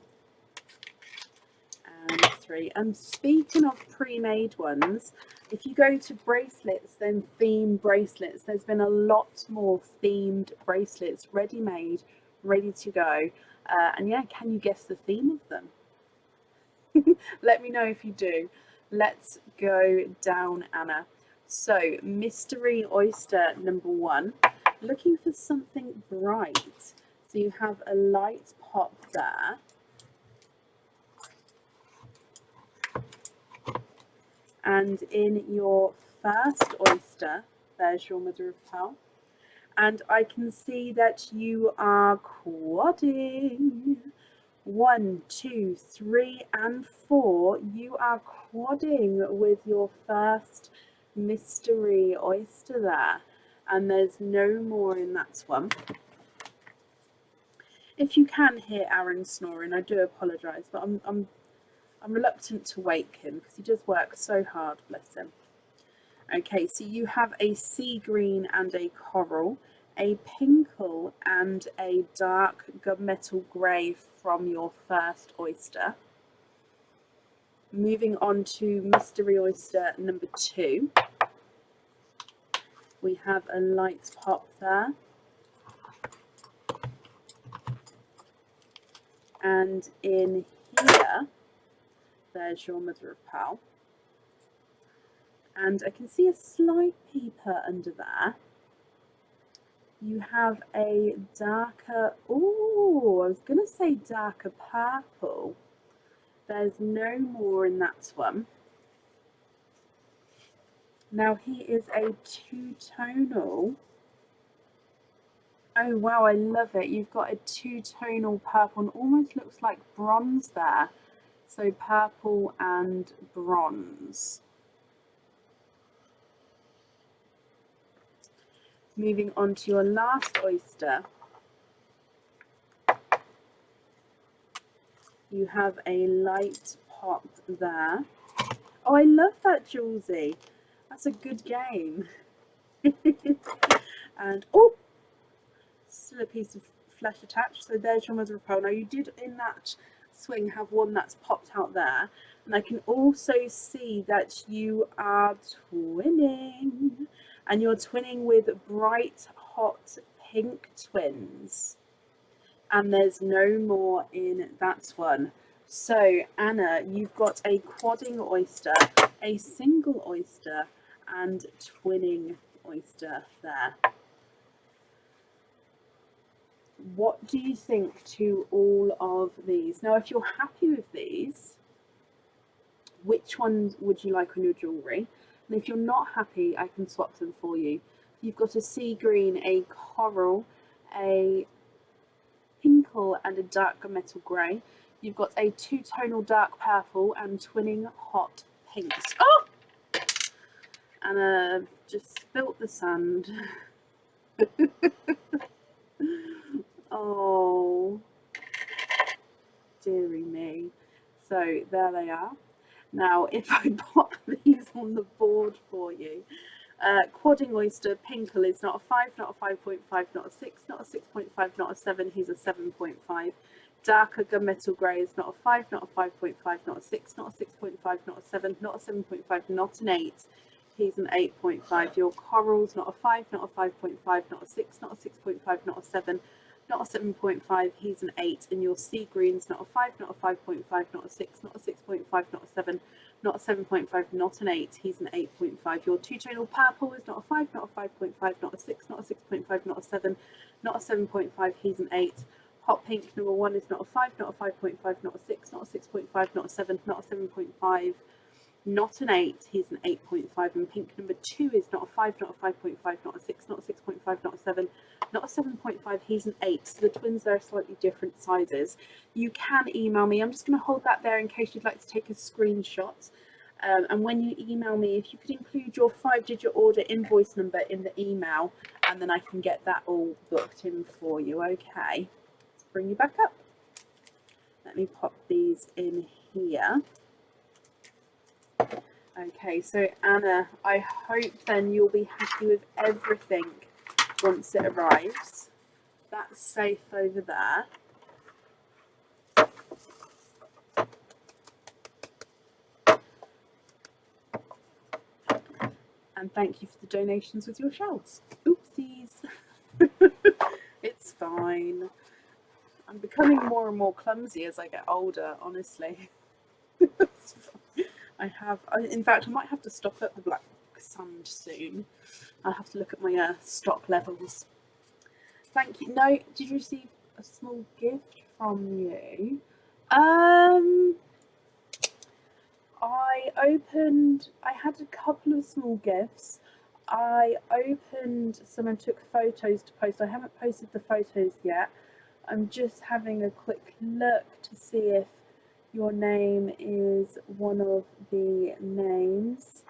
[SPEAKER 1] and 3. And speaking of pre-made ones, if you go to bracelets, then theme bracelets, there's been a lot more themed bracelets ready-made, ready to go. And yeah, can you guess the theme of them? Let me know if you do. Let's go down, Anna. So, mystery oyster number 1. Looking for something bright. So you have a light pop there. And in your first oyster, there's your mother of pearl. And I can see that you are quadding. 1, 2, 3, and 4. You are quadding with your first mystery oyster there. And there's no more in that one. If you can hear Aaron snoring, I do apologise, but I'm reluctant to wake him because he does work so hard, bless him. Okay, so you have a sea green and a coral, a pinkle and a dark gunmetal grey from your first oyster. Moving on to mystery oyster number 2. We have a light pop there. And in here, there's your mother of pearl. And I can see a slight peeper under there. You have a darker, oh, I was going to say darker purple. There's no more in that one. Now he is a 2-tonal. Oh wow, I love it. You've got a 2-tonal purple and almost looks like bronze there. So purple and bronze. Moving on to your last oyster. You have a light pop there. Oh, I love that, Julesy. That's a good game. And oh, still a piece of flesh attached. So there's your mother of pearl. Now you did in that swing have one that's popped out there, and I can also see that you are twinning, and you're twinning with bright hot pink twins. And there's no more in that one. So, Anna, you've got a quadding oyster, a single oyster, and twinning oyster there. What do you think to all of these? Now, if you're happy with these, which ones would you like on your jewellery? And if you're not happy, I can swap them for you. You've got a sea green, a coral, a pinkle, and a dark metal grey. You've got a two-tonal dark purple and twinning hot pinks. Oh! And just spilt the sand. Oh, dearie me. So there they are. Now, if I pop these on the board for you, quadding oyster, pinkle is not a 5, not a 5.5, not a 6, not a 6.5, not a 7, he's a 7.5. Darker gunmetal grey is not a 5, not a 5.5, not a 6, not a 6.5, not a 7, not a 7.5, not an 8. He's an 8.5. Your coral's not a 5, not a 5.5, not a 6, not a 6.5, not a 7, not a 7.5, he's an 8. And your sea green's not a 5, not a 5.5, not a 6, not a 6.5, not a 7, not a 7.5, not an 8, he's an 8.5. Your two-tonal purple is not a 5, not a 5.5, not a 6, not a 6.5, not a 7, not a 7.5, he's an 8. Hot pink number 1 is not a 5, not a 5.5, not a 6, not a 6.5, not a 7, not a 7.5, not an 8, he's an 8.5. And pink number 2 is not a 5, not a 5.5, not a 6, not a 6.5, not a 7, not a 7.5, he's an 8. So the twins are slightly different sizes. You can email me. I'm just going to hold that there in case you'd like to take a screenshot. And when you email me, if you could include your 5-digit order invoice number in the email, and then I can get that all booked in for you. Okay, let's bring you back up. Let me pop these in here. Okay, so Anna, I hope then you'll be happy with everything once it arrives. That's safe over there. And thank you for the donations with your shells. Oopsies. It's fine. I'm becoming more and more clumsy as I get older, honestly. In fact, I might have to stop at the black sand soon. I'll have to look at my stock levels. Thank you. No, did you receive a small gift from you? I had a couple of small gifts. I opened some and took photos to post. I haven't posted the photos yet. I'm just having a quick look to see if your name is one of the names.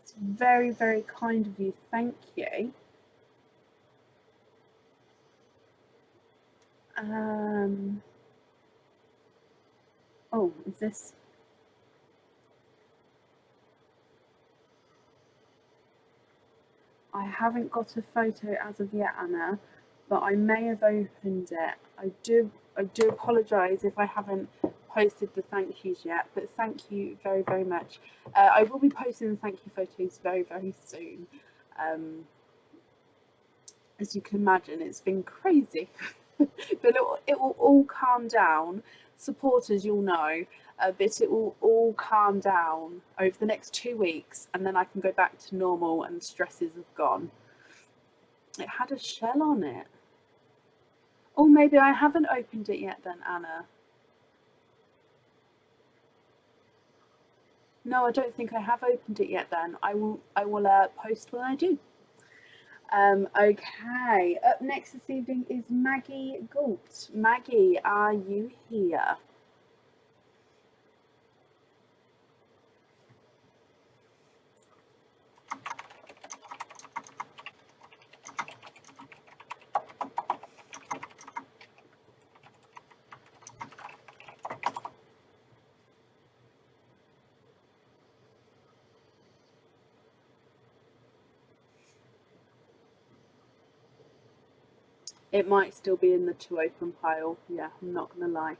[SPEAKER 1] It's very, very kind of you. Thank you. Oh, is this? I haven't got a photo as of yet, Anna, but I may have opened it. I do apologise if I haven't posted the thank yous yet, but thank you very, very much. I will be posting the thank you photos very, very soon. As you can imagine, it's been crazy, but it will all calm down. Supporters, you'll know, but it will all calm down over the next 2 weeks, and then I can go back to normal and the stresses have gone. It had a shell on it. Oh, maybe I haven't opened it yet then, Anna. No, I don't think I have opened it yet then. I will post when I do. Okay, up next this evening is Maggie Galt. Maggie, are you here? It might still be in the to open pile. Yeah, I'm not going to lie.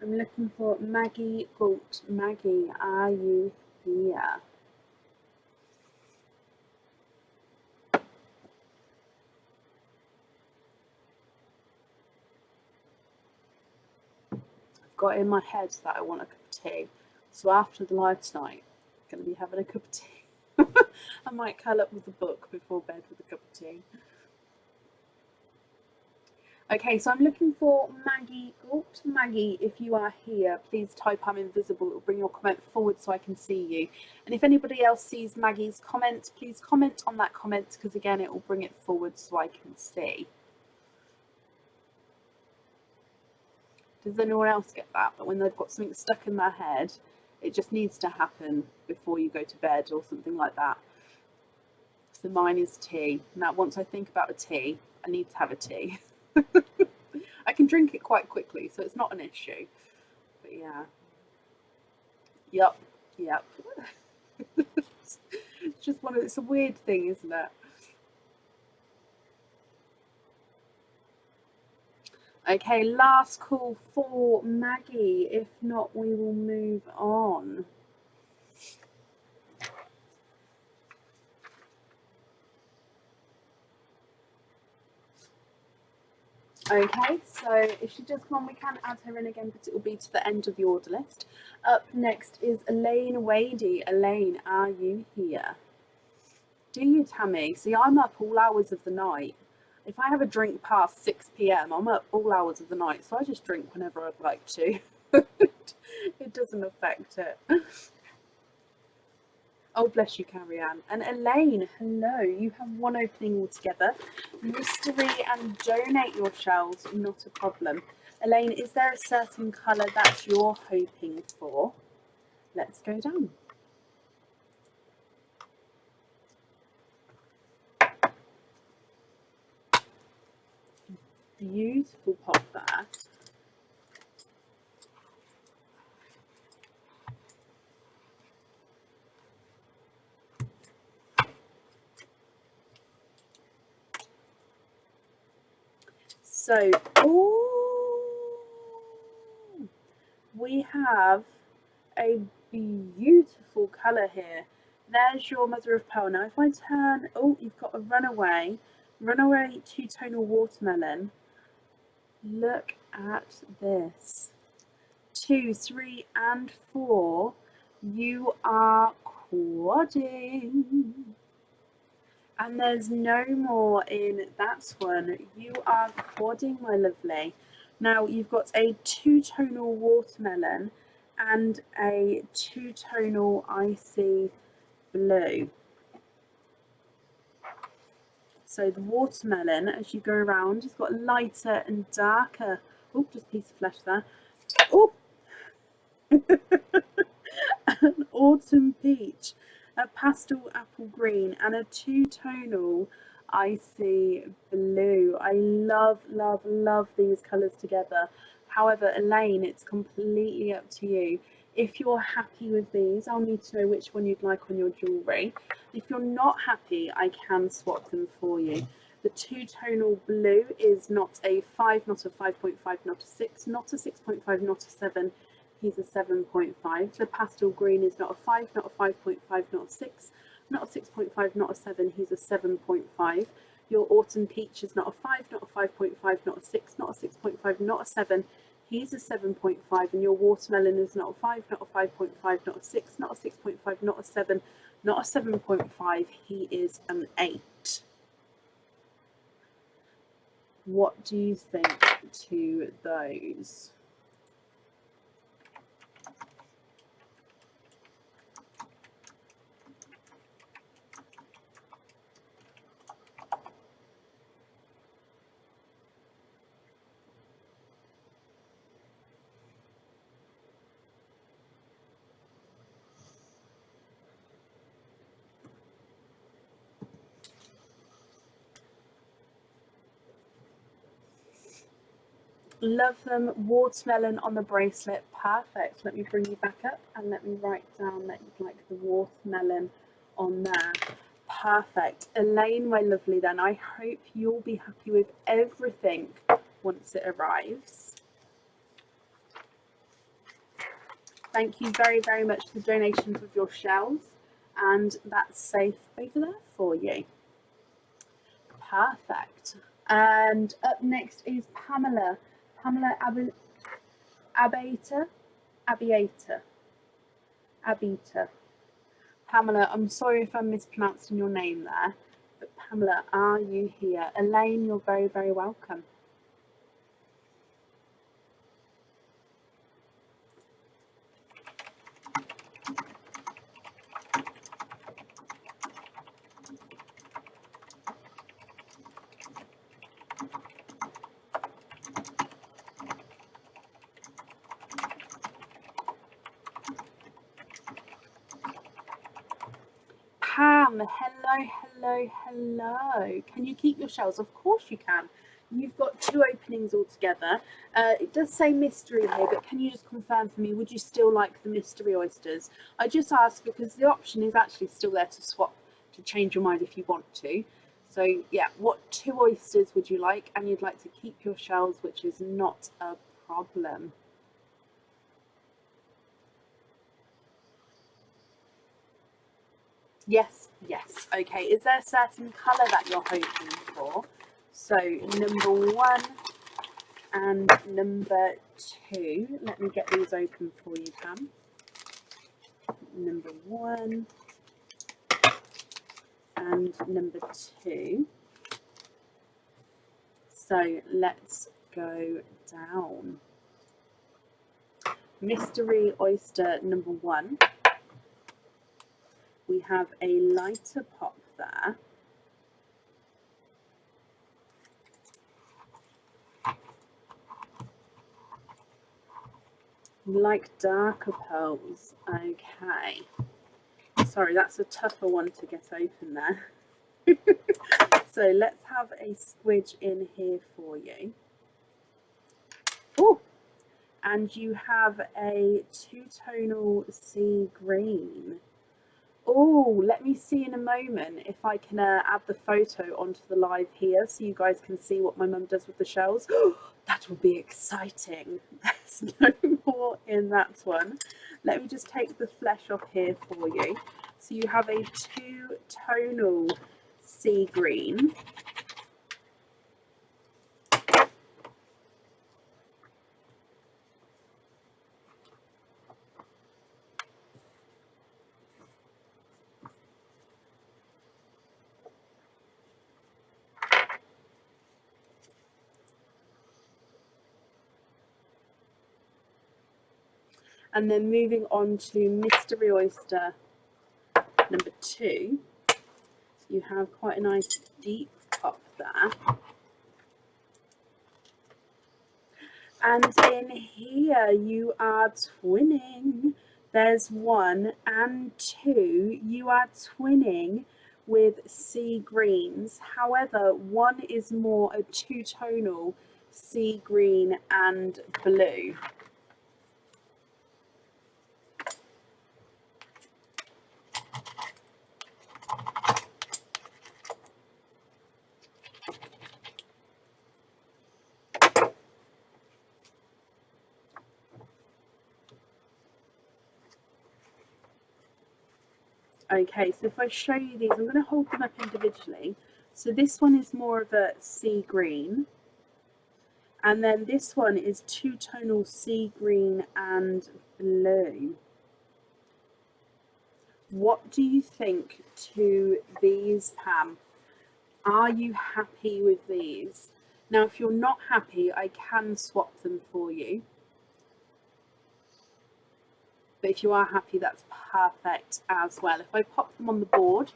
[SPEAKER 1] I'm looking for Maggie Galt. Maggie, are you here? I've got in my head that I want a cup of tea. So after the live tonight, I'm going to be having a cup of tea. I might curl up with a book before bed with a cup of tea. Okay, so I'm looking for Maggie Galt. Maggie, if you are here, please type I'm invisible. It will bring your comment forward so I can see you. And if anybody else sees Maggie's comment, please comment on that comment, because again, it will bring it forward so I can see. Does anyone else get that? But when they've got something stuck in their head, it just needs to happen before you go to bed or something like that. So mine is tea. Now, once I think about a tea, I need to have a tea. I can drink it quite quickly, so it's not an issue. But yeah. Yep. It's just it's a weird thing, isn't it? Okay, last call for Maggie. If not, we will move on. Okay, so if she does come on, we can add her in again, but it will be to the end of the order list. Up next is Elaine Wadey. Elaine, are you here? Do you, Tammy? See, I'm up all hours of the night. If I have a drink past 6 p.m, I'm up all hours of the night, so I just drink whenever I'd like to. It doesn't affect it. Oh, bless you, Carrie-Anne. And Elaine, hello. You have one opening altogether. Mystery and donate your shells, not a problem. Elaine, is there a certain colour that you're hoping for? Let's go down. Beautiful pop there. So, ooh, we have a beautiful colour here. There's your mother of pearl. Now, if I turn, oh, you've got a runaway two-tonal watermelon. Look at this. 2, 3, and 4. You are quadding. And there's no more in that one. You are quadding, my lovely. Now you've got a two-tonal watermelon and a two-tonal icy blue. So the watermelon, as you go around, has got lighter and darker. Oh, just a piece of flesh there. Oh, an autumn peach, a pastel apple green, and a two-tonal icy blue. I love, love, love these colours together. However, Elaine, it's completely up to you. If you're happy with these, I'll need to know which one you'd like on your jewellery. If you're not happy, I can swap them for you. The two-tonal blue is not a 5, not a 5.5, not a 6, not a 6.5, not a 7. He's a 7.5. The pastel green is not a 5, not a 5.5, not a 6, not a 6.5, not a 7. He's a 7.5. Your autumn peach is not a 5, not a 5.5, not a 6, not a 6.5, not a 7. He's a 7.5. And your watermelon is not a 5, not a 5.5, not a 6, not a 6.5, not a 7, not a 7.5. He is an 8. What do you think to those? Love them. Watermelon on the bracelet. Perfect. Let me bring you back up and let me write down that you'd like the watermelon on there. Perfect. Elaine, my lovely, then I hope you'll be happy with everything once it arrives. Thank you very, very much for the donations of your shells, and that's safe over there for you. Perfect. And up next is Pamela. Pamela Abita. Pamela, I'm sorry if I'm mispronouncing your name there, but Pamela, are you here? Elaine, you're very, very welcome. Pam, hello. Can you keep your shells? Of course you can. You've got 2 openings altogether. It does say mystery here, but can you just confirm for me, would you still like the mystery oysters? I just ask because the option is actually still there to swap, to change your mind if you want to. So yeah, what 2 oysters would you like? And you'd like to keep your shells, which is not a problem. Yes. Okay, is there a certain colour that you're hoping for? So number 1 and number 2. Let me get these open for you, Pam. Number 1 and number 2. So let's go down. Mystery oyster number 1. We have a lighter pop there. You like darker pearls. Okay. Sorry, that's a tougher one to get open there. So let's have a squidge in here for you. Oh, and you have a 2-tonal sea green. Oh, let me see in a moment if I can add the photo onto the live here so you guys can see what my mum does with the shells. That will be exciting. There's no more in that one. Let me just take the flesh off here for you. So you have a 2-tonal sea green. And then moving on to mystery oyster number 2, you have quite a nice deep pop there. And in here you are twinning. There's 1 and 2. You are twinning with sea greens. However, 1 is more a 2-tonal sea green and blue. Okay, so if I show you these, I'm going to hold them up individually. So this one is more of a sea green. And then this one is 2-tonal sea green and blue. What do you think to these, Pam? Are you happy with these? Now, if you're not happy, I can swap them for you. But if you are happy, that's perfect as well. If I pop them on the board,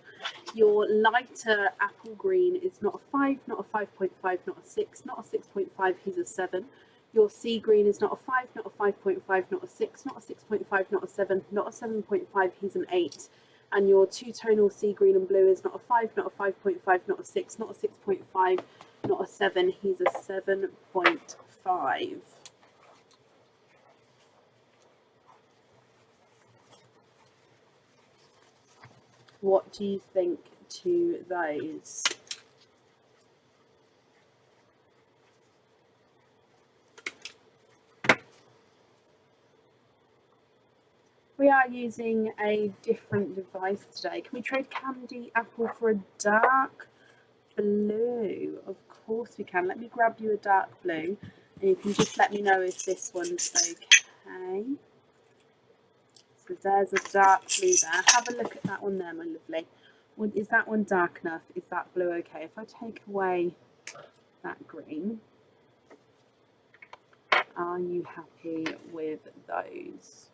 [SPEAKER 1] your lighter apple green is not a 5, not a 5.5, not a 6, not a 6.5, he's a 7. Your sea green is not a 5, not a 5.5, not a 6, not a 6.5, not a 7, not a 7.5, he's an 8. And your 2-tonal sea green and blue is not a 5, not a 5.5, not a 6, not a 6.5, not a 7, he's a 7.5. What do you think to those? we are using a different device today. Can we trade candy apple for a dark blue? Of course we can. Let me grab you a dark blue and you can just let me know if this one's okay. So there's a dark blue there. Have a look at that one there, my lovely. Is that one dark enough? Is that blue okay? If I take away that green, are you happy with those?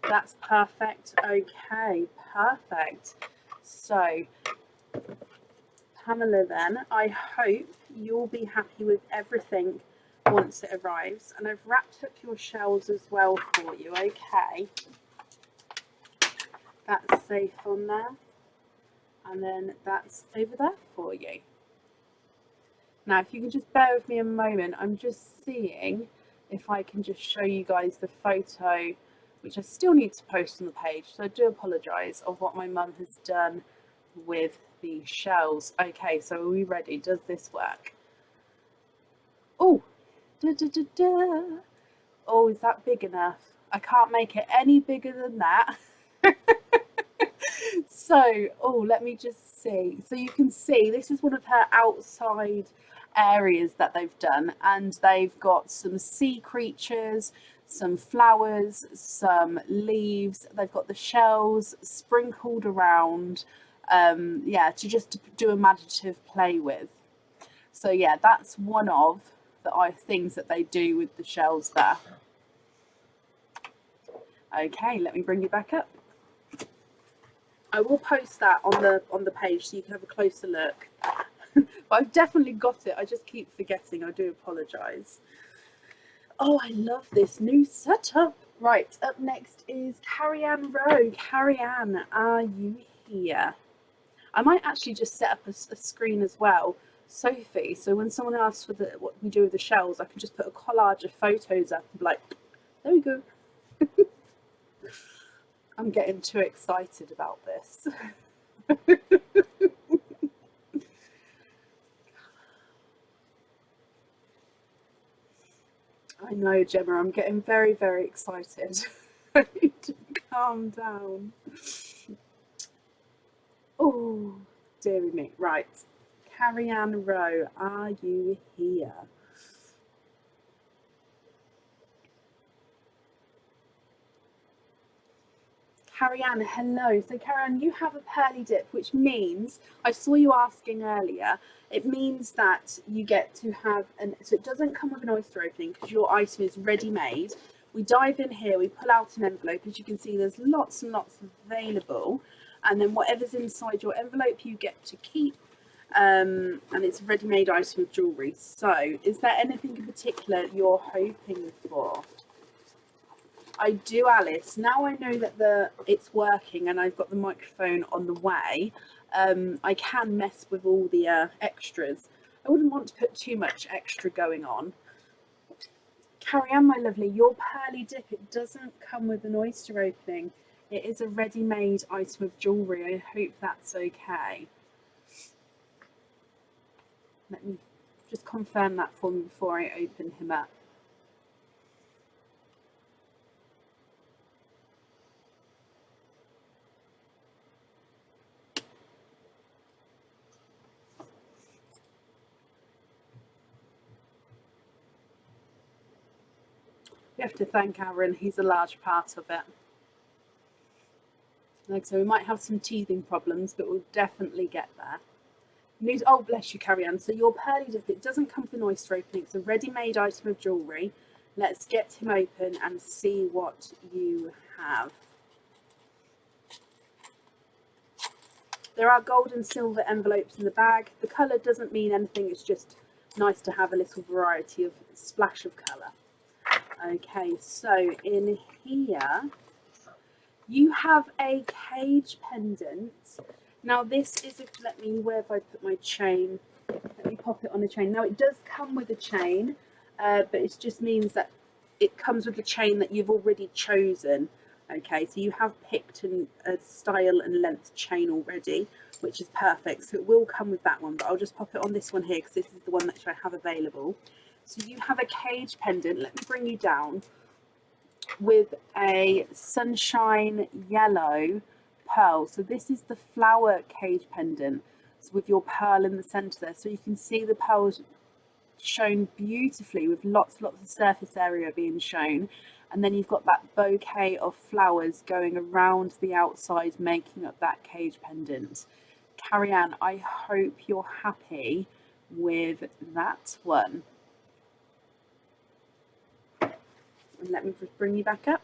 [SPEAKER 1] That's perfect. Okay, perfect. So, Pamela, then, I hope you'll be happy with everything once it arrives. And I've wrapped up your shells as well for you, okay? That's safe on there. And then that's over there for you. Now, if you can just bear with me a moment, I'm just seeing if I can just show you guys the photo, which I still need to post on the page, so I do apologise, of what my mum has done with the shells. Okay, so are we ready? Does this work? Oh, oh, is that big enough? I can't make it any bigger than that. So, oh, let me just see. So you can see this is one of her outside areas that they've done, and they've got some sea creatures, some flowers, some leaves. They've got the shells sprinkled around, yeah, to just do imaginative play with. So yeah, that's one of the things that they do with the shells there. Okay, let me bring you back up. I will post that on the page so you can have a closer look. But I've definitely got it. I just keep forgetting. I do apologise. Oh, I love this new setup. Right, up next is Carrie-Anne Rowe. Carrie-Anne, are you here? I might actually just set up a screen as well, Sophie, so when someone asks for what we do with the shells, I can just put a collage of photos up and be like, there we go. I'm getting too excited about this. I know, Gemma, I'm getting very, very excited. I need to calm down. Oh, dearie me. Right. Carrie-Anne Rowe, are you here? Carrie-Anne, hello. So Carrie-Anne, you have a pearly dip, which means, I saw you asking earlier, it means that you get to have so it doesn't come with an oyster opening because your item is ready made. We dive in here, we pull out an envelope. As you can see, there's lots and lots available. And then whatever's inside your envelope, you get to keep. And it's a ready-made item of jewellery. So is there anything in particular you're hoping for? I do, Alice. Now I know that it's working and I've got the microphone on the way, I can mess with all the extras. I wouldn't want to put too much extra going on. Carrie-Anne, my lovely, your pearly dip, it doesn't come with an oyster opening. It is a ready-made item of jewellery. I hope that's okay. Let me just confirm that for me before I open him up. We have to thank Aaron, he's a large part of it. Like so, we might have some teething problems, but we'll definitely get there. Oh, bless you, Carrie-Anne. So your pearly dip, it doesn't come with an oyster opening. It's a ready-made item of jewellery. Let's get him open and see what you have. There are gold and silver envelopes in the bag. The colour doesn't mean anything. It's just nice to have a little variety of splash of colour. Okay, so in here, you have a cage pendant. Now this is, where have I put my chain? Let me pop it on a chain. Now it does come with a chain, but it just means that it comes with the chain that you've already chosen. Okay, so you have picked a style and length chain already, which is perfect. So it will come with that one, but I'll just pop it on this one here because this is the one that I have available. So you have a cage pendant. Let me bring you down with a sunshine yellow pearl. So this is the flower cage pendant with your pearl in the center there. So you can see the pearls shown beautifully with lots of surface area being shown, and then you've got that bouquet of flowers going around the outside making up that cage pendant. Carrie-Anne, I hope you're happy with that one. And let me just bring you back up.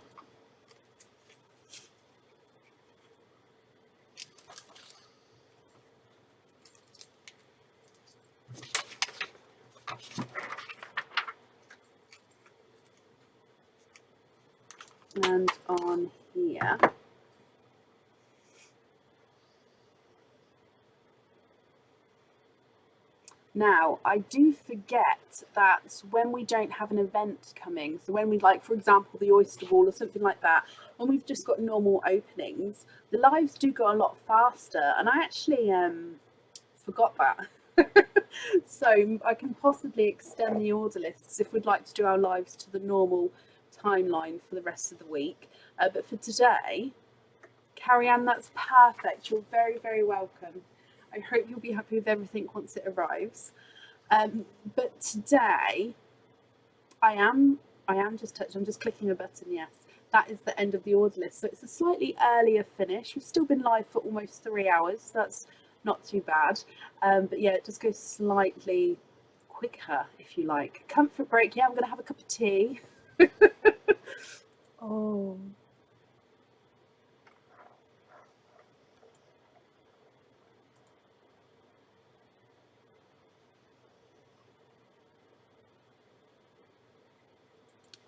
[SPEAKER 1] And on here. Now, I do forget that when we don't have an event coming, so when we, like, for example, the oyster wall or something like that, when we've just got normal openings, the lives do go a lot faster. And I actually forgot that. So I can possibly extend the order lists if we'd like to do our lives to the normal timeline for the rest of the week. But for today, Carrie-Anne, that's perfect. You're very, very welcome. I hope you'll be happy with everything once it arrives. But today, I am just touching. I'm just clicking a button. Yes, that is the end of the order list. So it's a slightly earlier finish. We've still been live for almost 3 hours. So that's not too bad. But yeah, it just goes slightly quicker, if you like. Comfort break. Yeah, I'm going to have a cup of tea. Oh.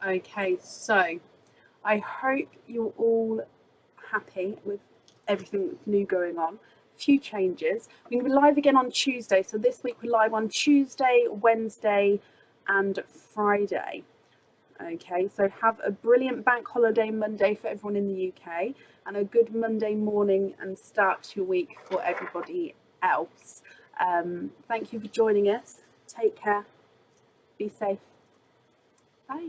[SPEAKER 1] Okay, so I hope you're all happy with everything that's new going on. Few changes. We're going to be live again on Tuesday. So this week we're live on Tuesday, Wednesday, and Friday. Okay, so have a brilliant bank holiday Monday for everyone in the UK, and a good Monday morning and start to your week for everybody else. Thank you for joining us. Take care. Be safe. Bye.